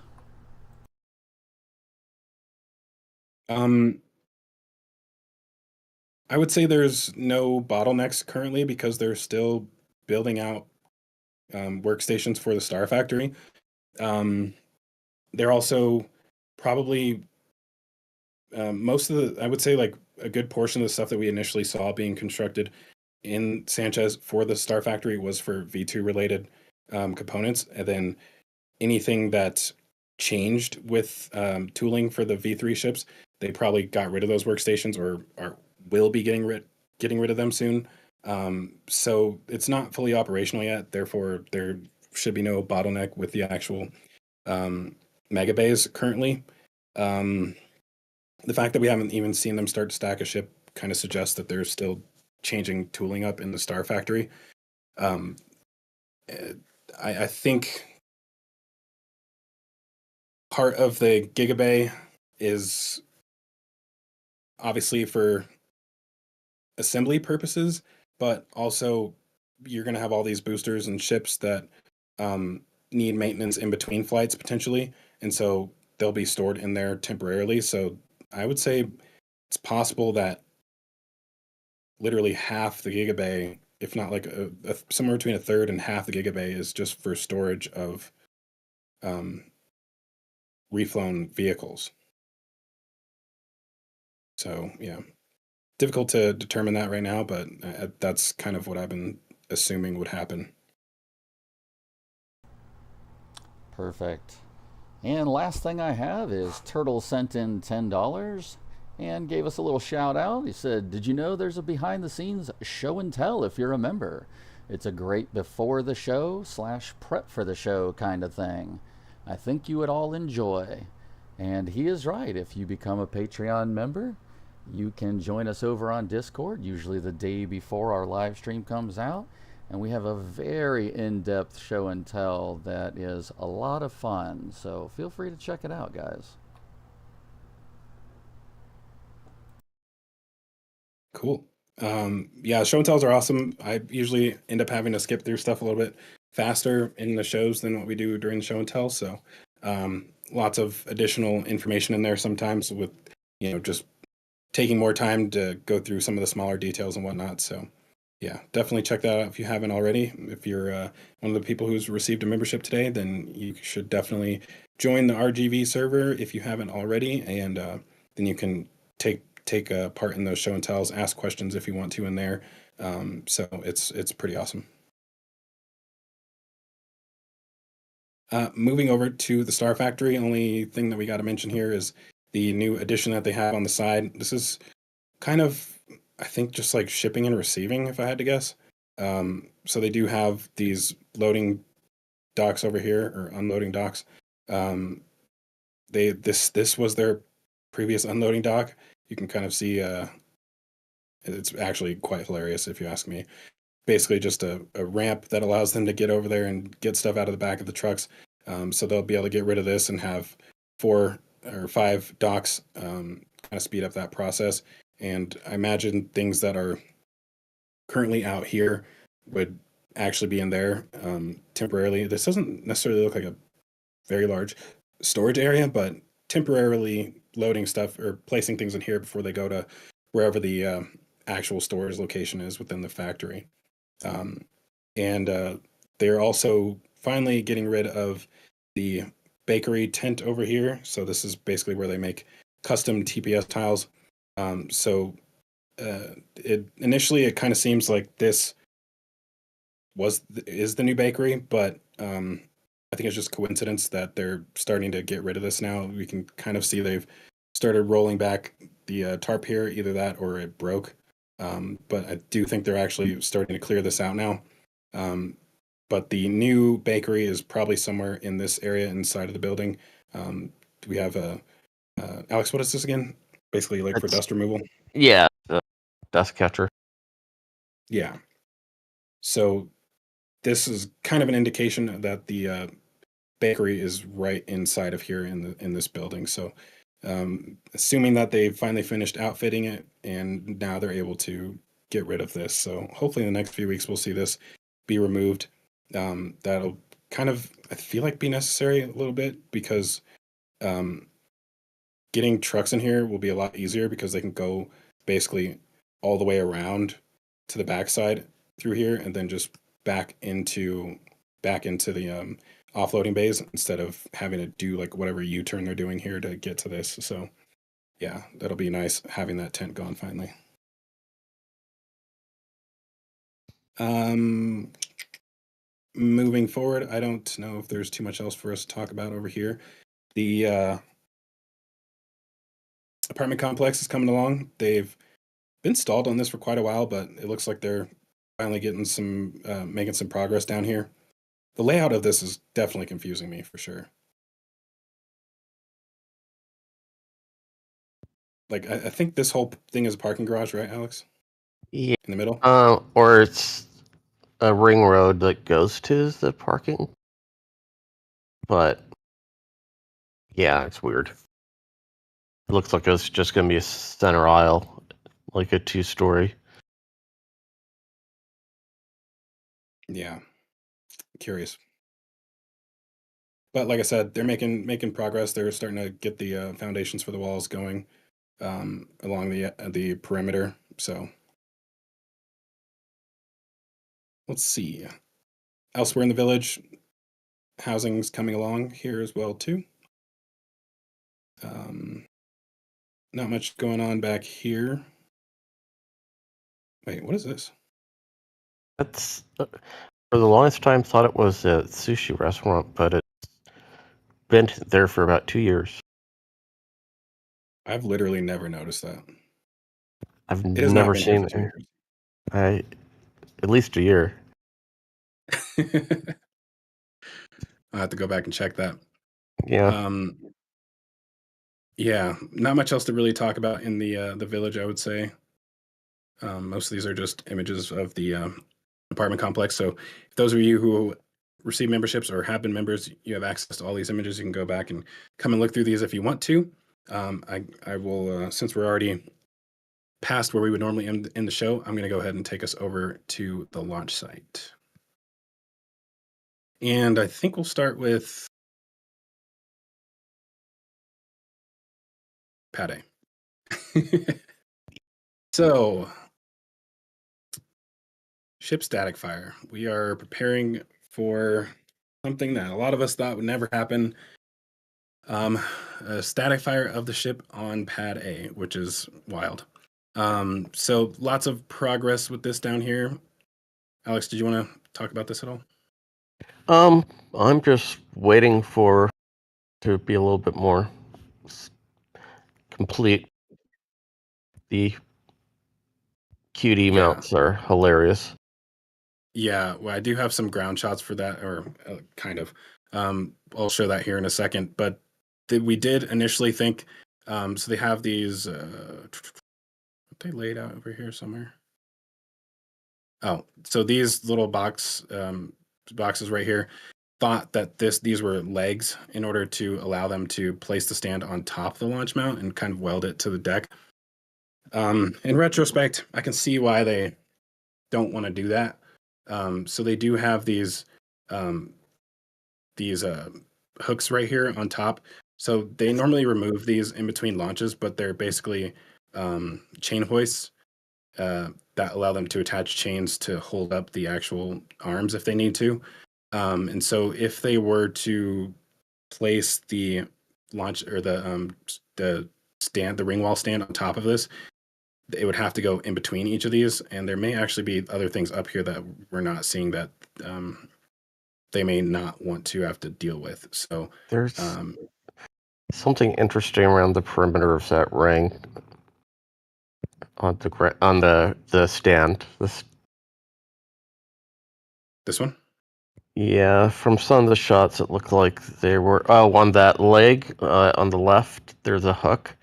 I would say there's no bottlenecks currently because they're still building out workstations for the Star Factory. They're also probably most of the, I would say like a good portion of the stuff that we initially saw being constructed in Sanchez for the Star Factory was for V2 related components. And then anything that changed with tooling for the V3 ships, they probably got rid of those workstations or will be getting rid of them soon. So it's not fully operational yet. Therefore, there should be no bottleneck with the actual mega bays currently. The fact that we haven't even seen them start to stack a ship kind of suggests that they're still changing tooling up in the Star Factory. I think part of the Gigabay is obviously for assembly purposes, but also you're going to have all these boosters and ships that need maintenance in between flights potentially, and so they'll be stored in there temporarily. So I would say it's possible that literally half the Gigabay, if not like somewhere between a third and half the Gigabay, is just for storage of reflown vehicles. So yeah, difficult to determine that right now, but that's kind of what I've been assuming would happen. Perfect. And last thing I have is Turtle sent in $10 and gave us a little shout out. He said, "Did you know there's a behind the scenes show and tell if you're a member? It's a great before the show / prep for the show kind of thing. I think you would all enjoy." And he is right. If you become a Patreon member, you can join us over on Discord, usually the day before our live stream comes out. And we have a very in-depth show and tell that is a lot of fun. So feel free to check it out, guys. Cool. Yeah, show and tells are awesome. I usually end up having to skip through stuff a little bit faster in the shows than what we do during the show and tell. So lots of additional information in there sometimes with, just taking more time to go through some of the smaller details and whatnot. So yeah, definitely check that out if you haven't already. If you're one of the people who's received a membership today, then you should definitely join the RGV server if you haven't already, and then you can take part in those show and tells, ask questions if you want to in there. So it's pretty awesome. Moving over to the Star Factory, only thing that we got to mention here is the new addition that they have on the side. This is kind of, I think, just like shipping and receiving, if I had to guess. So they do have these loading docks over here, or unloading docks. this was their previous unloading dock. You can kind of see it's actually quite hilarious if you ask me. Basically just a ramp that allows them to get over there and get stuff out of the back of the trucks. So they'll be able to get rid of this and have 4 or 5 docks, kind of speed up that process. And I imagine things that are currently out here would actually be in there temporarily. This doesn't necessarily look like a very large storage area, but temporarily loading stuff or placing things in here before they go to wherever the actual storage location is within the factory. And they're also finally getting rid of the bakery tent over here. So this is basically where they make custom TPS tiles. So it initially it kind of seems like this is the new bakery, but I think it's just coincidence that they're starting to get rid of this now. We can kind of see they've started rolling back the tarp here, either that or it broke. But I do think they're actually starting to clear this out now. But the new bakery is probably somewhere in this area inside of the building. We have Alex, what is this again? Basically like for dust removal? Yeah, the dust catcher. Yeah. So this is kind of an indication that the bakery is right inside of here in this building. So assuming that they finally finished outfitting it and now they're able to get rid of this. So hopefully in the next few weeks we'll see this be removed. That'll kind of, I feel like, be necessary a little bit because getting trucks in here will be a lot easier because they can go basically all the way around to the backside through here and then just back into the offloading bays instead of having to do like whatever U-turn they're doing here to get to this. So yeah, that'll be nice having that tent gone finally. Moving forward, I don't know if there's too much else for us to talk about over here. The apartment complex is coming along. They've been stalled on this for quite a while, but it looks like they're finally getting making some progress down here. The layout of this is definitely confusing me for sure. Like, I think this whole thing is a parking garage, right, Alex? Yeah. In the middle? Or it's a ring road that goes to the parking. But yeah, it's weird. It looks like it's just going to be a center aisle, like a 2-story. Yeah, curious. But like I said, they're making progress. They're starting to get the foundations for the walls going along the perimeter. So let's see. Elsewhere in the village, housing's coming along here as well too. Not much going on back here. Wait, what is this? That's for the longest time thought it was a sushi restaurant, but it's been there for about 2 years. I've literally never noticed that. I've It has not never been here seen for 2 it. At least a year. years. I'll have to go back and check that. Yeah. Yeah, not much else to really talk about in the village, I would say. Most of these are just images of the apartment complex. So if those of you who receive memberships or have been members, you have access to all these images. You can go back and come and look through these if you want to. I will, since we're already past where we would normally end the show, I'm going to go ahead and take us over to the launch site. And I think we'll start with Pad A. So, ship static fire. We are preparing for something that a lot of us thought would never happen. A static fire of the ship on Pad A, which is wild. So lots of progress with this down here. Alex, did you want to talk about this at all? I'm just waiting for to be a little bit more complete. The QD mounts are hilarious. Yeah, well, I do have some ground shots for that, or kind of. I'll show that here in a second. But we did initially think. So they have these. They laid out over here somewhere. Oh, so these little boxes right here thought that these were legs in order to allow them to place the stand on top of the launch mount and kind of weld it to the deck. In retrospect, I can see why they don't want to do that. So they do have these hooks right here on top. So they normally remove these in between launches, but they're basically chain hoists that allow them to attach chains to hold up the actual arms if they need to. And so if they were to place the launch or the stand, the ring wall stand on top of this, it would have to go in between each of these. And there may actually be other things up here that we're not seeing that they may not want to have to deal with. So There's something interesting around the perimeter of that ring on the stand. This one? Yeah, from some of the shots, it looked like they were on that leg on the left. There's a hook.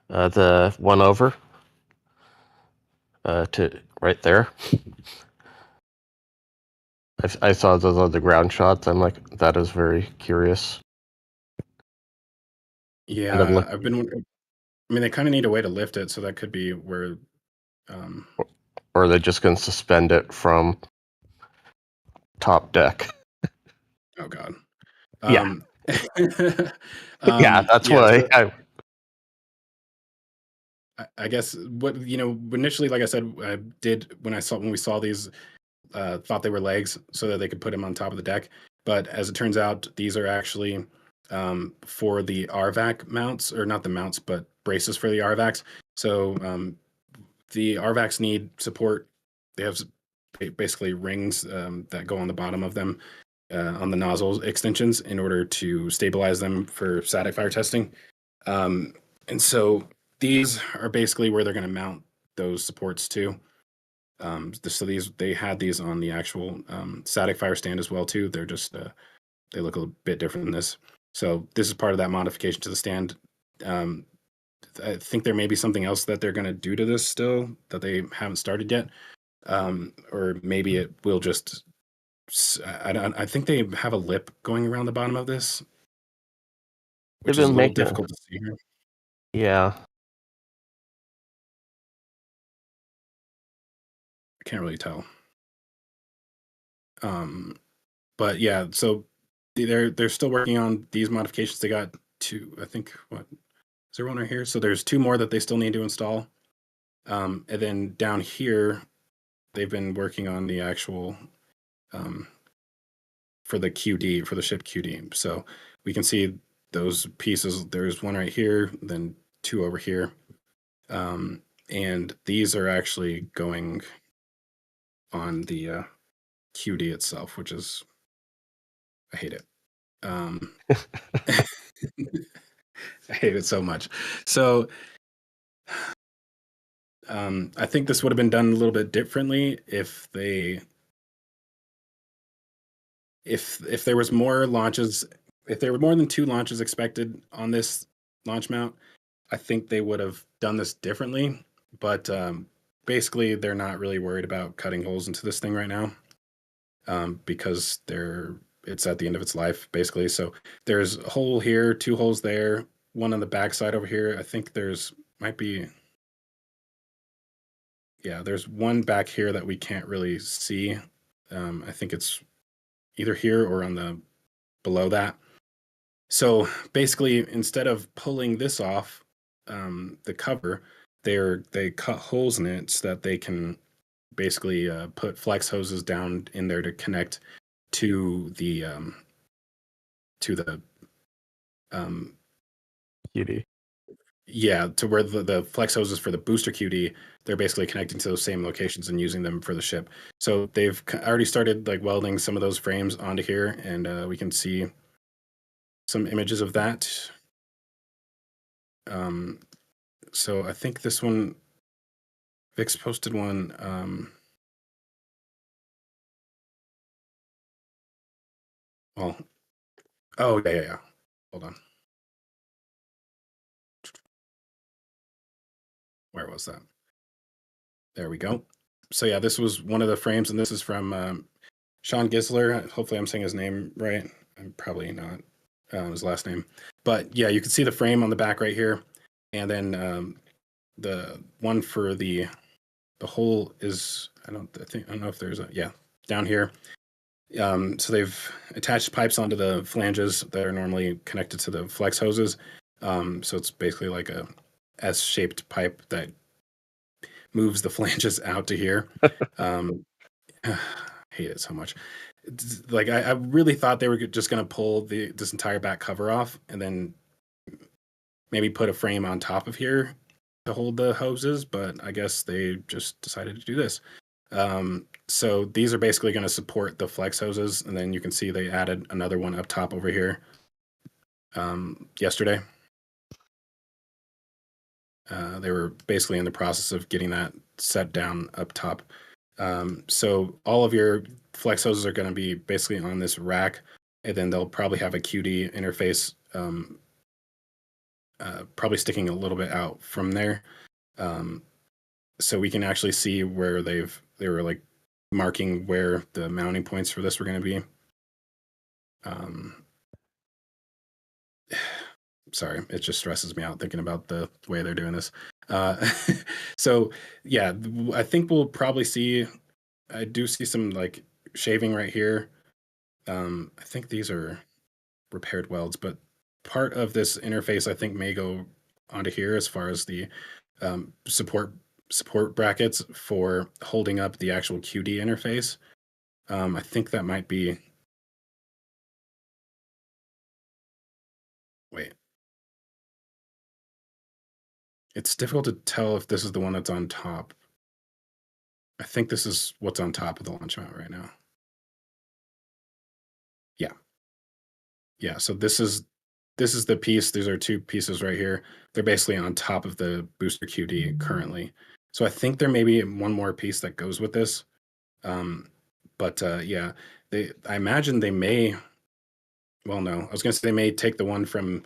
The one over to right there. I saw those on the ground shots. I'm like, that is very curious. Yeah, I mean, they kind of need a way to lift it, so that could be where. Or they're just going to suspend it from top deck. Oh God. Yeah. Yeah, that's why. So I guess what initially, like I said, I did when we saw these, thought they were legs so that they could put them on top of the deck. But as it turns out, these are actually for the RVAC mounts, or not the mounts, but braces for the RVACs. So the RVACs need support. They have basically rings that go on the bottom of them on the nozzle extensions in order to stabilize them for static fire testing. And so these are basically where they're going to mount those supports to. So they had these on the actual static fire stand as well too. They're just they look a bit different than this. So this is part of that modification to the stand. I think there may be something else that they're going to do to this still that they haven't started yet, or maybe it will just. I think they have a lip going around the bottom of this, which is a little difficult to see here. Yeah. I can't really tell. But yeah, so they're still working on these modifications. They got two, I think. What is there one right here? So there's two more that they still need to install. And then down here, they've been working on the actual for the QD, for the ship QD. So we can see those pieces. There's one right here, then two over here. And these are actually going on the QD itself, which is, I hate it. I hate it so much. So I think this would have been done a little bit differently if there was more launches, if there were more than 2 launches expected on this launch mount. I think they would have done this differently. But basically, they're not really worried about cutting holes into this thing right now because it's at the end of its life, basically. So there's a hole here, 2 holes there, one on the back side over here. I think there's one back here that we can't really see. I think it's either here or on the below that. So basically, instead of pulling this off the cover, they cut holes in it so that they can basically put flex hoses down in there to connect to the QD. Yeah, to where the flex hoses for the booster QD, they're basically connecting to those same locations and using them for the ship. So they've already started like welding some of those frames onto here, and we can see some images of that. So I think this one, Vix posted one. Oh yeah. Hold on. where was that? There we go. So yeah, this was one of the frames, and this is from Sean Gisler. Hopefully I'm saying his name right. I'm probably not his last name. But yeah, you can see the frame on the back right here. And then the one for the hole is, I don't know if there's down here. So they've attached pipes onto the flanges that are normally connected to the flex hoses. So it's basically like a S-shaped pipe that moves the flanges out to here. I hate it so much. Like I really thought they were just going to pull this entire back cover off and then maybe put a frame on top of here to hold the hoses, but I guess they just decided to do this. So these are basically going to support the flex hoses, and then you can see they added another one up top over here yesterday. They were basically in the process of getting that set down up top. So all of your flex hoses are going to be basically on this rack, and then they'll probably have a QD interface probably sticking a little bit out from there. So we can actually see where they were like marking where the mounting points for this were going to be. Sorry, it just stresses me out thinking about the way they're doing this. So yeah, I think we'll probably see, I do see some like shaving right here. I think these are repaired welds, but part of this interface I think may go onto here as far as the support brackets for holding up the actual QD interface. I think that might be, wait. It's difficult to tell if this is the one that's on top. I think this is what's on top of the launch mount right now. Yeah. Yeah, so this is the piece. These are two pieces right here. They're basically on top of the booster QD currently. So I think there may be one more piece that goes with this. But yeah, I imagine they may, well, no, I was going to say they may take the one from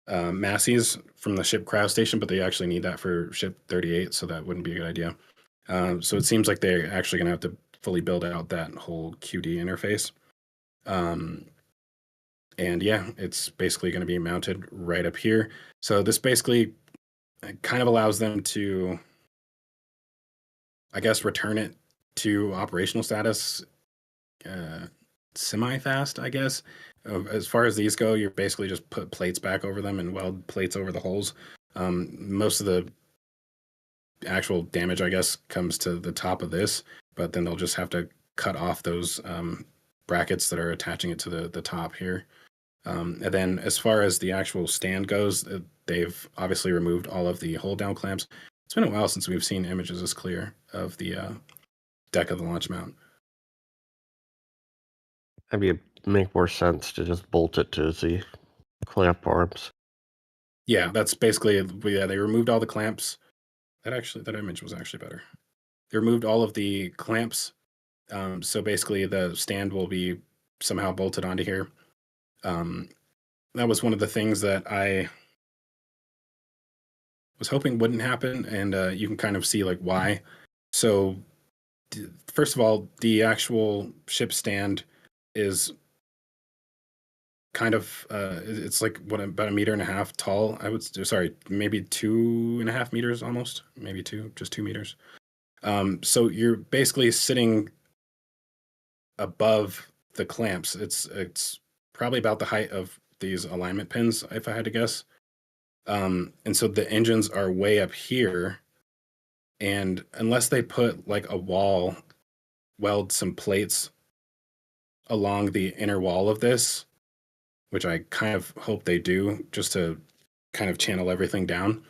Massey's from the ship cryo station, but they actually need that for ship 38, so that wouldn't be a good idea. So it seems like they're actually going to have to fully build out that whole QD interface. And yeah, it's basically going to be mounted right up here. So this basically kind of allows them to, I guess, return it to operational status semi-fast, I guess. As far as these go, you're basically just put plates back over them and weld plates over the holes. Most of the actual damage, I guess, comes to the top of this, but then they'll just have to cut off those brackets that are attaching it to the top here. And then as far as the actual stand goes, they've obviously removed all of the hold down clamps. It's been a while since we've seen images this clear of the deck of the launch mount. I mean, it'd make more sense to just bolt it to the clamp arms. Yeah, that's basically, yeah, they removed all the clamps. That image was actually better. They removed all of the clamps. So basically the stand will be somehow bolted onto here. That was one of the things that I was hoping wouldn't happen, and you can kind of see like why. So first of all, the actual ship stand is kind of it's like about 1.5 meters tall. Maybe 2.5 meters almost, maybe just 2 meters. So you're basically sitting above the clamps. It's probably about the height of these alignment pins, if I had to guess. And so the engines are way up here, and unless they put like a weld some plates along the inner wall of this, which I kind of hope they do, just to kind of channel everything down,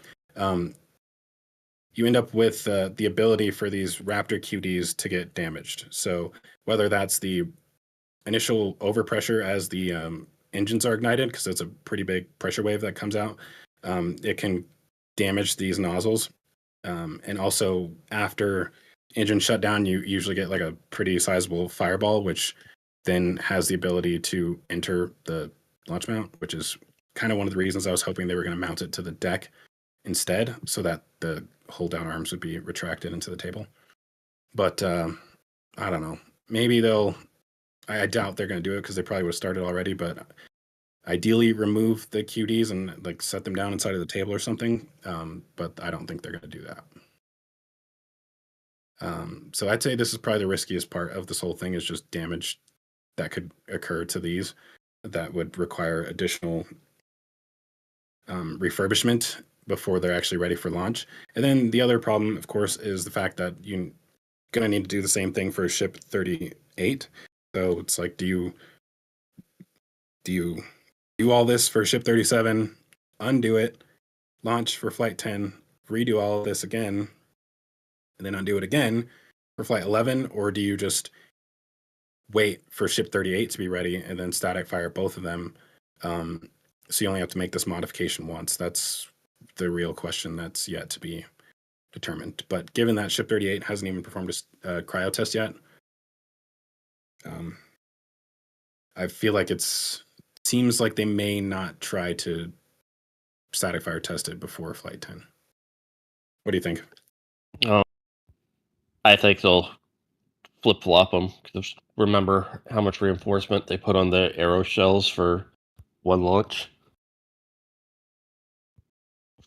you end up with the ability for these Raptor QDs to get damaged. So whether that's the initial overpressure as the engines are ignited, because it's a pretty big pressure wave that comes out, it can damage these nozzles. And also after engine shutdown, you usually get like a pretty sizable fireball, which then has the ability to enter the launch mount, which is kind of one of the reasons I was hoping they were going to mount it to the deck instead, so that the hold down arms would be retracted into the table. But I don't know. Maybe they'll. I doubt they're going to do it because they probably would have started already. But ideally, remove the QDs and like set them down inside of the table or something. But I don't think they're going to do that. So I'd say this is probably the riskiest part of this whole thing is just damage that could occur to these that would require additional refurbishment before they're actually ready for launch. And then the other problem, of course, is the fact that you're going to need to do the same thing for ship 38. So it's like, do you do all this for ship 37, undo it, launch for flight 10, redo all of this again, and then undo it again for flight 11? Or do you just wait for ship 38 to be ready and then static fire both of them? So you only have to make this modification once. That's the real question that's yet to be determined. But given that ship 38 hasn't even performed a cryo test yet, I feel like seems like they may not try to static fire test it before flight 10. What do you think? I think they'll flip-flop them. Because remember how much reinforcement they put on the arrow shells for one launch?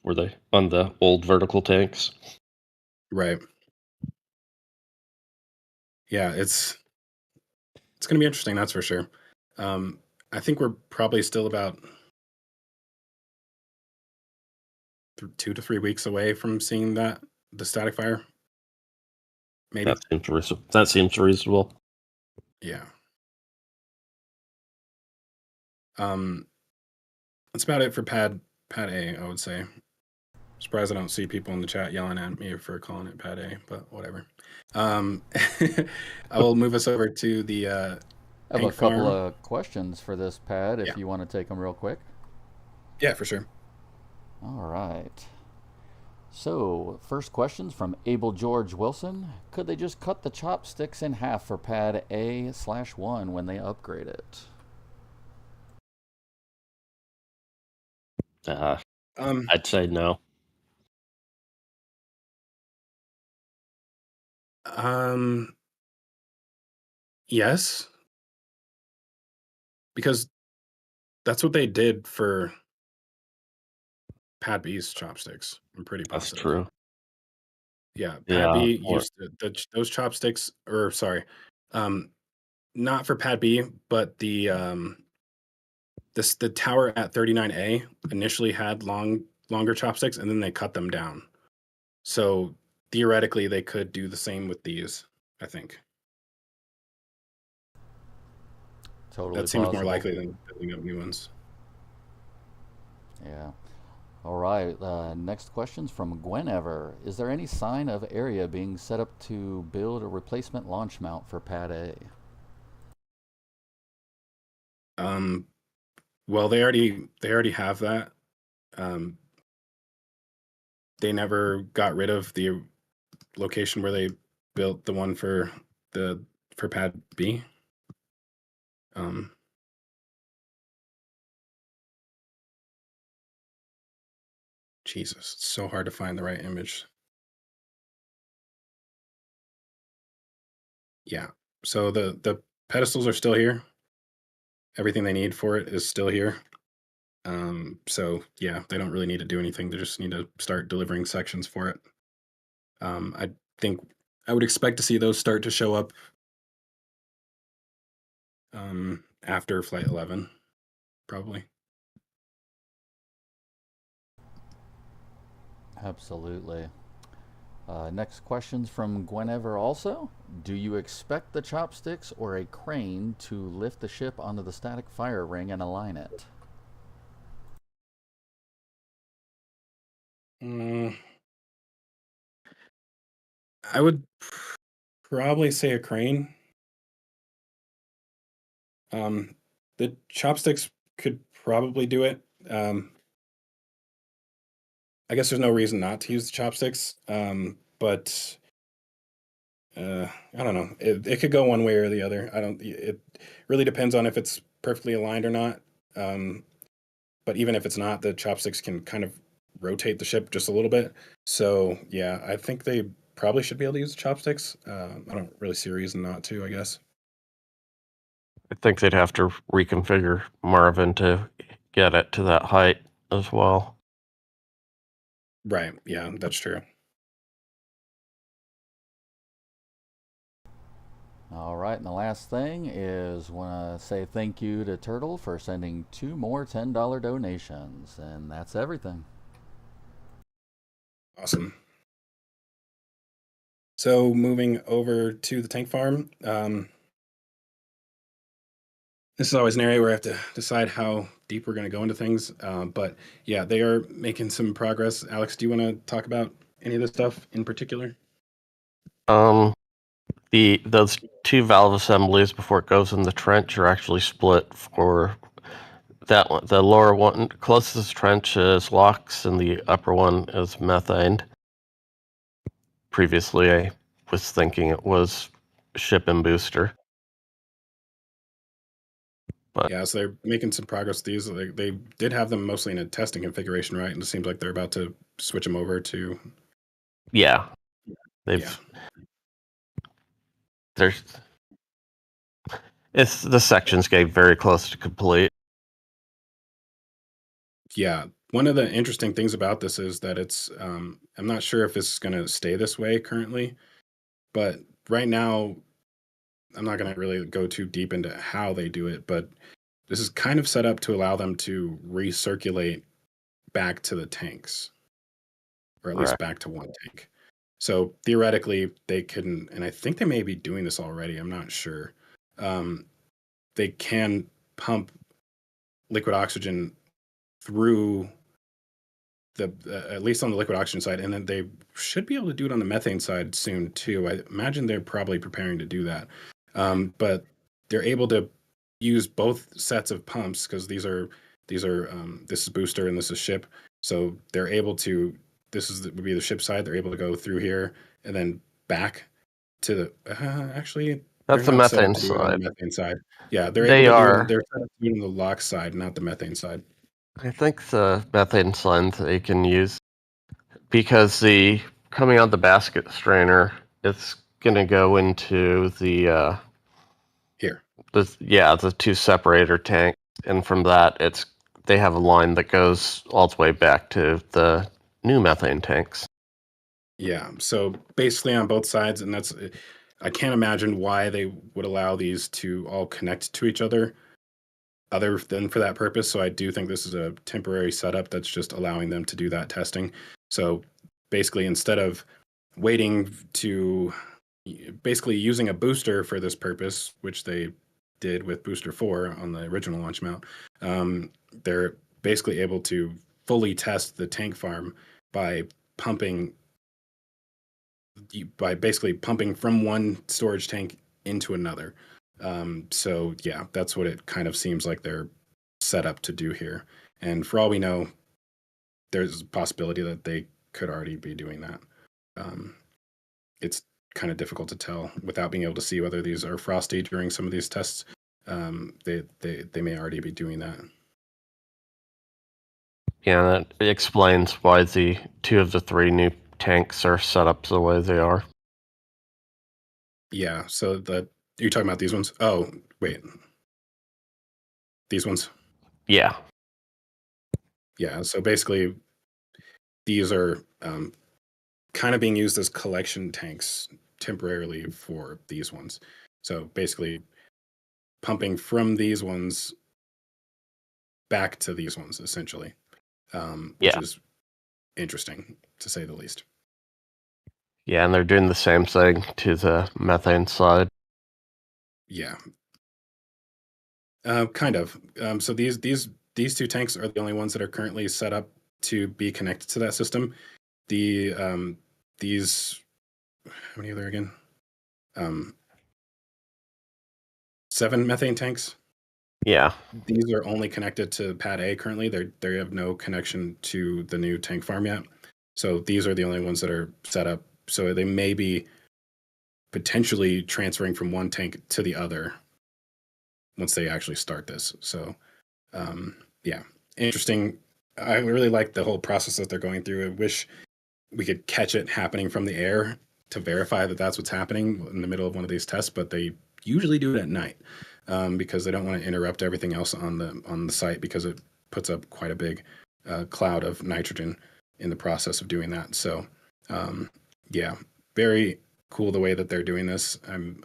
Were they on the old vertical tanks? Right. Yeah, it's going to be interesting, that's for sure. I think we're probably still about 2 to 3 weeks away from seeing the static fire. Maybe. That seems reasonable. Yeah. That's about it for pad A, I would say. Surprised I don't see people in the chat yelling at me for calling it pad A, but whatever. I will move us over to the I have a couple of questions for this pad if you want to take them real quick. Yeah, for sure. All right. So, first question's from Abel George Wilson. Could they just cut the chopsticks in half for pad A/1 when they upgrade it? I'd say no. Yes. Because that's what they did for Pad B's chopsticks. I'm pretty positive. That's true. Yeah, Pad B used those chopsticks, or sorry, not for Pad B, but the tower at 39A initially had longer chopsticks, and then they cut them down. So theoretically, they could do the same with these, I think. Totally that seems possible. more likely than building up new ones. Yeah. All right. Next question's from Gwenever. Is there any sign of area being set up to build a replacement launch mount for Pad A? Well, they already have that. They never got rid of the location where they built the one for Pad B. Jesus, it's so hard to find the right image. Yeah, so the pedestals are still here. Everything they need for it is still here. So yeah, they don't really need to do anything. They just need to start delivering sections for it. I think I would expect to see those start to show up after Flight 11, probably. Absolutely. Next question's from Gwenever also. Do you expect the chopsticks or a crane to lift the ship onto the static fire ring and align it? I would probably say a crane. The chopsticks could probably do it. I guess there's no reason not to use the chopsticks. But I don't know. It could go one way or the other. It really depends on if it's perfectly aligned or not. But even if it's not, the chopsticks can kind of rotate the ship just a little bit. So yeah, I think they probably should be able to use the chopsticks. I don't really see a reason not to, I guess. I think they'd have to reconfigure Marvin to get it to that height as well. Right. Yeah, that's true. All right, and the last thing is want to say thank you to Turtle for sending 2 more $10 donations, and that's everything. Awesome. So moving over to the tank farm, this is always an area where I have to decide how deep we're going to go into things. But yeah, they are making some progress. Alex, do you want to talk about any of this stuff in particular? Those 2 valve assemblies before it goes in the trench are actually split for that one. The lower one closest trench is LOX, and the upper one is methane. Previously, I was thinking it was ship and booster. But Yeah, so they're making some progress with these. They did have them mostly in a testing configuration, right? And it seems like they're about to switch them over to. yeah, they've Yeah. there's it's the section's getting very close to complete. Yeah, one of the interesting things about this is that it's. I'm not sure if this is going to stay this way currently, but right now, I'm not going to really go too deep into how they do it, but this is kind of set up to allow them to recirculate back to the tanks, or at least Right. back to one tank. So theoretically, they can, and I think they may be doing this already. I'm not sure. They can pump liquid oxygen through the at least on the liquid oxygen side, and then they should be able to do it on the methane side soon too. I imagine they're probably preparing to do that, but they're able to use both sets of pumps because this is booster and this is ship, so they're able to. Would be the ship side. They're able to go through here and then back to the. Actually, That's they're the not set up methane to do it on side. the methane side. Yeah, they're They able to do it. are. They're set up to do it on the lock side, not the methane side. I think the methane side they can use because the coming out the basket strainer, it's gonna go into the Here. the 2 separator tanks, and from that they have a line that goes all the way back to the new methane tanks. Yeah. So basically on both sides, and I can't imagine why they would allow these to all connect to each other than for that purpose. So I do think this is a temporary setup that's just allowing them to do that testing. So basically, instead of waiting to basically using a booster for this purpose, which they did with Booster 4 on the original launch mount, they're basically able to fully test the tank farm by pumping basically pumping from one storage tank into another. So yeah, that's what it kind of seems like they're set up to do here. And for all we know, there's a possibility that they could already be doing that. It's kind of difficult to tell without being able to see whether these are frosty during some of these tests. They may already be doing that. Yeah, that explains why the 2 of the 3 new tanks are set up the way they are. Yeah. So you're talking about these ones? Oh, wait. These ones? Yeah. Yeah. So basically, these are kind of being used as collection tanks temporarily for these ones. So basically, pumping from these ones back to these ones, essentially, which is interesting to say the least. Yeah, and they're doing the same thing to the methane side. Yeah. Kind of. So these 2 tanks are the only ones that are currently set up to be connected to that system. These how many are there again? 7 methane tanks. Yeah. These are only connected to Pad A currently. They have no connection to the new tank farm yet. So these are the only ones that are set up. So they may be potentially transferring from one tank to the other once they actually start this. So yeah, interesting I really like the whole process that they're going through. I wish we could catch it happening from the air to verify that that's what's happening in the middle of one of these tests, but they usually do it at night because they don't want to interrupt everything else on the site because it puts up quite a big cloud of nitrogen in the process of doing that. So yeah, very cool the way that they're doing this. I'm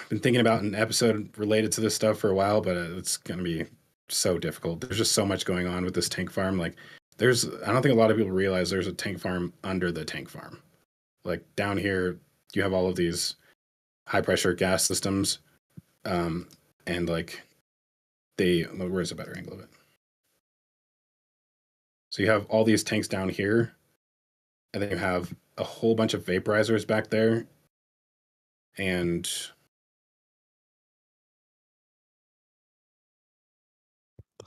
been thinking about an episode related to this stuff for a while, but it's going to be so difficult. There's just so much going on with this tank farm. Like I don't think a lot of people realize there's a tank farm under the tank farm. Like down here, you have all of these high pressure gas systems. And like where's the better angle of it? So you have all these tanks down here, and then you have a whole bunch of vaporizers back there. And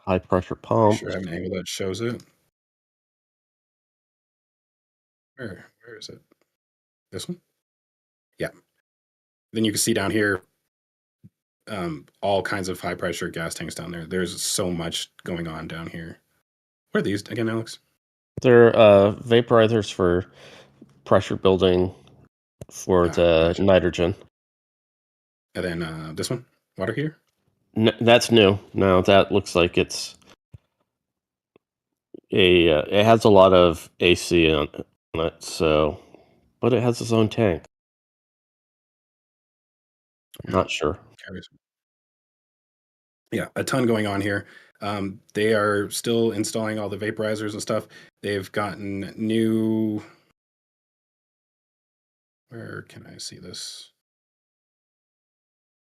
high pressure I pump. sure have an angle that shows it. Where is it? This one? Yeah. Then you can see down here all kinds of high pressure gas tanks down there. There's so much going on down here. What are these again, Alex? They're vaporizers for pressure building for the Gotcha. nitrogen. And then this one, water heater? That's new. No, that looks like it's it has a lot of AC on it, so, but it has its own tank. Not sure. Yeah, a ton going on here. They are still installing all the vaporizers and stuff. They've gotten new. Where can I see this?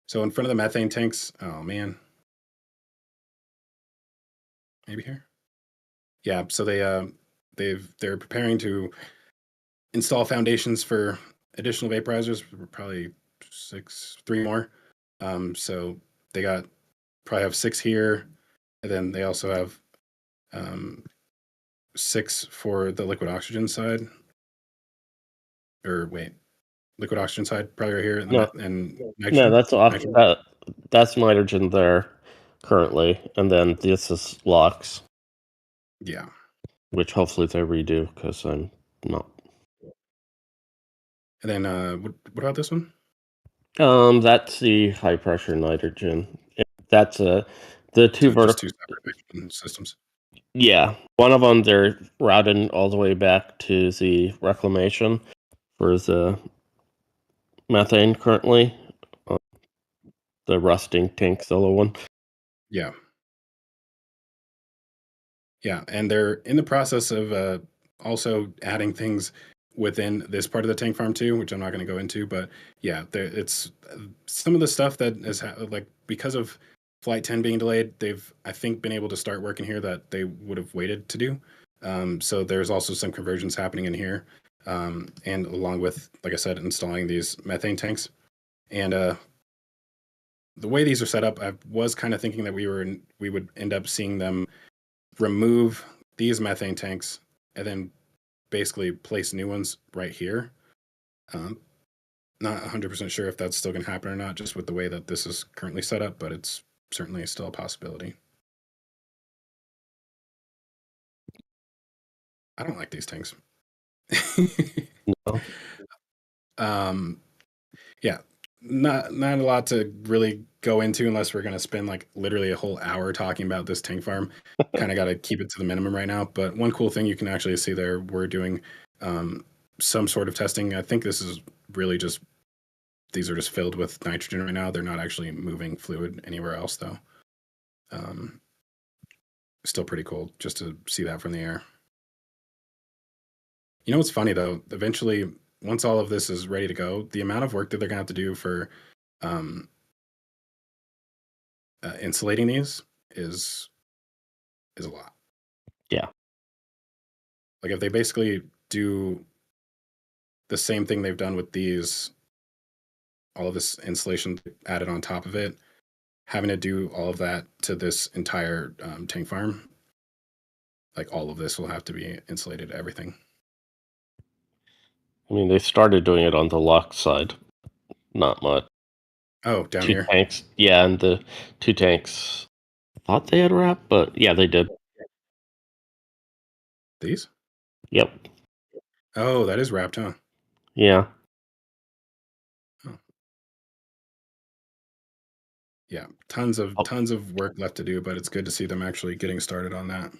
So in front of the methane tanks. Oh man. Maybe here. Yeah. So they're preparing to install foundations for additional vaporizers. Probably 3 more. So they probably have 6 here, and then they also have 6 for the liquid oxygen side. Or wait, liquid oxygen side probably right here, and nitrogen. No, that's nitrogen there currently, and then this is LOX. Yeah. Which hopefully they redo because I'm not. And then what about this one? That's the high pressure nitrogen. That's the two vertical. Just 2 separate systems. Yeah, one of them they're routed all the way back to the reclamation for the methane currently. The rusting tank solo one. Yeah. Yeah, and they're in the process of also adding things within this part of the tank farm too, which I'm not going to go into. But yeah, it's some of the stuff that is like because of Flight 10 being delayed, they've I think been able to start working here that they would have waited to do. So there's also some conversions happening in here, and along with, like I said, installing these methane tanks. And the way these are set up, I was kind of thinking that we would end up seeing them remove these methane tanks and then basically place new ones right here. Not 100% sure if that's still going to happen or not, just with the way that this is currently set up, but it's certainly still a possibility. I don't like these tanks. No. Yeah, not a lot to really go into unless we're going to spend like literally a whole hour talking about this tank farm. Kind of got to keep it to the minimum right now. But one cool thing you can actually see there, we're doing some sort of testing. I think this is really just, these are just filled with nitrogen right now. They're not actually moving fluid anywhere else though. Still pretty cool just to see that from the air. You know what's funny though? Eventually, once all of this is ready to go, the amount of work that they're going to have to do for insulating these is a lot. Yeah. Like if they basically do the same thing they've done with these, all of this insulation added on top of it, having to do all of that to this entire tank farm, like all of this will have to be insulated, everything. I mean, they started doing it on the LOX side. Not much. Oh, down 2 here? tanks. Yeah, and the 2 tanks thought they had wrapped, but yeah, they did. These? Yep. Oh, that is wrapped, huh? Yeah. Oh. Yeah, tons of work left to do, but it's good to see them actually getting started on that.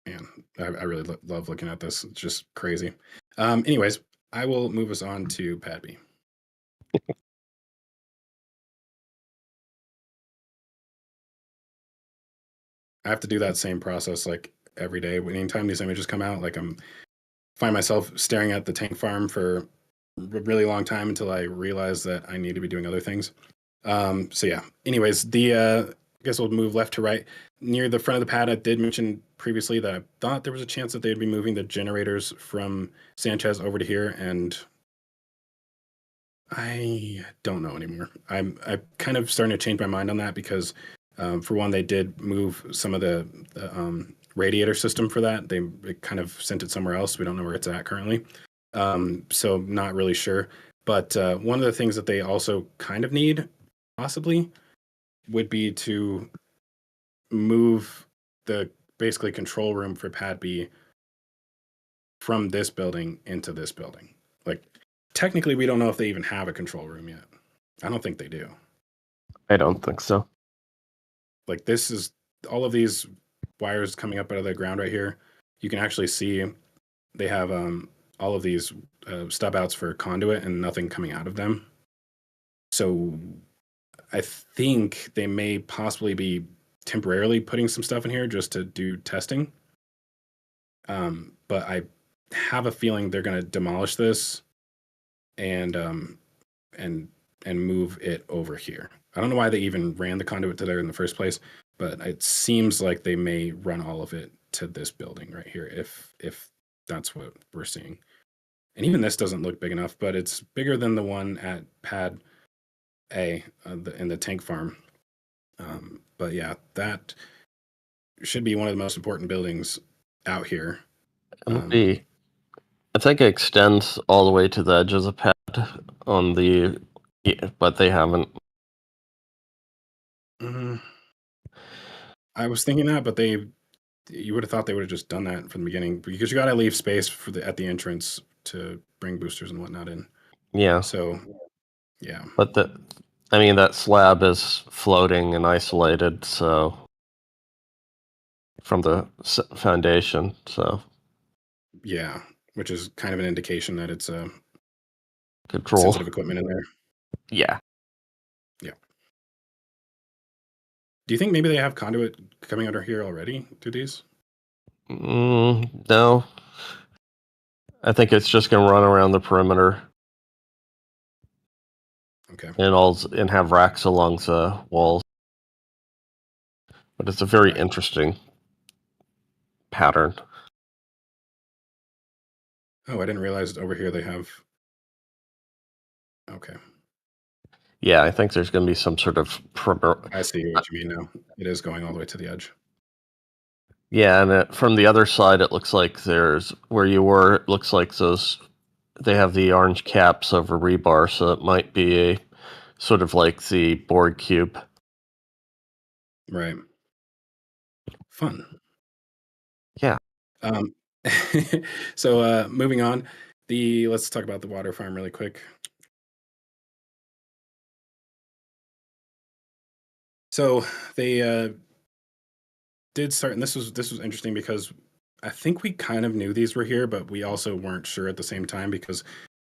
Man, I really love looking at this. It's just crazy. Anyways, I will move us on to Pad B. I have to do that same process like every day. Anytime these images come out, like find myself staring at the tank farm for a really long time until I realize that I need to be doing other things. So yeah. Anyways, I guess we'll move left to right. Near the front of the pad, I did mention previously that I thought there was a chance that they'd be moving the generators from Sanchez over to here, and I don't know anymore. I'm kind of starting to change my mind on that because, for one, they did move some of the radiator system for that. They kind of sent it somewhere else. We don't know where it's at currently. So not really sure. But one of the things that they also kind of need, possibly, would be to move the basically control room for Pad B from this building into this building. Like, technically, we don't know if they even have a control room yet. I don't think they do. I don't think so. Like, this is all of these wires coming up out of the ground right here. You can actually see they have all of these stub outs for conduit and nothing coming out of them. So I think they may possibly be temporarily putting some stuff in here just to do testing. But I have a feeling they're going to demolish this and move it over here. I don't know why they even ran the conduit to there in the first place, but it seems like they may run all of it to this building right here if that's what we're seeing. And even this doesn't look big enough, but it's bigger than the one at Pad A in the tank farm. But yeah, that should be one of the most important buildings out here. I think it extends all the way to the edge of the pad but they haven't. I was thinking that, but you would have thought they would have just done that from the beginning because you got to leave space at the entrance to bring boosters and whatnot in. Yeah. So, yeah. But that slab is floating and isolated, so from the foundation, so Yeah, which is kind of an indication that it's control sensitive equipment in there. Yeah. Yeah. Do you think maybe they have conduit coming under here already through these? No. I think it's just going to run around the perimeter. Okay. And have racks along the walls. But it's a very interesting pattern. Oh, I didn't realize over here they have. Okay. Yeah, I think there's going to be some sort of I see what you mean now. It is going all the way to the edge. Yeah, and from the other side, it looks like there's where you were. It looks like they have the orange caps over rebar, so it might be a sort of like the board cube. Right. Fun. Yeah. So moving on, let's talk about the water farm really quick. So they did start, and this was interesting because I think we kind of knew these were here, but we also weren't sure at the same time because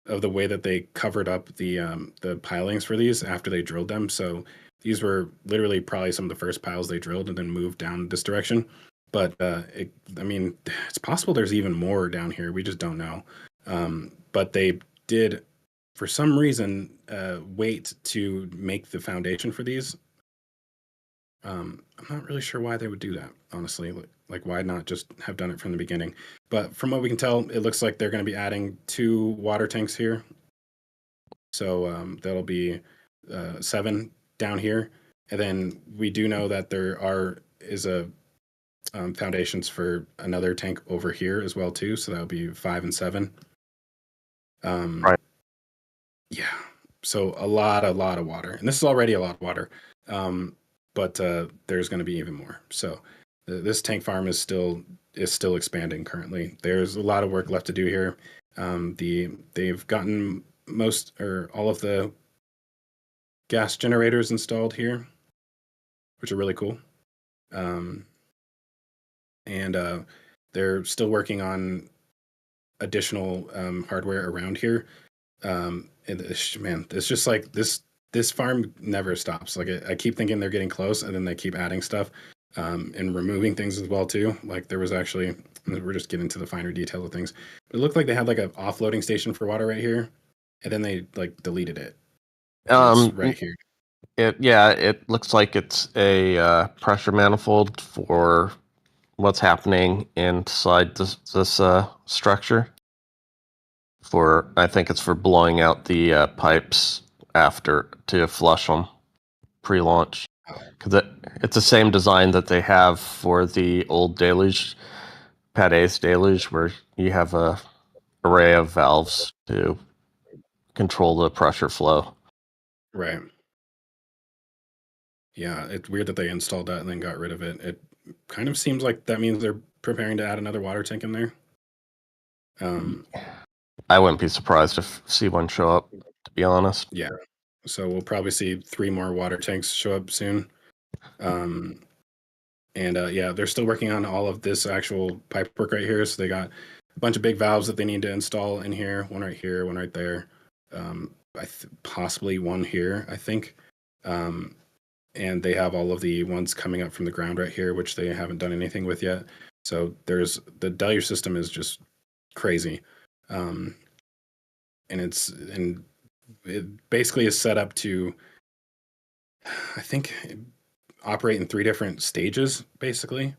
of the way that they covered up the pilings for these after they drilled them. So these were literally probably some of the first piles they drilled and then moved down this direction. But it's possible there's even more down here. We just don't know. But they did, for some reason, wait to make the foundation for these. I'm not really sure why they would do that, honestly. Like, why not just have done it from the beginning? But from what we can tell, it looks like they're going to be adding 2 water tanks here. So that'll be 7 down here. And then we do know that there is a foundations for another tank over here as well too. So that'll be 5 and 7. Right. Yeah. So a lot of water, and this is already a lot of water. but there's going to be even more. So this tank farm is still expanding currently. There's a lot of work left to do here. They've gotten most or all of the gas generators installed here, which are really cool. And they're still working on additional hardware around here. It's just like this farm never stops. Like I keep thinking they're getting close, and then they keep adding stuff and removing things as well too. Like there was actually, we're just getting to the finer details of things. But it looked like they had like an offloading station for water right here, and then they like deleted it. It's right here. It looks like it's a pressure manifold for what's happening inside this structure. I think it's for blowing out the pipes after to flush them pre-launch. Because it's the same design that they have for the old deluge, Pad A's deluge, where you have a array of valves to control the pressure flow. Right. Yeah, it's weird that they installed that and then got rid of it. It kind of seems like that means they're preparing to add another water tank in there. I wouldn't be surprised if see one show up, to be honest. Yeah. So we'll probably see 3 more water tanks show up soon. And they're still working on all of this actual pipe work right here. So they got a bunch of big valves that they need to install in here. One right here, one right there. Possibly one here, I think. And they have all of the ones coming up from the ground right here, which they haven't done anything with yet. So the deluge system is just crazy. And it basically is set up to, I think, operate in 3 different stages, basically.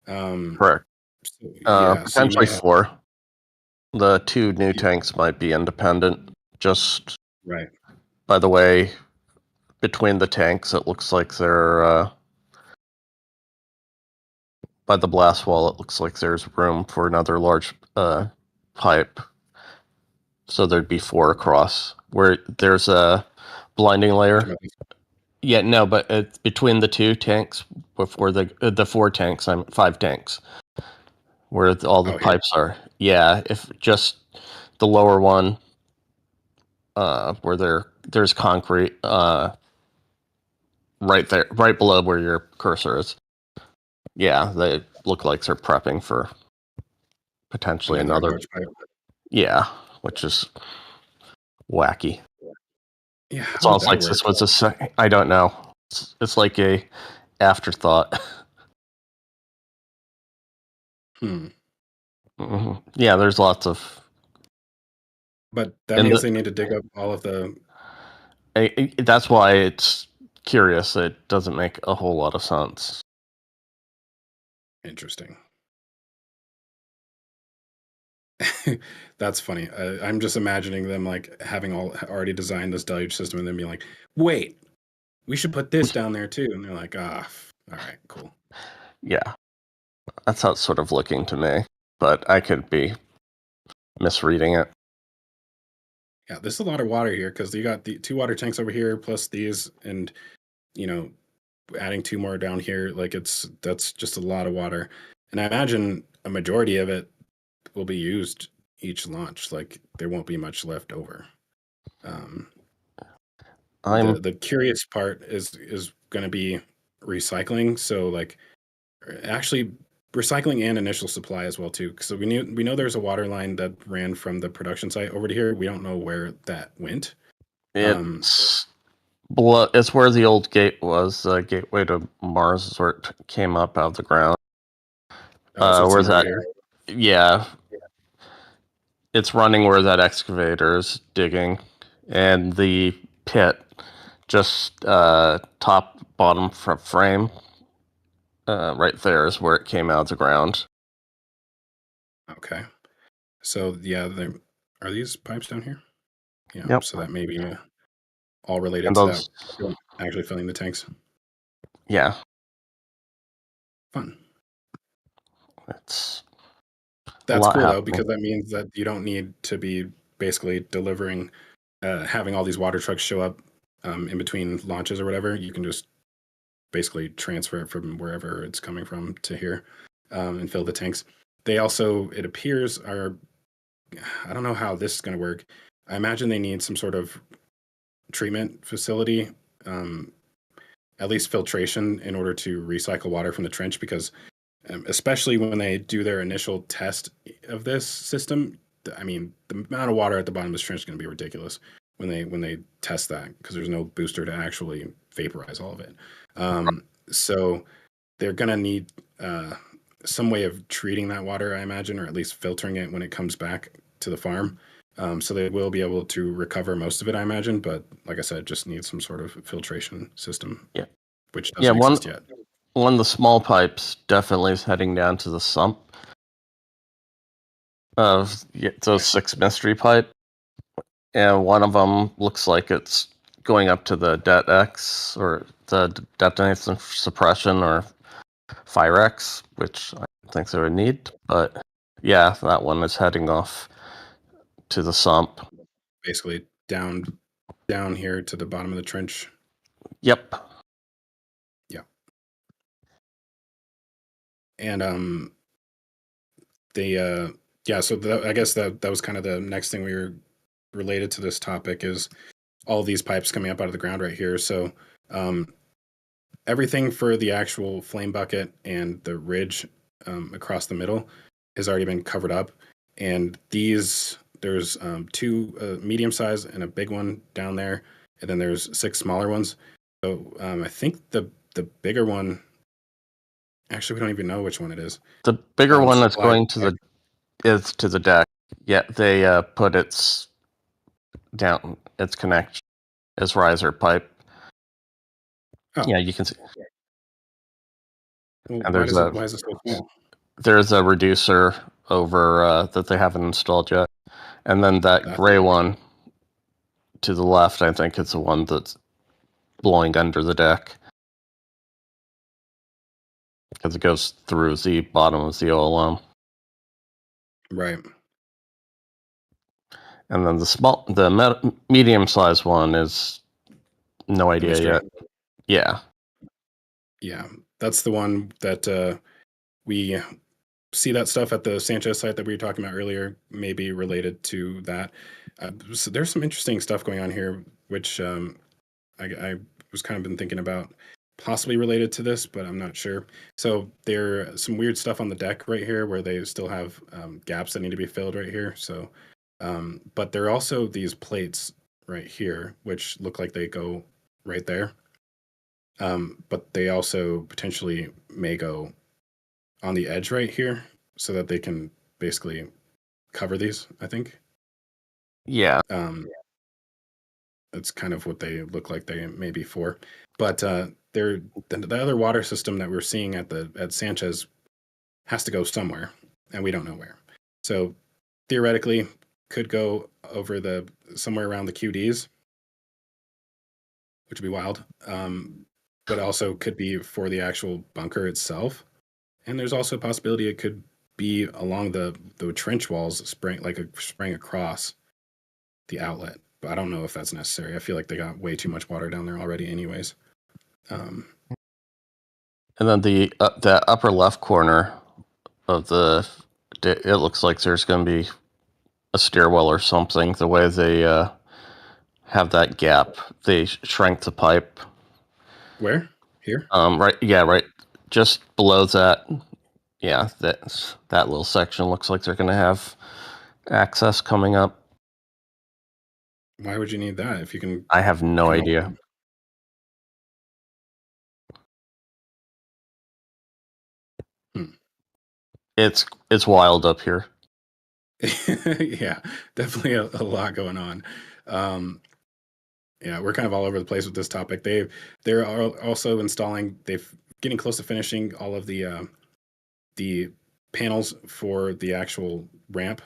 Correct. So Potentially 4. The 2 new tanks might be independent. Just right. by the way, between the tanks, it looks like they're by the blast wall. It looks like there's room for another large pipe. So there'd be 4 across. Where there's a blinding layer. Yeah, no, but it's between the 2 tanks before the 4 tanks. 5 tanks, where all the pipes are. Yeah, if just the lower one, where there's concrete, right there, right below where your cursor is. Yeah, they look like they're prepping for potentially another. Yeah, which is wacky. Yeah, it's almost like this was I don't know. It's like a afterthought. Mm-hmm. Yeah, there's lots of. But that means they need to dig up all of the. That's why it's curious. It doesn't make a whole lot of sense. Interesting. That's funny. I'm just imagining them like having already designed this deluge system and then being like, wait, we should put this down there too. And they're like, all right, cool. Yeah, that's how it's sort of looking to me, but I could be misreading it. Yeah, there's a lot of water here because you got the 2 water tanks over here plus these, and adding 2 more down here. Like that's just a lot of water, and I imagine a majority of it will be used each launch. Like there won't be much left over. The curious part is going to be recycling. So like actually recycling and initial supply as well too. So we know there's a water line that ran from the production site over to here. We don't know where that went. It's where the old gate was. The gateway to Mars is where it came up out of the ground. Where's that? Here? Yeah. It's running where that excavator is digging, and the pit just top bottom frame right there is where it came out of the ground. Okay. So yeah, are these pipes down here? Yeah. Yep. So that may be all related to that actually filling the tanks. Yeah. Fun. That's cool though, because that means that you don't need to be basically delivering, having all these water trucks show up in between launches or whatever. You can just basically transfer it from wherever it's coming from to here, and fill the tanks. They also, it appears, I don't know how this is going to work. I imagine they need some sort of treatment facility, at least filtration, in order to recycle water from the trench, because especially when they do their initial test of this system, I mean, the amount of water at the bottom of this trench is going to be ridiculous when they test that, because there's no booster to actually vaporize all of it. So they're going to need some way of treating that water, I imagine, or at least filtering it when it comes back to the farm. So they will be able to recover most of it, I imagine. But like I said, just need some sort of filtration system. Yeah. Which doesn't exist yet. One of the small pipes definitely is heading down to the sump of those 6 mystery pipe. And one of them looks like it's going up to the Det-X, or the detonation suppression, or Fire-X, which I think they would need. But yeah, that one is heading off to the sump. Basically down here to the bottom of the trench. Yep. Yeah. And so I guess that was kind of the next thing we were related to this topic, is all these pipes coming up out of the ground right here. So everything for the actual flame bucket and the ridge across the middle has already been covered up. And there's 2 medium size and a big one down there. And then there's 6 smaller ones. So I think the bigger one, actually, we don't even know which one it is. The bigger one is going to the deck. Yeah, they put its connection as riser pipe. Oh. Yeah, you can see. Well, And why is it so small? There's a reducer over that they haven't installed yet. And then that gray one to the left, I think it's the one that's blowing under the deck, because it goes through the bottom of the OLM. Right. And then the medium-sized one is no idea yet. Yeah. Yeah, that's the one that we see that stuff at the Sanchez site that we were talking about earlier, maybe related to that. So there's some interesting stuff going on here, which I was kind of been thinking about possibly related to this, but I'm not sure. So there's some weird stuff on the deck right here where they still have gaps that need to be filled right here. So, but there are also these plates right here, which look like they go right there. But they also potentially may go on the edge right here, so that they can basically cover these, I think. Yeah. That's kind of what they look like they may be for. But the other water system that we're seeing at Sanchez has to go somewhere, and we don't know where. So theoretically, could go over somewhere around the QDs, which would be wild. But also could be for the actual bunker itself. And there's also a possibility it could be along the trench walls, spraying across the outlet. But I don't know if that's necessary. I feel like they got way too much water down there already anyways. And then the upper left corner of it looks like there's going to be a stairwell or something. The way they have that gap, they shrank the pipe. Where? Here? Right. Yeah. Right. Just below that. Yeah. That little section looks like they're going to have access coming up. Why would you need that if you can? I have no idea. It's wild up here. Yeah, definitely a lot going on. Yeah, we're kind of all over the place with this topic. They're also installing. Getting close to finishing all of the panels for the actual ramp.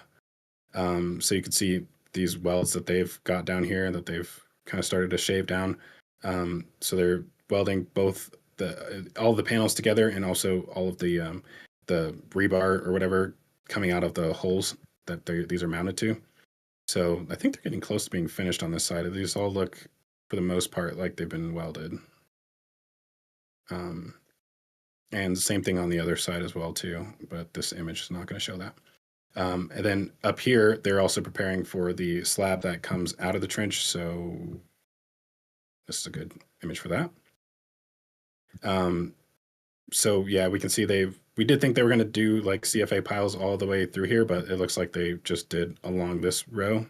So you can see these welds that they've got down here that they've kind of started to shave down. So they're welding both all the panels together, and also all of the rebar or whatever coming out of the holes that these are mounted to. So I think they're getting close to being finished on this side. These all look, for the most part, like they've been welded. And the same thing on the other side as well too, but this image is not going to show that. And then up here, they're also preparing for the slab that comes out of the trench. So this is a good image for that. So yeah, we can see we did think they were going to do like CFA piles all the way through here, but it looks like they just did along this row.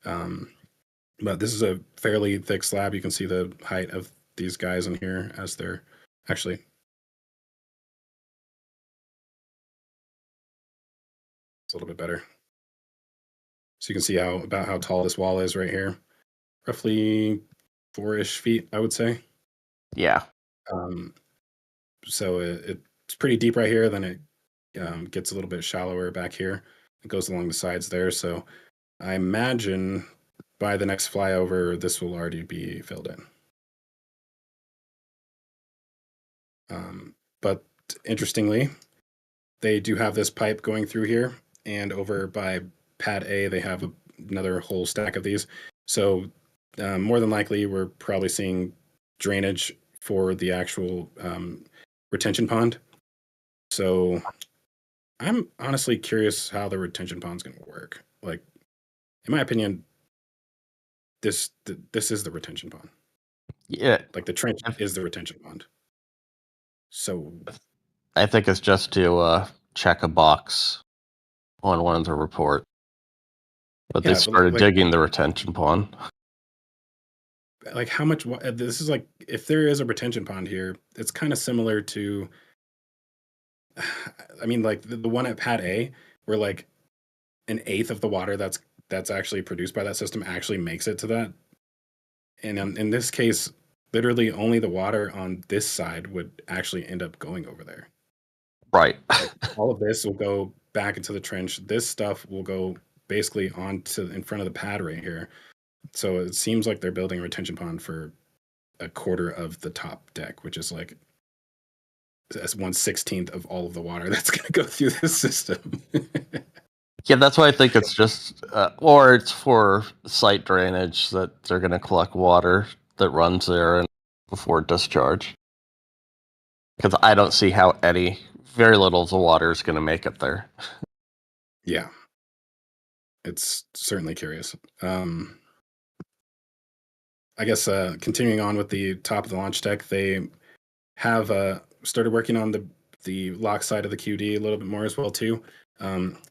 But this is a fairly thick slab. You can see the height of these guys in here as they're actually. It's a little bit better. So you can see about how tall this wall is right here. Roughly 4-ish feet, I would say. Yeah. So it's pretty deep right here. Then it gets a little bit shallower back here. It goes along the sides there. So I imagine by the next flyover, this will already be filled in. But interestingly, they do have this pipe going through here, and over by pad A, they have another whole stack of these. So more than likely, we're probably seeing drainage for the actual retention pond. So I'm honestly curious how the retention pond's going to work. Like, in my opinion, this is the retention pond. Yeah. Like the trench is the retention pond. So I think it's just to check a box on one of the report. But they started digging the retention pond. Like how much? This is like, if there is a retention pond here, it's kind of similar to. I mean, like the one at Pad A, where like 1/8 of the water that's actually produced by that system actually makes it to that. And in this case, literally only the water on this side would actually end up going over there. Right. Like, all of this will go back into the trench. This stuff will go basically in front of the pad right here. So it seems like they're building a retention pond for 1/4 of the top deck, which is like that's 1/16 of all of the water that's going to go through this system. Yeah, that's why I think it's just, or it's for site drainage that they're going to collect water that runs there and before discharge. Because I don't see how very little of the water is going to make it there. Yeah, it's certainly curious. I guess continuing on with the top of the launch deck, they have started working on the lock side of the QD a little bit more as well too.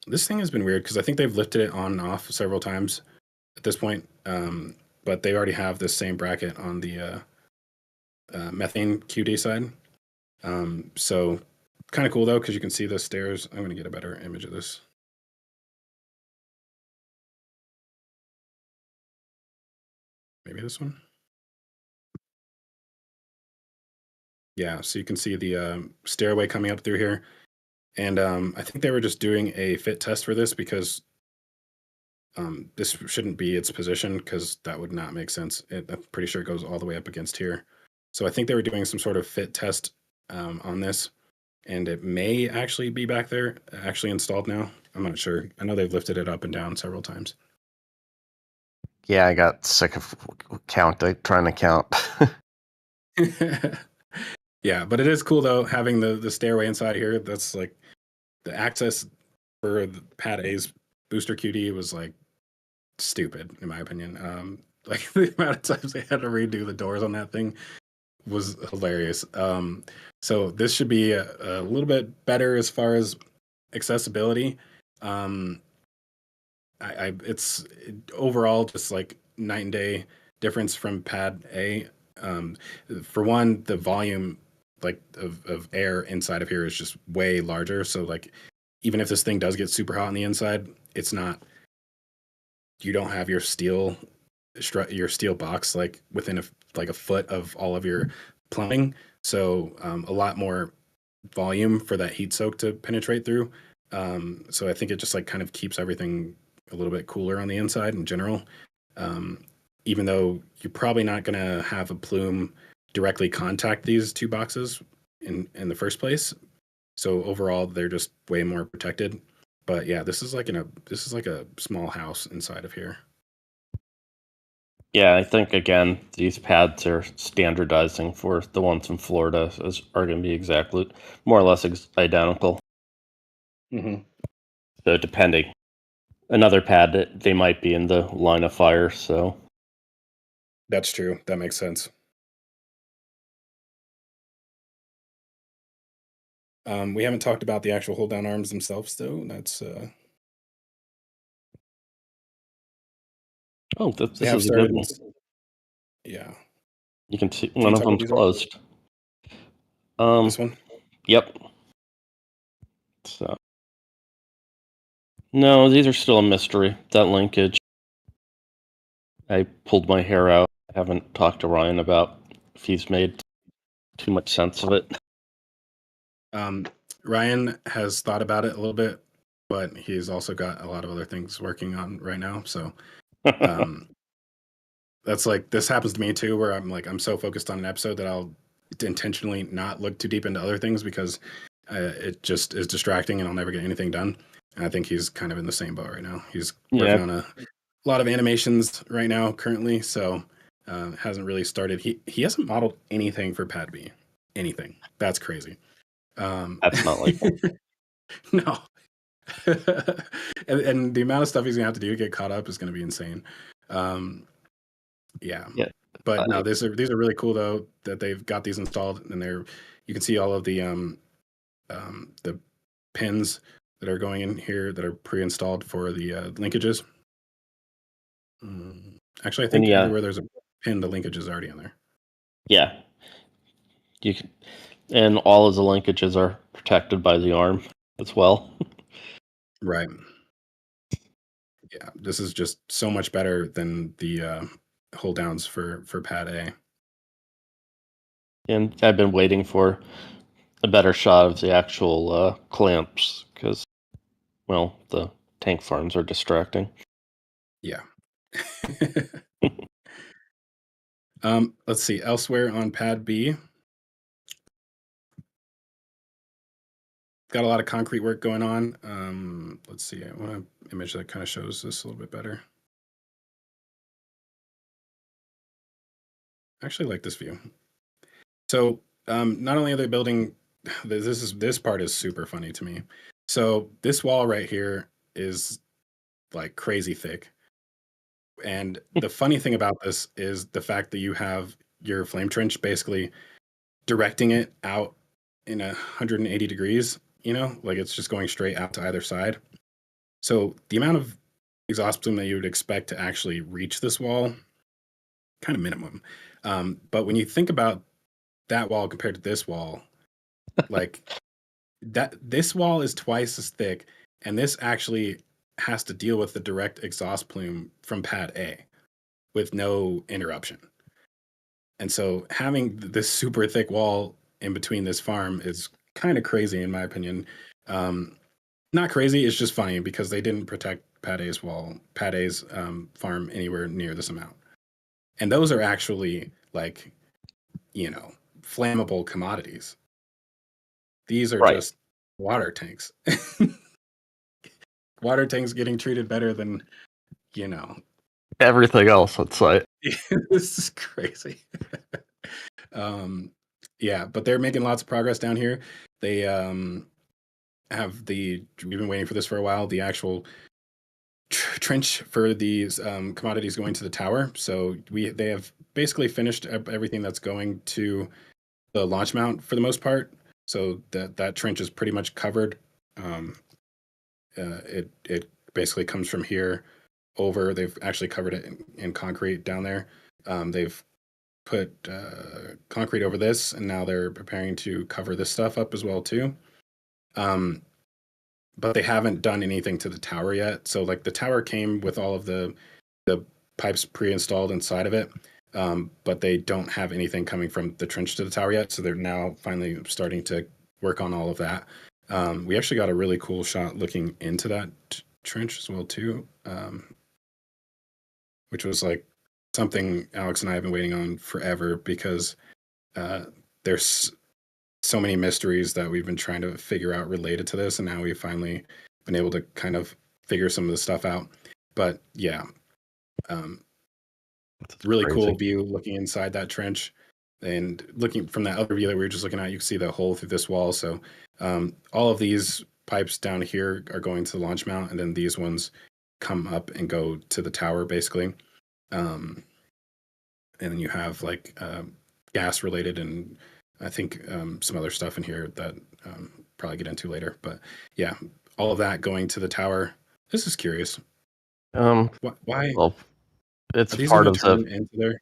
This thing has been weird because I think they've lifted it on and off several times at this point, but they already have this same bracket on the methane QD side. So kind of cool though, because you can see the stairs. I'm going to get a better image of this. Maybe this one. Yeah, so you can see the stairway coming up through here. And I think they were just doing a fit test for this because this shouldn't be its position because that would not make sense. I'm pretty sure it goes all the way up against here. So I think they were doing some sort of fit test on this, and it may actually be back there, actually installed now. I'm not sure. I know they've lifted it up and down several times. Yeah, I got sick of trying to count. Yeah, but it is cool though having the stairway inside here. That's like the access for the Pad A's booster QD was like stupid in my opinion. Like the amount of times they had to redo the doors on that thing was hilarious. So this should be a little bit better as far as accessibility. It's overall just like night and day difference from Pad A. For one, the volume like of air inside of here is just way larger. So like even if this thing does get super hot on the inside, it's not. You don't have your steel box like within a foot of all of your plumbing. So a lot more volume for that heat soak to penetrate through. So I think it just like kind of keeps everything a little bit cooler on the inside in general. Even though you're probably not going to have a plume directly contact these two boxes in the first place. So overall, they're just way more protected. But yeah, this is like a small house inside of here. Yeah, I think again these pads are standardizing for the ones in Florida are going to be exactly more or less identical. Mm-hmm. So depending, another pad that they might be in the line of fire. So That's true. That makes sense. We haven't talked about the actual hold down arms themselves, though. That's this they have is a good started. one. Yeah. You can see Can one you of tell what them's these are? closed. This one? Yep. So no, these are still a mystery. That linkage. I pulled my hair out. I haven't talked to Ryan about if he's made too much sense of it. Ryan has thought about it a little bit, but he's also got a lot of other things working on right now. So that's like this happens to me too, where I'm so focused on an episode that I'll intentionally not look too deep into other things because it just is distracting and I'll never get anything done. And I think he's kind of in the same boat right now. He's working on a lot of animations right now currently, so hasn't really started. He hasn't modeled anything for Pad B. Anything. That's crazy. That's not like No. and the amount of stuff he's gonna have to do to get caught up is gonna be insane. Yeah. yeah. But no, these are really cool though that they've got these installed and you can see all of the pins that are going in here that are pre-installed for the linkages. Actually, I think everywhere there's a pin, the linkage is already in there. Yeah. You can, and all of the linkages are protected by the arm as well. Right. Yeah, this is just so much better than the hold downs for Pad A. And I've been waiting for a better shot of the actual clamps because, well, the tank farms are distracting. Yeah. Let's see. Elsewhere on Pad B, got a lot of concrete work going on. Let's see. I want an image that kind of shows this a little bit better. I actually like this view. So not only are they building, this part is super funny to me. So this wall right here is like crazy thick. And the funny thing about this is the fact that you have your flame trench basically directing it out in 180 degrees, like it's just going straight out to either side. So the amount of exhaust plume that you would expect to actually reach this wall, kind of minimum. But when you think about that wall compared to this wall, like this wall is twice as thick, and this actually has to deal with the direct exhaust plume from Pad A with no interruption. And so having this super thick wall in between this farm is kind of crazy in my opinion. Not crazy, it's just funny because they didn't protect Pad A's farm anywhere near this amount. And those are actually like, flammable commodities. These are just water tanks. Water tanks getting treated better than, everything else on site. This is crazy. Yeah, but they're making lots of progress down here. They we've been waiting for this for a while, the actual trench for these commodities going to the tower. So they have basically finished everything that's going to the launch mount for the most part. So that trench is pretty much covered. It basically comes from here over. They've actually covered it in concrete down there. They've put concrete over this, and now they're preparing to cover this stuff up as well too. But they haven't done anything to the tower yet. So like the tower came with all of the pipes pre-installed inside of it, but they don't have anything coming from the trench to the tower yet. So they're now finally starting to work on all of that. We actually got a really cool shot looking into that trench as well too, which was like something Alex and I have been waiting on forever because there's so many mysteries that we've been trying to figure out related to this, and now we've finally been able to kind of figure some of the stuff out. But yeah, That's Really cool crazy. view looking inside that trench, and looking from that other view that we were just looking at, you can see the hole through this wall. So all of these pipes down here are going to the launch mount, and then these ones come up and go to the tower basically. And then you have like gas related, and I think some other stuff in here that probably get into later. But yeah, all of that going to the tower. This is curious. Why Well, it's are these part going of to the. turn into there?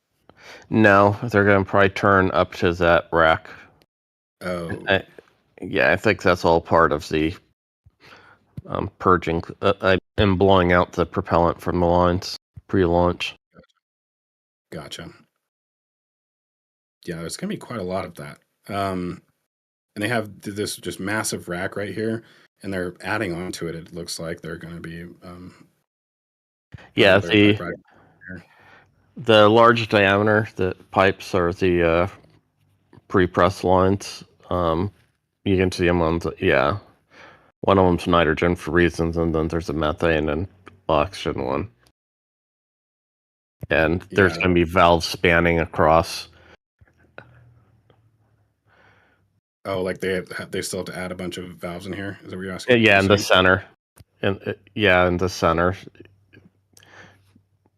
No, they're going to probably turn up to that rack. Oh, Yeah, I think that's all part of the purging and blowing out the propellant from the lines pre-launch. gotcha. Yeah, there's gonna be quite a lot of that. And they have this just massive rack right here, and they're adding on to it. It looks like they're going to be Yeah, another pipe right here. the large diameter pipes are the pre-press lines. You can see them on one of them's nitrogen for reasons, and then there's a methane and oxygen one. And there's Yeah. going to be valves spanning across. Oh, like they still have to add a bunch of valves in here. Is that what you're asking? Yeah, You're in the saying? center. In the center,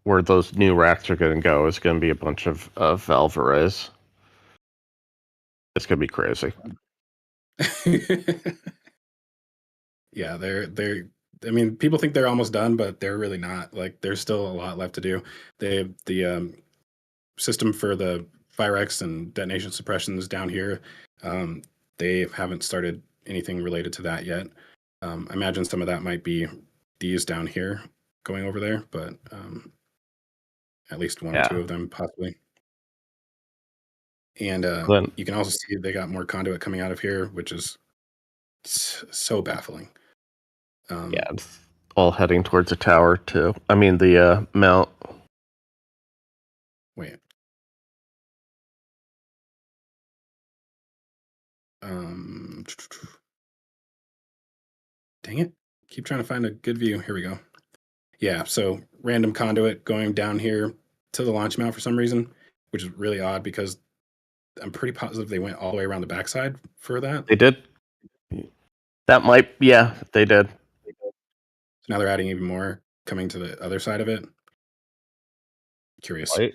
where those new racks are going to go, is going to be a bunch of valve arrays. It's going to be crazy. Yeah, they're. I mean, people think they're almost done, but they're really not. Like, there's still a lot left to do. They have the system for the Firex and detonation suppressions down here. They haven't started anything related to that yet. I imagine some of that might be these down here going over there, but at least one or two of them possibly. And Then, you can also see they got more conduit coming out of here, which is so baffling. it's all heading towards the tower too. I mean the mount. Wait. Dang it. Keep trying to find a good view. Here we go. Yeah, so random conduit going down here to the launch mount for some reason, which is really odd because I'm pretty positive they went all the way around the backside for that. They did. That might, they did. So now they're adding even more coming to the other side of it. Curious. Right?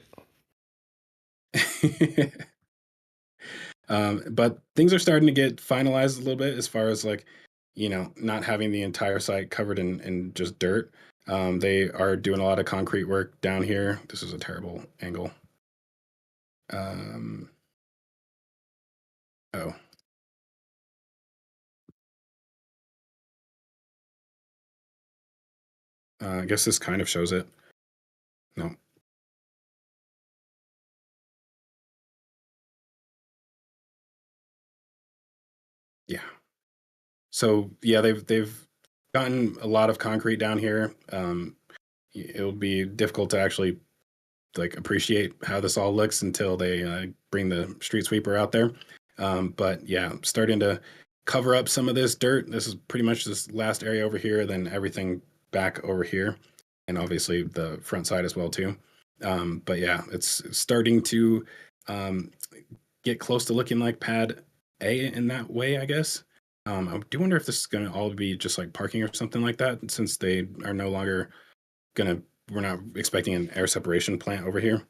But things are starting to get finalized a little bit as far as like, not having the entire site covered in just dirt. They are doing a lot of concrete work down here. This is a terrible angle. Oh. I guess this kind of shows it. No. Yeah. So yeah, they've gotten a lot of concrete down here. It'll be difficult to actually like appreciate how this all looks until they bring the street sweeper out there. But yeah, starting to cover up some of this dirt. This is pretty much this last area over here, then everything back over here, and obviously the front side as well too. But yeah, it's starting to get close to looking like Pad A in that way, I guess. I do wonder if this is going to all be just like parking or something like that, since they are no longer going to. We're not expecting an air separation plant over here.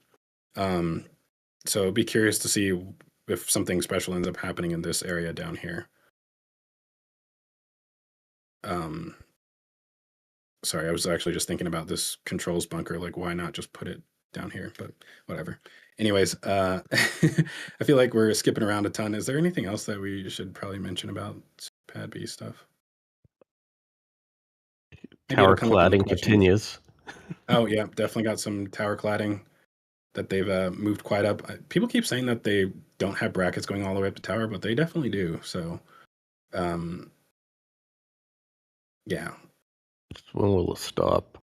So be curious to see if something special ends up happening in this area down here. Sorry, I was actually just thinking about this controls bunker. Like, why not just put it down here? But whatever. Anyways, I feel like we're skipping around a ton. Is there anything else that we should probably mention about Pad B stuff? Maybe Tower it'll come up in the cladding questions. continues. Oh yeah, definitely got some tower cladding that they've moved quite up. People keep saying that they don't have brackets going all the way up the tower, but they definitely do. So, yeah. When will it stop?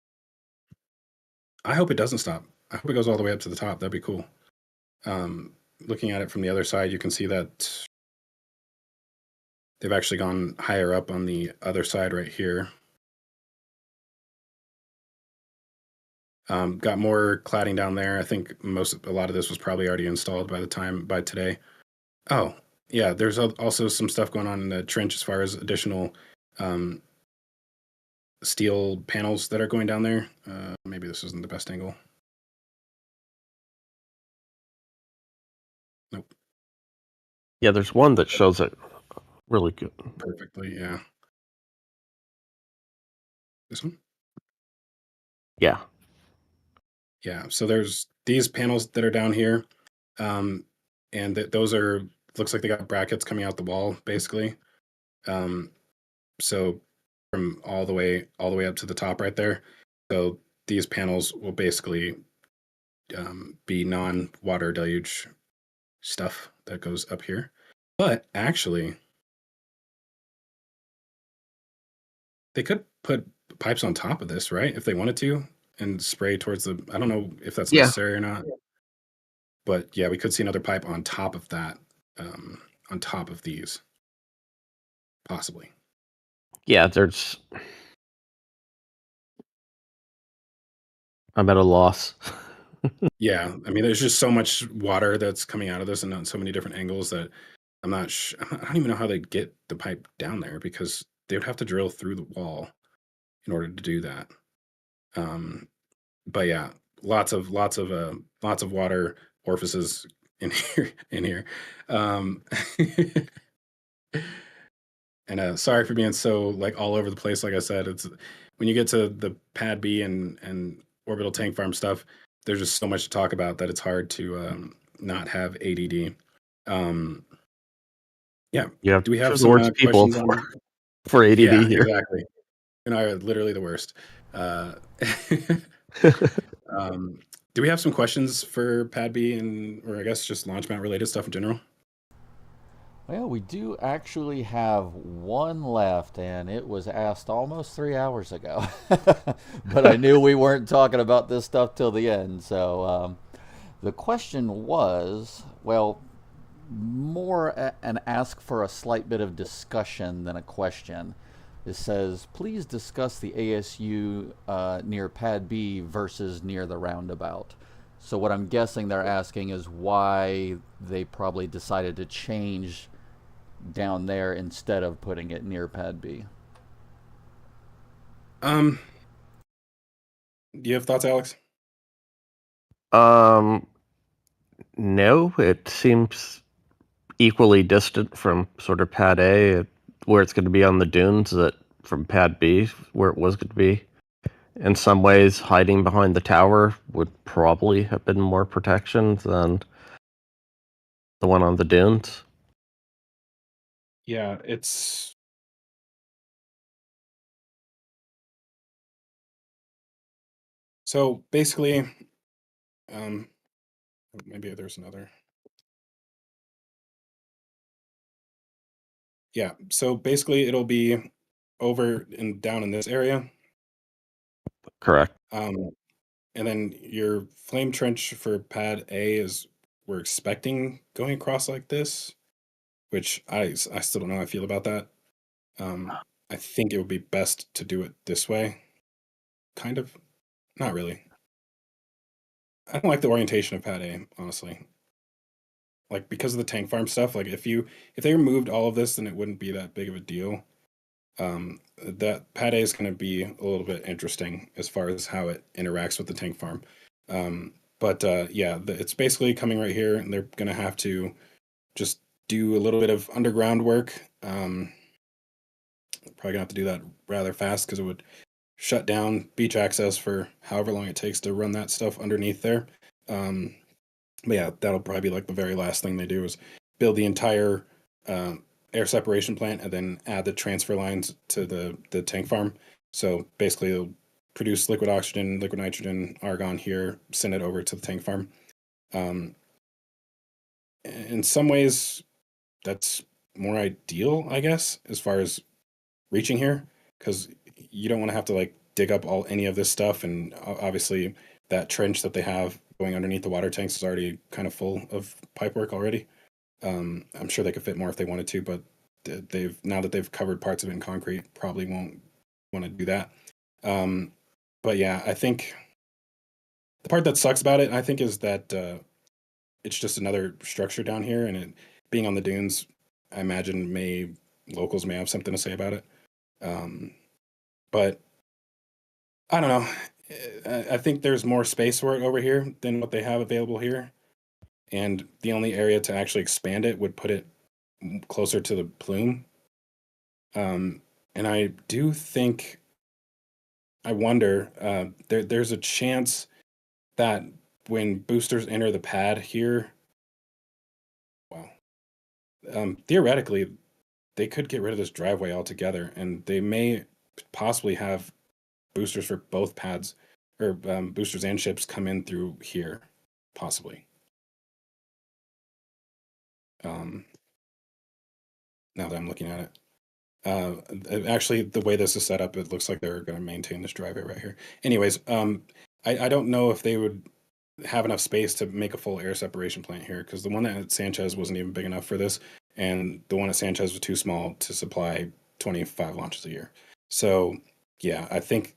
I hope it doesn't stop. I hope it goes all the way up to the top. That'd be cool. Looking at it from the other side, you can see that they've actually gone higher up on the other side right here. Got more cladding down there. I think a lot of this was probably already installed by today. Oh, yeah, there's also some stuff going on in the trench as far as additional um, steel panels that are going down there. Maybe this isn't the best angle. Nope. Yeah, there's one that shows it really good. Perfectly, yeah. This one? Yeah. Yeah, so there's these panels that are down here. And those are, looks like they got brackets coming out the wall, basically. So from all the way up to the top right there. So these panels will basically be non-water deluge stuff that goes up here. But actually, they could put pipes on top of this, right? If they wanted to, and spray towards the. I don't know if that's necessary or not. But yeah, we could see another pipe on top of that, on top of these, possibly. Yeah, I'm at a loss. Yeah, I mean, there's just so much water that's coming out of this, and on so many different angles that I'm not. I don't even know how they'd get the pipe down there because they would have to drill through the wall in order to do that. But yeah, lots of water orifices in here. Um, and sorry for being so like all over the place. Like I said, it's when you get to the Pad B and orbital tank farm stuff, there's just so much to talk about that it's hard to not have ADD. Um, yeah. Yeah, Do we have two some worst people questions on? for ADD Yeah, here. exactly. And I are literally the worst. Uh, do we have some questions for Pad B or I guess just launch mount related stuff in general? Well, we do actually have one left, and it was asked almost 3 hours ago. But I knew we weren't talking about this stuff till the end. So the question was, well, an ask for a slight bit of discussion than a question. It says, please discuss the ASU near Pad B versus near the roundabout. So what I'm guessing they're asking is why they probably decided to change down there instead of putting it near Pad B. Do you have thoughts, Alex? No, it seems equally distant from sort of Pad A, where it's going to be on the dunes, that from Pad B, where it was going to be. In some ways, hiding behind the tower would probably have been more protection than the one on the dunes. Yeah, it's so basically, maybe there's another. Yeah, so basically it'll be over and down in this area. Correct. And then your flame trench for Pad A is we're expecting going across like this, which I still don't know how I feel about that. I think it would be best to do it this way. Kind of. Not really. I don't like the orientation of Pad A, honestly. Like because of the tank farm stuff, like if they removed all of this, then it wouldn't be that big of a deal. That Pad A is going to be a little bit interesting as far as how it interacts with the tank farm. But yeah, it's basically coming right here, and they're going to have to just do a little bit of underground work. Probably gonna have to do that rather fast because it would shut down beach access for however long it takes to run that stuff underneath there. But yeah, that'll probably be like the very last thing they do is build the entire air separation plant and then add the transfer lines to the tank farm. So basically, it'll produce liquid oxygen, liquid nitrogen, argon here, send it over to the tank farm. In some ways, that's more ideal, I guess, as far as reaching here, because you don't want to have to like dig up any of this stuff, and obviously that trench that they have going underneath the water tanks is already kind of full of pipework already. I'm sure they could fit more if they wanted to, but now that they've covered parts of it in concrete, probably won't want to do that. But yeah, I think The part that sucks about it, I think, is that it's just another structure down here, and it being on the dunes, I imagine locals may have something to say about it. But I don't know. I think there's more space for it over here than what they have available here, and the only area to actually expand it would put it closer to the plume. And I do think, I wonder, there's a chance that when boosters enter the pad here, well, theoretically, they could get rid of this driveway altogether, and they may possibly have boosters for both pads, or boosters and ships come in through here, possibly. Now that I'm looking at it. Actually, the way this is set up, it looks like they're going to maintain this driveway right here. Anyways, I don't know if they would have enough space to make a full air separation plant here, because the one at Sanchez wasn't even big enough for this, and the one at Sanchez was too small to supply 25 launches a year. So yeah, I think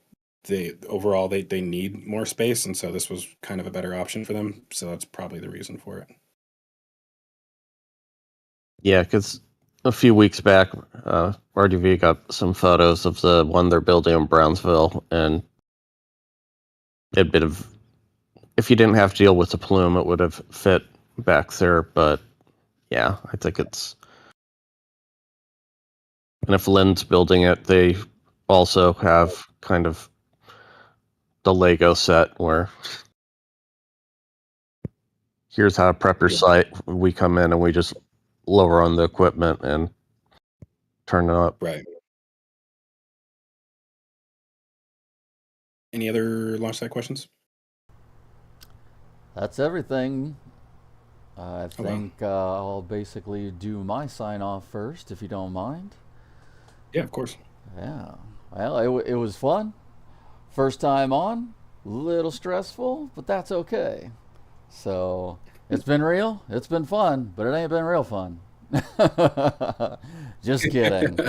overall they need more space, and so this was kind of a better option for them. So that's probably the reason for it. Yeah, because a few weeks back, RGV got some photos of the one they're building in Brownsville, and if you didn't have to deal with the plume, it would have fit back there. But yeah, I think it's. And if Lynn's building it, they also have kind of the Lego set where here's how to prep your site. We come in and we just lower on the equipment and turn it up. Right. Any other launch site questions? That's everything. I think I'll basically do my sign off first, if you don't mind. Yeah, of course. Yeah. Well, it was fun. First time on, a little stressful, but that's okay. So it's been real, it's been fun, but it ain't been real fun. Just kidding.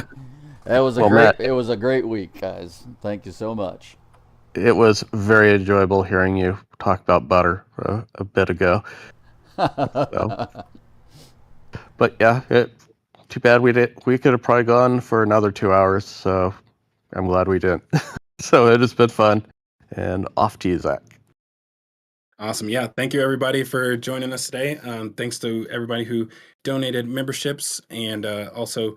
It was a great week, guys. Thank you so much. It was very enjoyable hearing you talk about butter a bit ago. So. But yeah, too bad we could have probably gone for another 2 hours, so I'm glad we didn't. So it has been fun, and off to you, Zach. Awesome. Yeah. Thank you, everybody, for joining us today. Thanks to everybody who donated memberships and also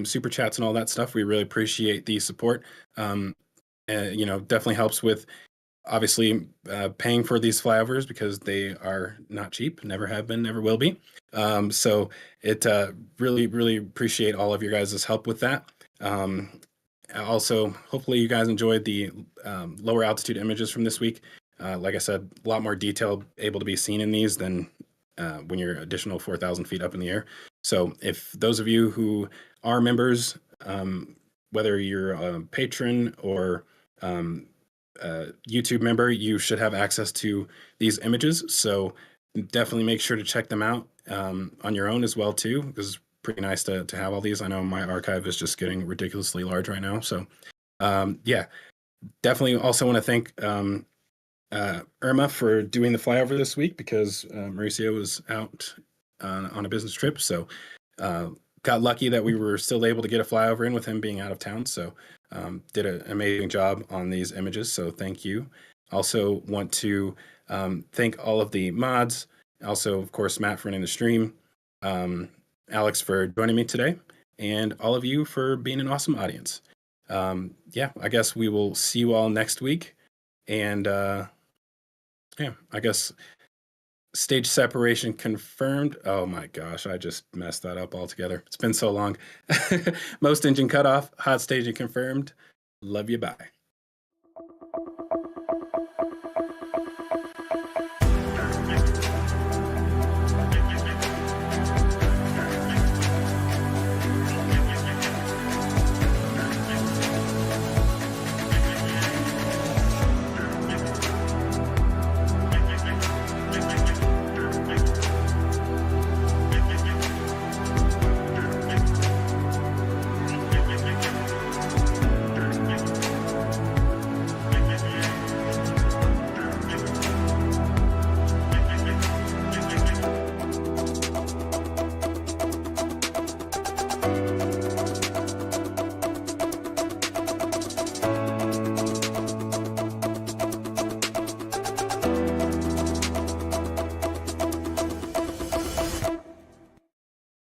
super chats and all that stuff. We really appreciate the support. Definitely helps with obviously paying for these flyovers, because they are not cheap, never have been, never will be. So it really, really appreciate all of your guys' help with that. Also, hopefully you guys enjoyed the lower altitude images from this week. Like I said, a lot more detail able to be seen in these than when you're additional 4,000 feet up in the air. So if those of you who are members, whether you're a patron or YouTube member, you should have access to these images. So definitely make sure to check them out on your own as well too, because it's pretty nice to have all these. I know my archive is just getting ridiculously large right now. So yeah, definitely also want to thank Irma for doing the flyover this week, because Mauricio was out on a business trip. So got lucky that we were still able to get a flyover in with him being out of town. So did an amazing job on these images. So thank you. Also want to thank all of the mods. Also, of course, Matt for running the stream. Alex for joining me today. And all of you for being an awesome audience. Yeah, I guess we will see you all next week. And yeah, I guess stage separation confirmed. Oh my gosh, I just messed that up altogether. It's been so long. Most engine cutoff, hot staging confirmed. Love you, bye.